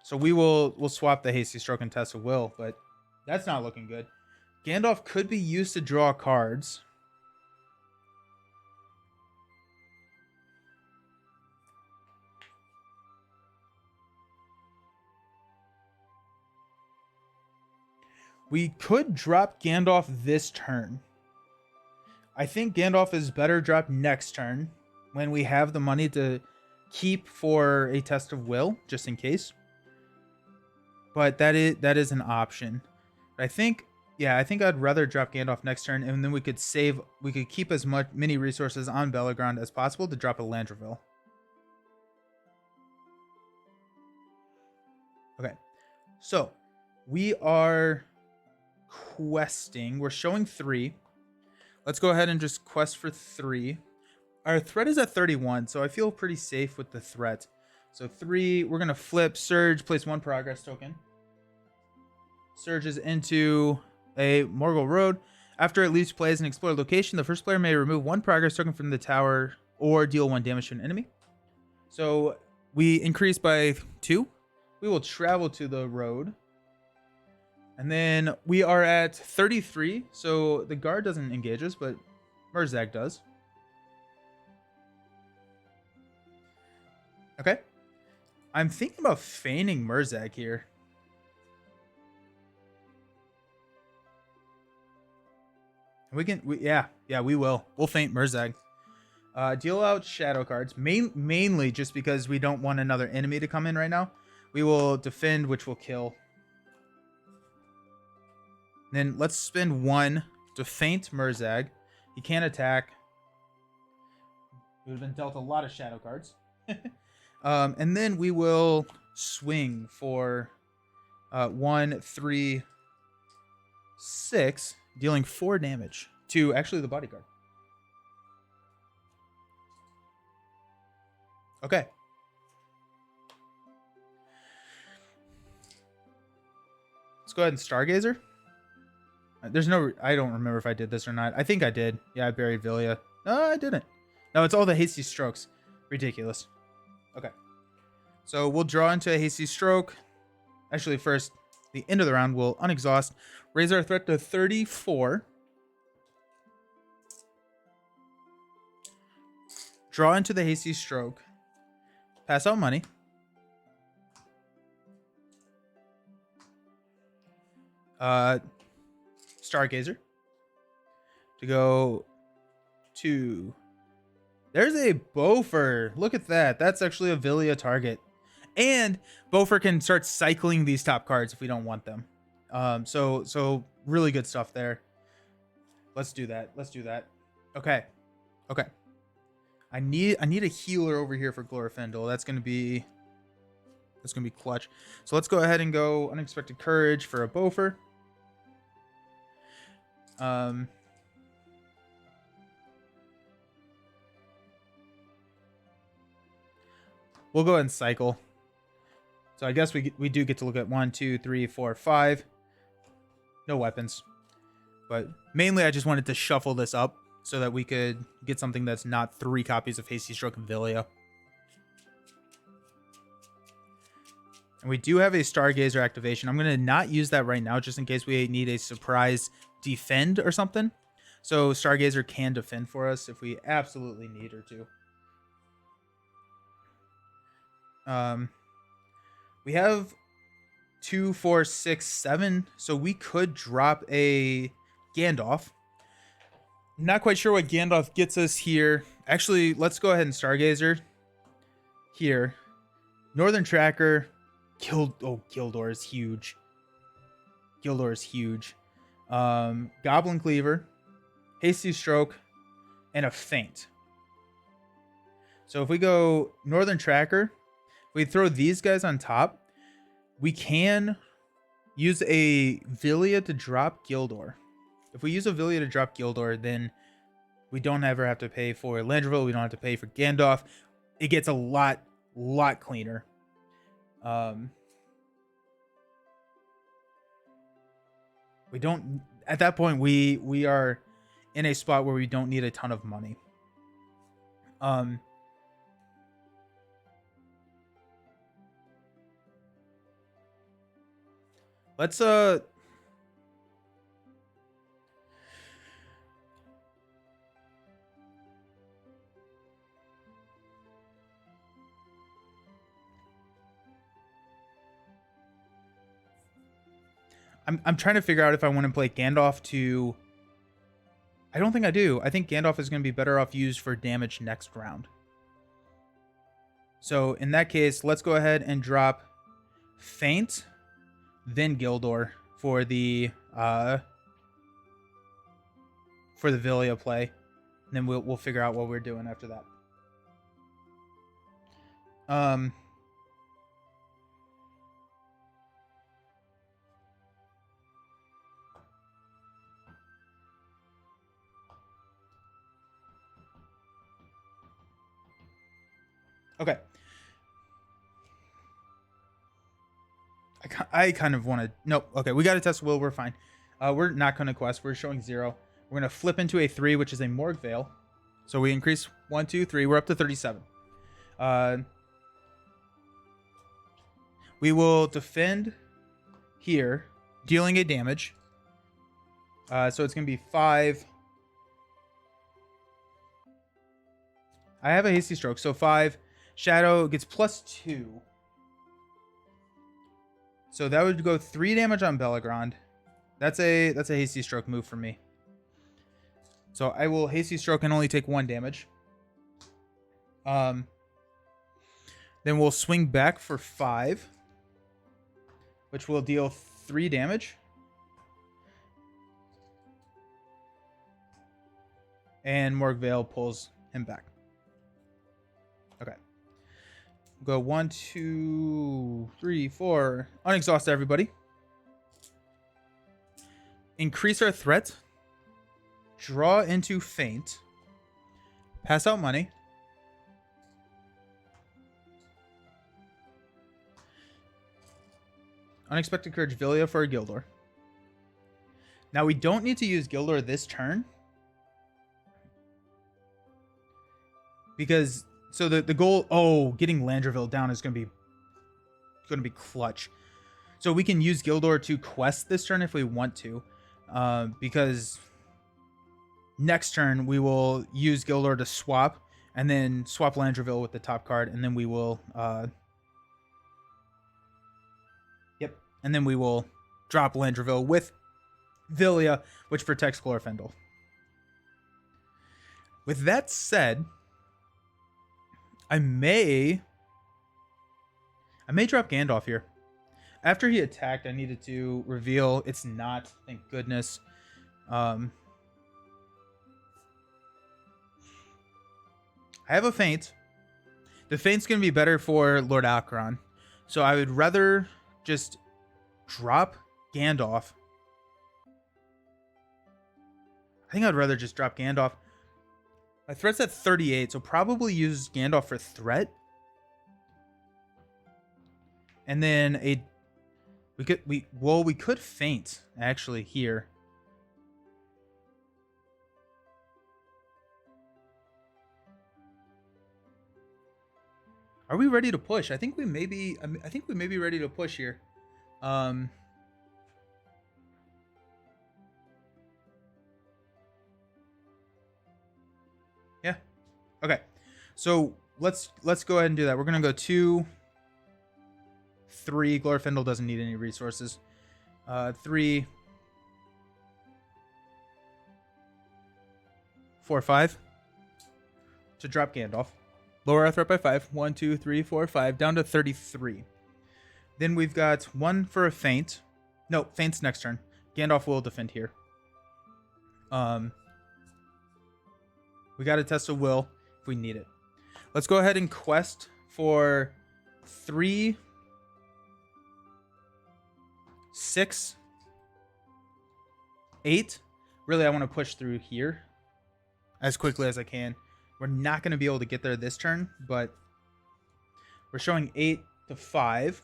So we'll swap the Hasty Stroke and Test of Will, but that's not looking good. Gandalf could be used to draw cards. We could drop Gandalf this turn. I think Gandalf is better dropped next turn when we have the money to keep for a Test of Will, just in case. But that is an option. I think Yeah, I think I'd rather drop Gandalf next turn, and then we could keep as many resources on Bellegrand as possible to drop a Landraville. Okay, so we are questing. We're showing 3. Let's go ahead and just quest for 3. Our threat is at 31, so I feel pretty safe with the threat. So 3, we're going to flip Surge, place 1 progress token. Surges into a Morgul Road. After it leaves play as an explored location, the first player may remove 1 progress token from the tower or deal 1 damage to an enemy. So we increase by 2. We will travel to the road. And then we are at 33, so the guard doesn't engage us, but Murzag does. Okay. I'm thinking about feigning Murzag here. Yeah, we will. We'll feint Murzag. Deal out shadow cards, mainly just because we don't want another enemy to come in right now. We will defend, which will kill. Then let's spend 1 to feint Murzag. He can't attack. We would have been dealt a lot of shadow cards. And then we will swing for 1, 3, 6, dealing 4 damage to actually the bodyguard. Okay. Let's go ahead and Stargazer. There's no... I don't remember if I did this or not. I think I did. Yeah, I buried Villia. No, I didn't. No, it's all the hasty strokes. Ridiculous. Okay. So we'll draw into a hasty stroke. Actually, first, the end of the round, we'll unexhaust. Raise our threat to 34. Draw into the hasty stroke. Pass out money. Stargazer. To go to... There's a Bofer. Look at that. That's actually a Villia target. And Bofer can start cycling these top cards if we don't want them. So really good stuff there. Let's do that. Let's do that. Okay. Okay. I need a healer over here for Glorfindel. That's gonna be clutch. So let's go ahead and go Unexpected Courage for a Bofer. We'll go ahead and cycle. So I guess we do get to look at 1, 2, 3, 4, 5. No weapons. But mainly I just wanted to shuffle this up so that we could get something that's not 3 copies of Hasty Stroke and Villia. And we do have a Stargazer activation. I'm going to not use that right now just in case we need a surprise defend or something. So Stargazer can defend for us if we absolutely need her to. We have 2, 4, 6, 7. So we could drop a Gandalf. Not quite sure what Gandalf gets us here. Actually, let's go ahead and Stargazer here. Northern Tracker. Gildor is huge. Gildor is huge. Goblin Cleaver. Hasty Stroke. And a Feint. So if we go Northern Tracker, we throw these guys on top, we can use a Villia to drop Gildor. If we use a Villia to drop Gildor, then we don't ever have to pay for Landraville. We don't have to pay for Gandalf. It gets a lot cleaner. We don't... At that point, we are in a spot where we don't need a ton of money. Let's I'm trying to figure out if I want to play Gandalf to... I don't think I do. I think Gandalf is going to be better off used for damage next round. So in that case, let's go ahead and drop Feint, then Gildor for the for the Villia play, and then we'll figure out what we're doing after that. Okay. I kind of want to... Nope. Okay, we got to test will. We're fine. We're not going to quest. We're showing 0. We're going to flip into a 3, which is a Morgul Vale. So we increase 1, 2, 3. We're up to 37. We will defend here, dealing a damage. So it's going to be 5. I have a hasty stroke, so 5. Shadow gets +2. So that would go 3 damage on Bellagrand. That's a hasty stroke move for me. So I will hasty stroke and only take 1 damage. Then we'll swing back for 5, which will deal 3 damage. And Morgul Vale pulls him back. Okay. Go 1, 2, 3, 4. Unexhaust everybody. Increase our threat. Draw into feint. Pass out money. Unexpected Courage Villia for a Gildor. Now we don't need to use Gildor this turn. Because so the goal, getting Landraville down is going to be clutch. So we can use Gildor to quest this turn if we want to, because next turn we will use Gildor to swap, and then swap Landraville with the top card, and then we will and then we will drop Landraville with Villia, which protects Glorfindel. With that said, I may drop Gandalf here. After he attacked, I needed to reveal. It's not, thank goodness. I have a feint. The feint's going to be better for Lord Alcaron. So I would rather just drop Gandalf. I think I'd rather just drop Gandalf. My threat's at 38, so probably use Gandalf for threat. And then we could feint actually here. Are we ready to push? I think we may be ready to push here. Yeah. Okay. So let's go ahead and do that. We're gonna go 2, 3. Glorfindel doesn't need any resources. 3, 4, 5 to drop Gandalf. Lower our threat by 5. 1, 2, 3, 4, 5 down to 33. Then we've got 1 for a feint. No, feint's next turn. Gandalf will defend here. We got to test a will if we need it. Let's go ahead and quest for 3, 6, 8. Really, I want to push through here as quickly as I can. We're not going to be able to get there this turn, but we're showing 8 to 5.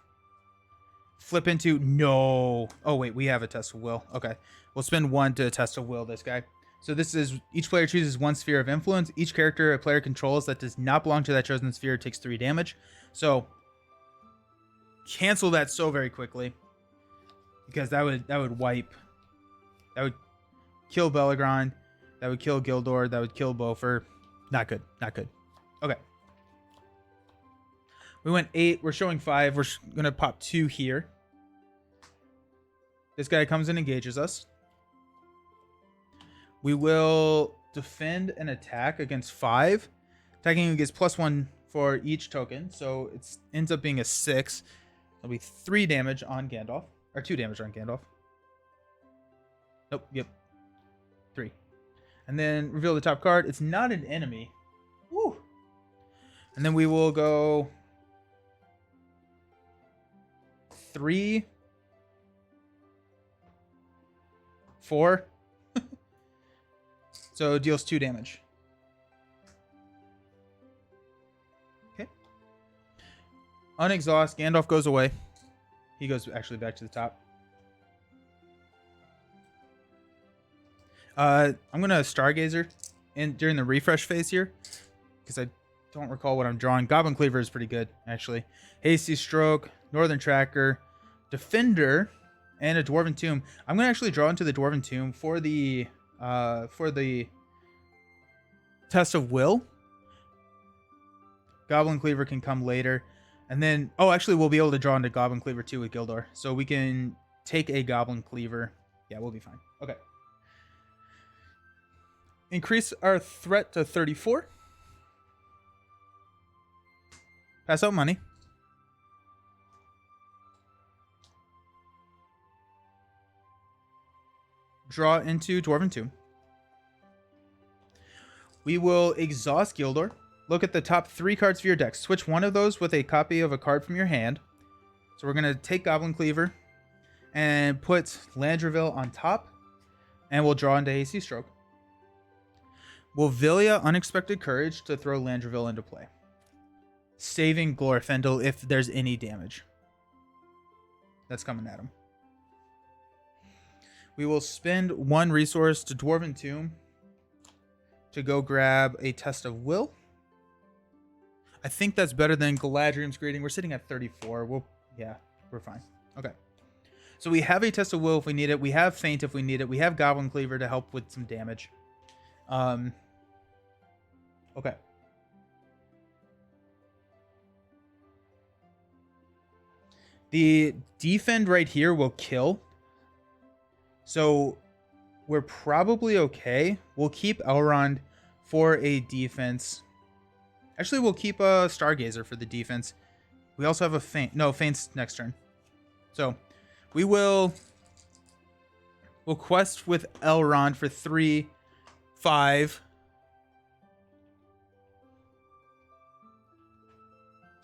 Flip into... No. Oh, wait. We have a test of will. Okay. We'll spend 1 to test of will this guy. So this is... Each player chooses 1 sphere of influence. Each character a player controls that does not belong to that chosen sphere takes 3 damage. So cancel that so very quickly, because that would wipe... That would kill Bellagrand. That would kill Gildor. That would kill Beaufort. Not good. Not good. Okay. We went 8. We're showing 5. We're going to pop 2 here. This guy comes and engages us. We will defend an attack against 5. Attacking gets +1 for each token. So it ends up being a 6. It'll be 3 damage on Gandalf. Or 2 damage on Gandalf. Nope. Yep. 3. And then reveal the top card. It's not an enemy. Woo! And then we will go 3, 4. So it deals 2 damage. Okay. Unexhaust. Gandalf goes away. He goes actually back to the top. I'm gonna Stargazer during the refresh phase here, because I don't recall what I'm drawing. Goblin Cleaver is pretty good, actually. Hasty Stroke, Northern Tracker, Defender, and a Dwarven Tomb. I'm gonna actually draw into the Dwarven Tomb for the Test of Will. Goblin Cleaver can come later. And then, oh, actually, we'll be able to draw into Goblin Cleaver too with Gildor. So we can take a Goblin Cleaver. Yeah, we'll be fine. Okay. Increase our threat to 34. Pass out money. Draw into Dwarven Tomb. We will exhaust Gildor. Look at the top 3 cards of your deck. Switch one of those with a copy of a card from your hand. So we're going to take Goblin Cleaver and put Landraville on top. And we'll draw into Hasty Stroke. We'll Villia Unexpected Courage to throw Landraville into play, saving Glorfindel if there's any damage that's coming at him. We will spend 1 resource to Dwarven Tomb to go grab a Test of Will. I think that's better than Galadriel's Greeting. We're sitting at 34. Yeah, we're fine. Okay. So we have a Test of Will if we need it. We have Feint if we need it. We have Goblin Cleaver to help with some damage. Okay. The defend right here will kill. So we're probably okay. We'll keep Elrond for a defense. Actually, we'll keep a Stargazer for the defense. We also have a Feint. No, Feint's next turn. So we'll quest with Elrond for 3, 5.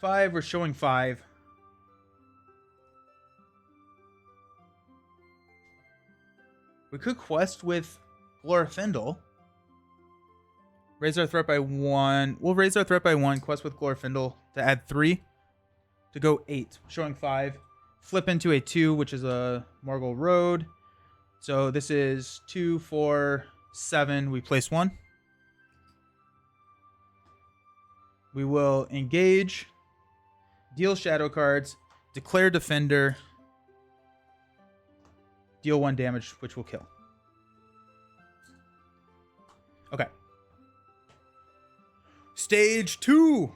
5, we're showing 5. We could quest with Glorfindel. Raise our threat by 1. We'll raise our threat by 1. Quest with Glorfindel to add 3. To go 8. Showing 5. Flip into a 2, which is a Morgul Road. So this is 2, 4, 7. We place 1. We will engage. Deal shadow cards. Declare Defender. Deal 1 damage, which will kill. Okay. Stage 2.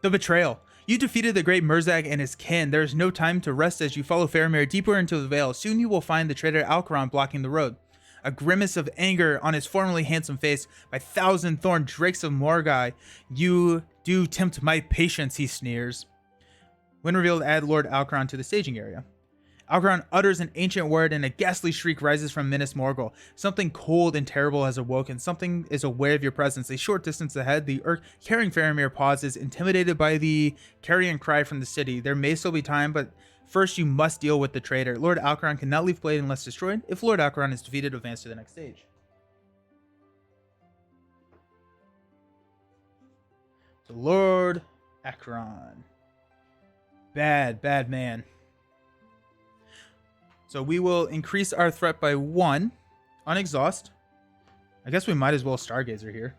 The Betrayal. You defeated the great Murzag and his kin. There is no time to rest as you follow Faramir deeper into the Vale. Soon you will find the traitor Alcaron blocking the road. A grimace of anger on his formerly handsome face. By thousand thorn drakes of Morgai, you do tempt my patience, he sneers. When revealed, add Lord Alcaron to the staging area. Alcaron utters an ancient word and a ghastly shriek rises from Minas Morgul. Something cold and terrible has awoken. Something is aware of your presence. A short distance ahead, the Urk carrying Faramir pauses, intimidated by the carrion cry from the city. There may still be time, but first you must deal with the traitor. Lord Alcaron cannot leave Blade unless destroyed. If Lord Alcaron is defeated, advance to the next stage. So Lord Alcaron. Bad man. So we will increase our threat by 1 unexhaust. I guess we might as well Stargazer here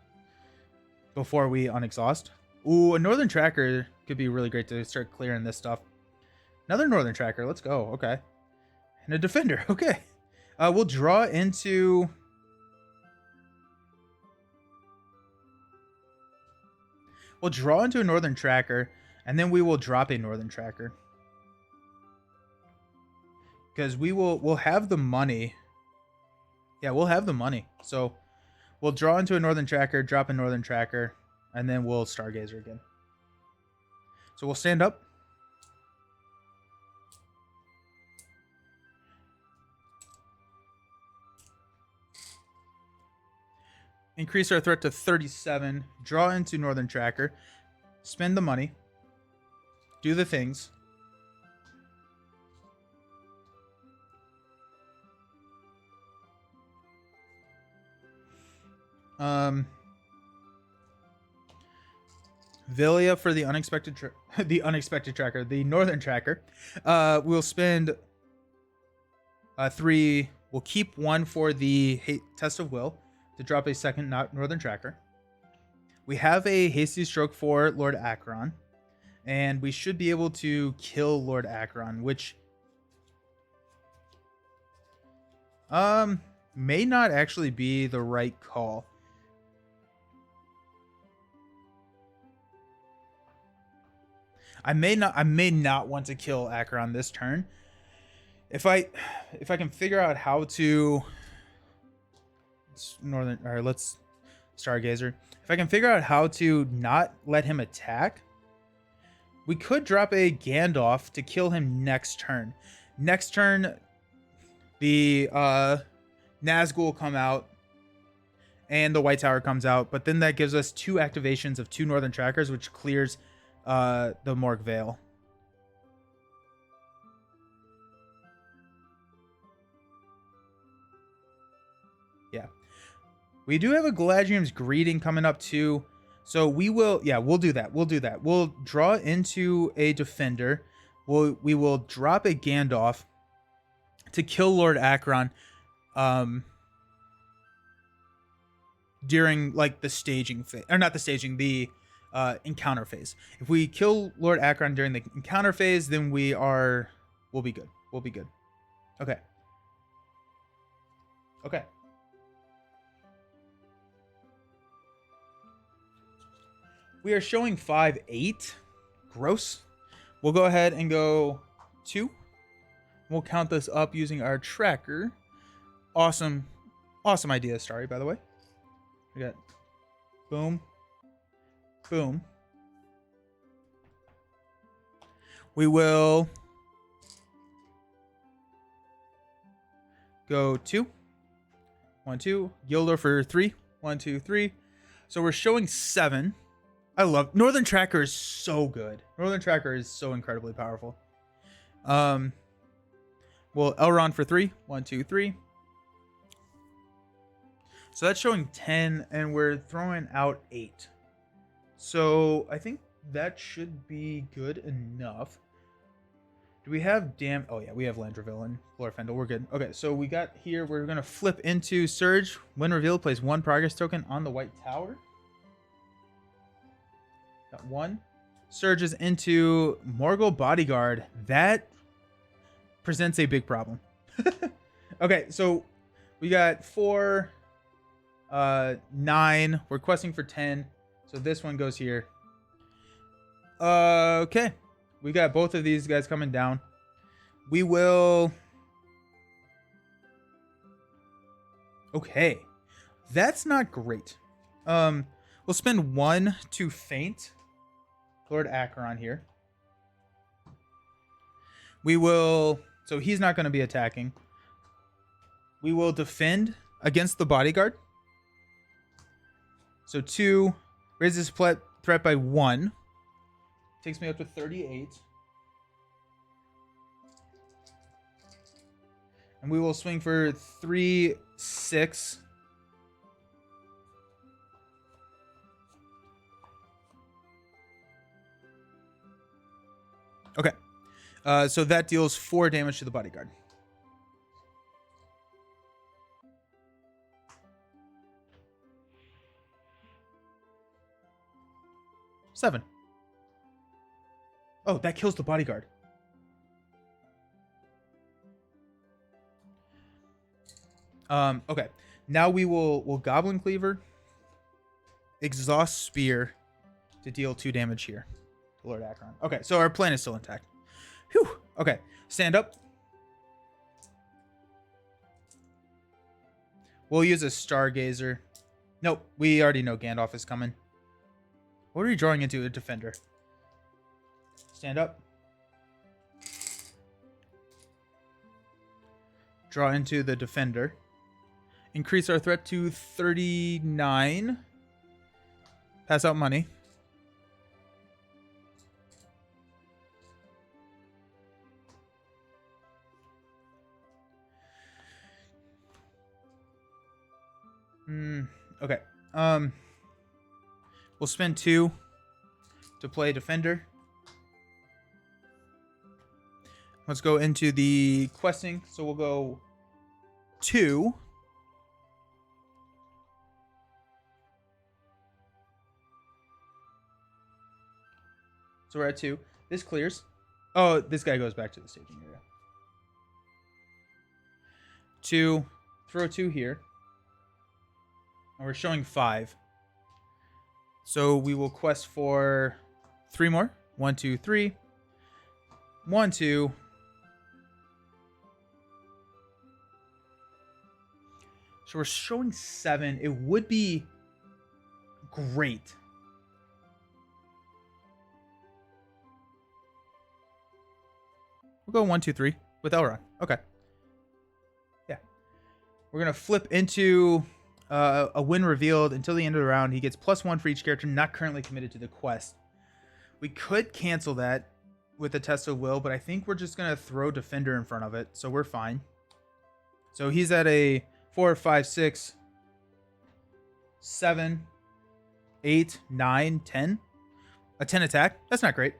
before we unexhaust. Ooh, a Northern Tracker could be really great to start clearing this stuff. Another Northern Tracker. Let's go. Okay. And a Defender. Okay. We'll draw into... We'll draw into a Northern Tracker, and then we will drop a Northern Tracker. Because we'll have the money. Yeah, we'll have the money. So we'll draw into a Northern Tracker, drop a Northern Tracker, and then we'll Stargazer again. So we'll stand up. increase our threat to 37, draw into Northern Tracker, spend the money, do the things. Velia for the unexpected the unexpected tracker, the Northern Tracker. We'll spend 3. We'll keep 1 for the Test of Will to drop a second Northern Tracker. We have a Hasty Stroke for Lord Acheron, and we should be able to kill Lord Acheron, which may not actually be the right call. I may not want to kill Acheron this turn. If I can figure out how to let's Stargazer. If I can figure out how to not let him attack, we could drop a Gandalf to kill him next turn. Next turn, the Nazgul will come out and the White Tower comes out, but then that gives us 2 activations of 2 Northern Trackers, which clears the Morgul Vale. Yeah. We do have a Galadriel's Greeting coming up too. So we will, we'll do that. We'll draw into a Defender. We will drop a Gandalf to kill Lord Acheron during like the staging phase, or not the staging, the encounter phase. If we kill Lord Acheron during the encounter phase, then we'll be good. We'll be good. Okay. Okay. We are showing 5-8. Gross. We'll go ahead and go 2. We'll count this up using our tracker. Awesome. Awesome idea, Starry, by the way. We got boom. Boom. We will go 2. 1, 2. Gilder for 3. 1, 2, 3. So we're showing 7. I love Northern Tracker is so good. Northern Tracker is so incredibly powerful. Well, Elrond for 3. 1, 2, 3. So that's showing 10, and we're throwing out 8. So I think that should be good enough. Do we have Oh yeah, we have Landraville and Glorfindel. We're good. Okay, so we got here. We're gonna flip into Surge. When revealed, place 1 progress token on the White Tower. Got 1. Surges into Morgul Bodyguard. That presents a big problem. Okay, so we got 4, 9. We're questing for 10. So this one goes here. Okay. We got both of these guys coming down. We will... Okay. That's not great. We'll spend 1 to feint Lord Acheron here. We will... So he's not going to be attacking. We will defend against the bodyguard. So 2 raises threat by 1. Takes me up to 38. And we will swing for 3, 6. Okay. So that deals 4 damage to the bodyguard. Seven. Oh, that kills the bodyguard. Okay. Now we'll Goblin Cleaver, Exhaust Spear to deal 2 damage here to Lord Acheron. Okay, so our plan is still intact. Whew. Okay, stand up. We'll use a Stargazer. Nope, we already know Gandalf is coming. What are we drawing into? A Defender. Stand up. Draw into the Defender. increase our threat to 39. Pass out money. Okay. We'll spend 2 to play defender. Let's go into the questing. So we'll go 2. So we're at 2. This clears. Oh, this guy goes back to the staging area. 2. Throw 2 here. And we're showing 5. So we will quest for 3 more. 1, 2, 3. 1, 2. So we're showing 7. It would be great. We'll go 1, 2, 3 with Elrond. Okay. Yeah. We're going to flip into a win revealed until the end of the round. He gets +1 for each character not currently committed to the quest. We could cancel that with a test of will, but I think we're just going to throw defender in front of it, so we're fine. So he's at a 4, 5, 6, 7, 8, 9, 10. A 10 attack. That's not great.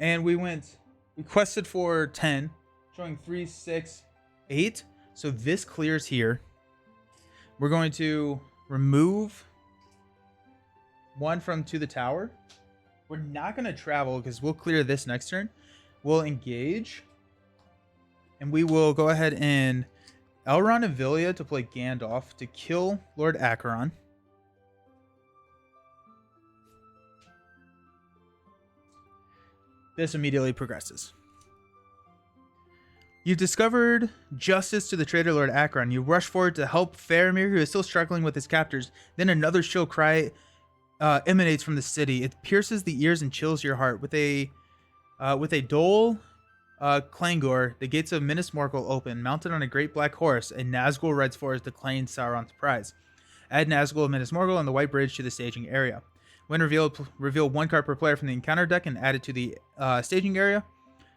And we quested for 10, showing 3, 6, 8. So this clears here. We're going to remove 1 from to the tower. We're not going to travel because we'll clear this next turn. We'll engage. And we will go ahead and Elrond and Vilya to play Gandalf to kill Lord Acheron. This immediately progresses. You've discovered justice to the traitor Lord Acheron. You rush forward to help Faramir, who is still struggling with his captors. Then another shrill cry emanates from the city. It pierces the ears and chills your heart. With a dull clangor, the gates of Minas Morgul open. Mounted on a great black horse, and Nazgul rides forward to claim Sauron's prize. Add Nazgul of Minas Morgul on the White Bridge to the staging area. When revealed, reveal 1 card per player from the encounter deck and add it to the staging area.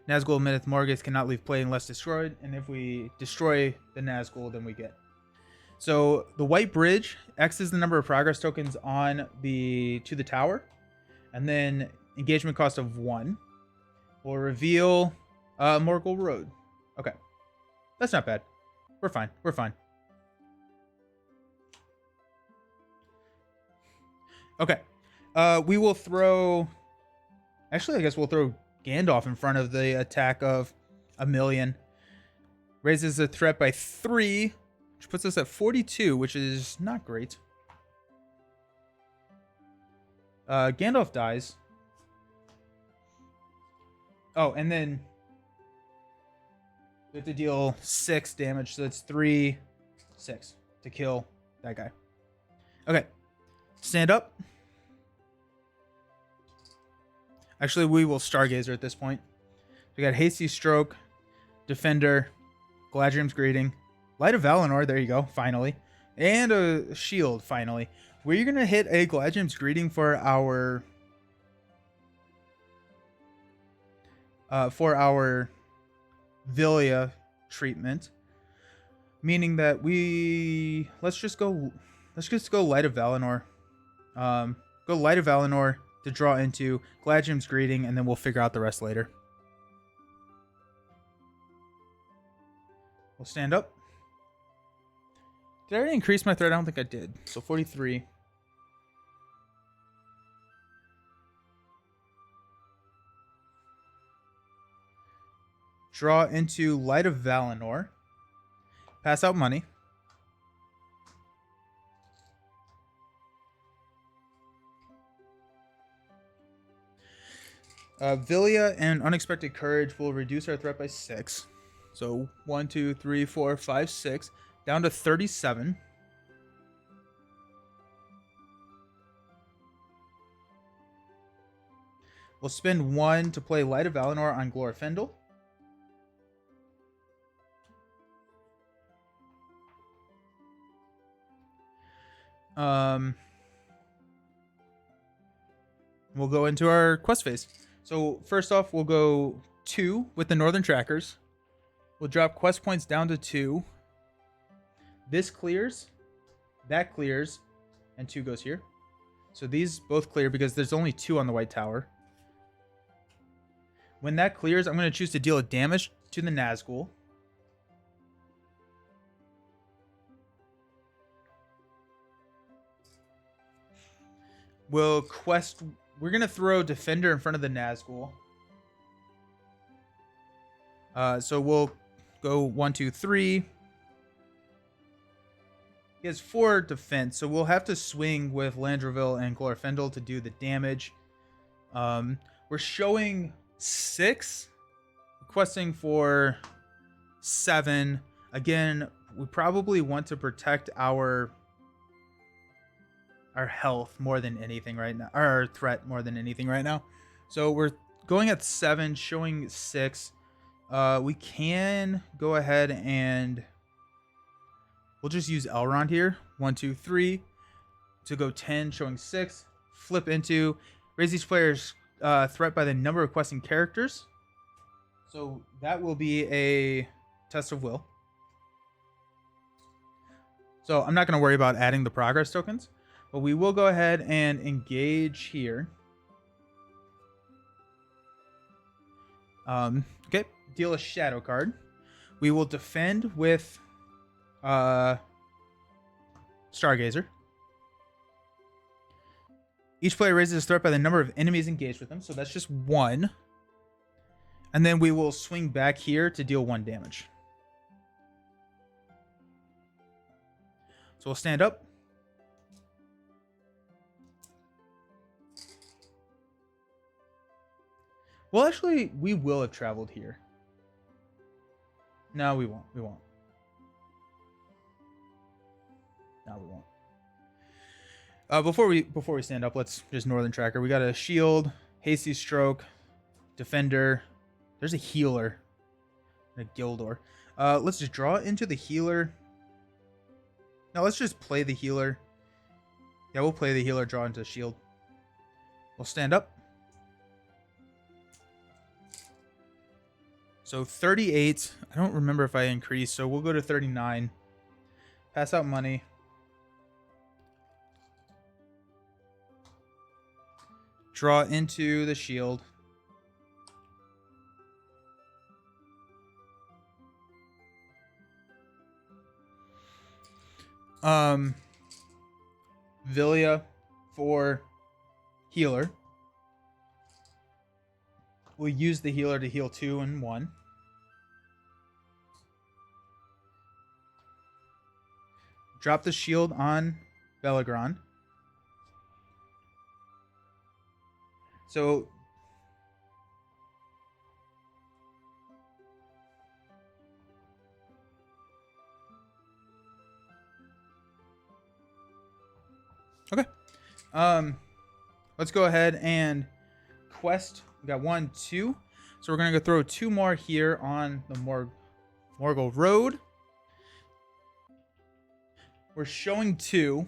Nazgul of Minas Morgul cannot leave play unless destroyed, and if we destroy the Nazgul, then we get. So the White Bridge, X is the number of progress tokens on to the tower, and then engagement cost of 1 will reveal Morgul Road. Okay, that's not bad. We're fine. We're fine. Okay. We will throw... Actually, I guess we'll throw Gandalf in front of the attack of 1,000,000. Raises the threat by 3, which puts us at 42, which is not great. Gandalf dies. Oh, and then we have to deal 6 damage, so it's 3, 6 to kill that guy. Okay. Stand up. Actually, we will Stargazer at this point. We got Hasty Stroke, Defender, Galadriel's Greeting, Light of Valinor, there you go, finally. And a Shield, finally. We're going to hit a Galadriel's Greeting for our Vilya treatment. Meaning that let's just go Light of Valinor. Go Light of Valinor to draw into Galadriel's Greeting, and then we'll figure out the rest later. We'll stand up. Did I already increase my threat? I don't think I did. So 43. Draw into Light of Valinor. Pass out money. Vilya and Unexpected Courage will reduce our threat by 6. So 1, 2, 3, 4, 5, 6. Down to 37. We'll spend 1 to play Light of Valinor on Glorfindel. We'll go into our quest phase. So first off, we'll go 2 with the Northern Trackers. We'll drop quest points down to 2. This clears, that clears, and 2 goes here. So these both clear because there's only 2 on the White Tower. When that clears, I'm going to choose to deal a damage to the Nazgul. We'll quest... We're going to throw Defender in front of the Nazgul. So we'll go 1, 2, 3. He has 4 defense, so we'll have to swing with Landraville and Glorfindel to do the damage. We're showing 6, requesting for 7. Again, we probably want to protect our health more than anything right now, our threat more than anything right now. So we're going at 7, showing 6. We can go ahead and we'll just use Elrond here. 1, 2, 3 to go 10, showing 6. Flip into raise each player's threat by the number of requesting characters. So that will be a test of will. So I'm not going to worry about adding the progress tokens, but we will go ahead and engage here. Okay, deal a shadow card. We will defend with Stargazer. Each player raises his threat by the number of enemies engaged with them, so that's just 1. And then we will swing back here to deal 1 damage. So we'll stand up. Well, actually, we will have traveled here. No, we won't. We won't. No, we won't. Before we stand up, let's just Northern Tracker. We got a shield, hasty stroke, defender. There's a healer, and a Gildor. Let's just draw into the healer. No, let's just play the healer. Yeah, we'll play the healer. Draw into shield. We'll stand up. So 38. I don't remember if I increased, so we'll go to 39. Pass out money. Draw into the shield. Villia for healer. We'll use the healer to heal 2 and 1. Drop the shield on Belagron. So okay. Let's go ahead and quest. We got 1, 2. So we're gonna go throw 2 more here on the Morgul Road. We're showing 2.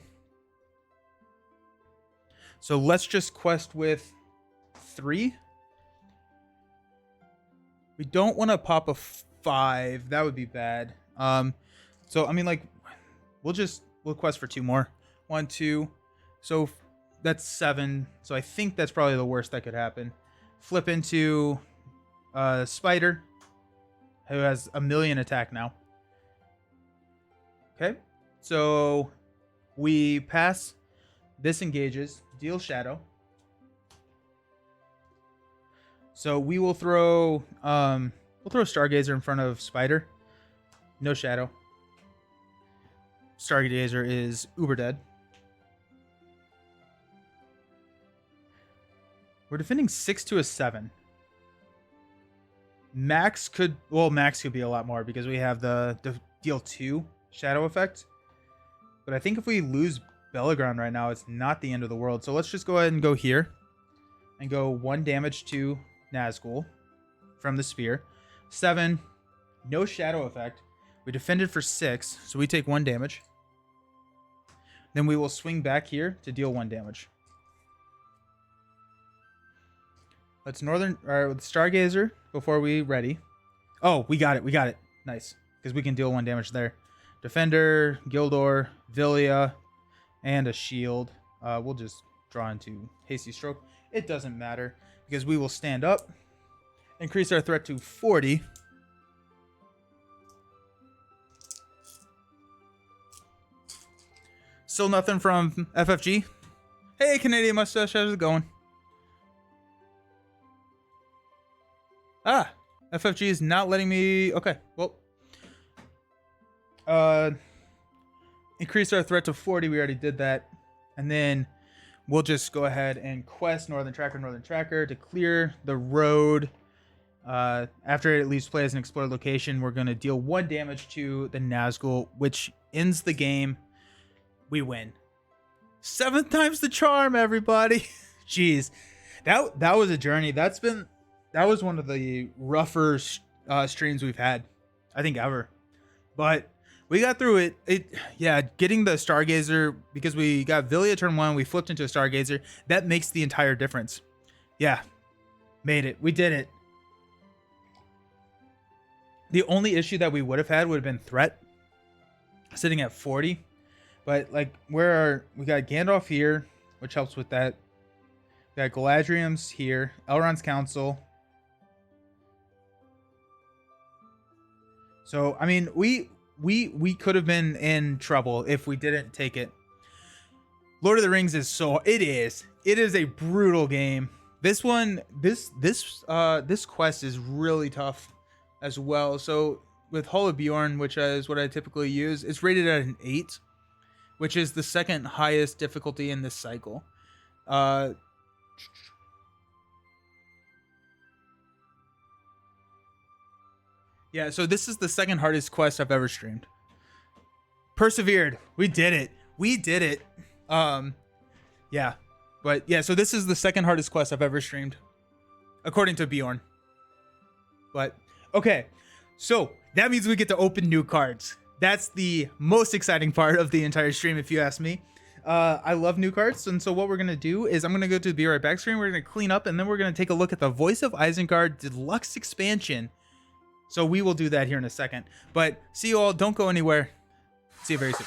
So let's just quest with 3. We don't want to pop a 5. That would be bad. So I mean, like, we'll quest for 2 more. 1, 2. So that's 7. So I think that's probably the worst that could happen. Flip into Spider, who has 1,000,000 attack now. Okay, so we pass. This engages, deal shadow. So we will throw Stargazer in front of Spider. No shadow. Stargazer is uber dead. We're defending 6 to a 7. Max could be a lot more because we have the deal 2 shadow effect. But I think if we lose Belagron right now, it's not the end of the world. So let's just go ahead and go here. and go 1 damage to Nazgul from the sphere. 7, no shadow effect. We defended for 6, so we take 1 damage. Then we will swing back here to deal 1 damage. Let's Stargazer before we ready. Oh, we got it. Nice, because we can deal 1 damage there. Defender, Gildor, Villia, and a shield. We'll just draw into Hasty Stroke. It doesn't matter because we will stand up, increase our threat to 40. Still nothing from FFG. Hey, Canadian Mustache, how's it going? FFG is not letting me. Okay, well, increase our threat to 40. We already did that, and then we'll just go ahead and quest Northern Tracker to clear the road. After it leaves play as an explored location, we're going to deal 1 damage to the Nazgul, which ends the game. We win. 7 times the charm, everybody. Jeez, that was a journey. That was one of the rougher streams we've had, I think, ever. But we got through it. Getting the Stargazer, because we got Villia turn 1, we flipped into a Stargazer. That makes the entire difference. Yeah, made it. We did it. The only issue that we would have had would have been threat, sitting at 40. But like, we got Gandalf here, which helps with that. We got Galadriel's here, Elrond's Council. So I mean, we could have been in trouble if we didn't take it. Lord of the Rings is it is a brutal game. This quest is really tough as well. So with Hall of Bjorn, which is what I typically use, it's rated at an 8, which is the second highest difficulty in this cycle. Yeah, so this is the second hardest quest I've ever streamed. Persevered. We did it. Yeah. But yeah, so this is the second hardest quest I've ever streamed, according to Bjorn. But okay, so that means we get to open new cards. That's the most exciting part of the entire stream, if you ask me. I love new cards, and so what we're gonna do is I'm gonna go to the Be Right Back screen. We're gonna clean up, and then we're gonna take a look at the Voice of Isengard Deluxe Expansion. So we will do that here in a second. But see you all. Don't go anywhere. See you very soon.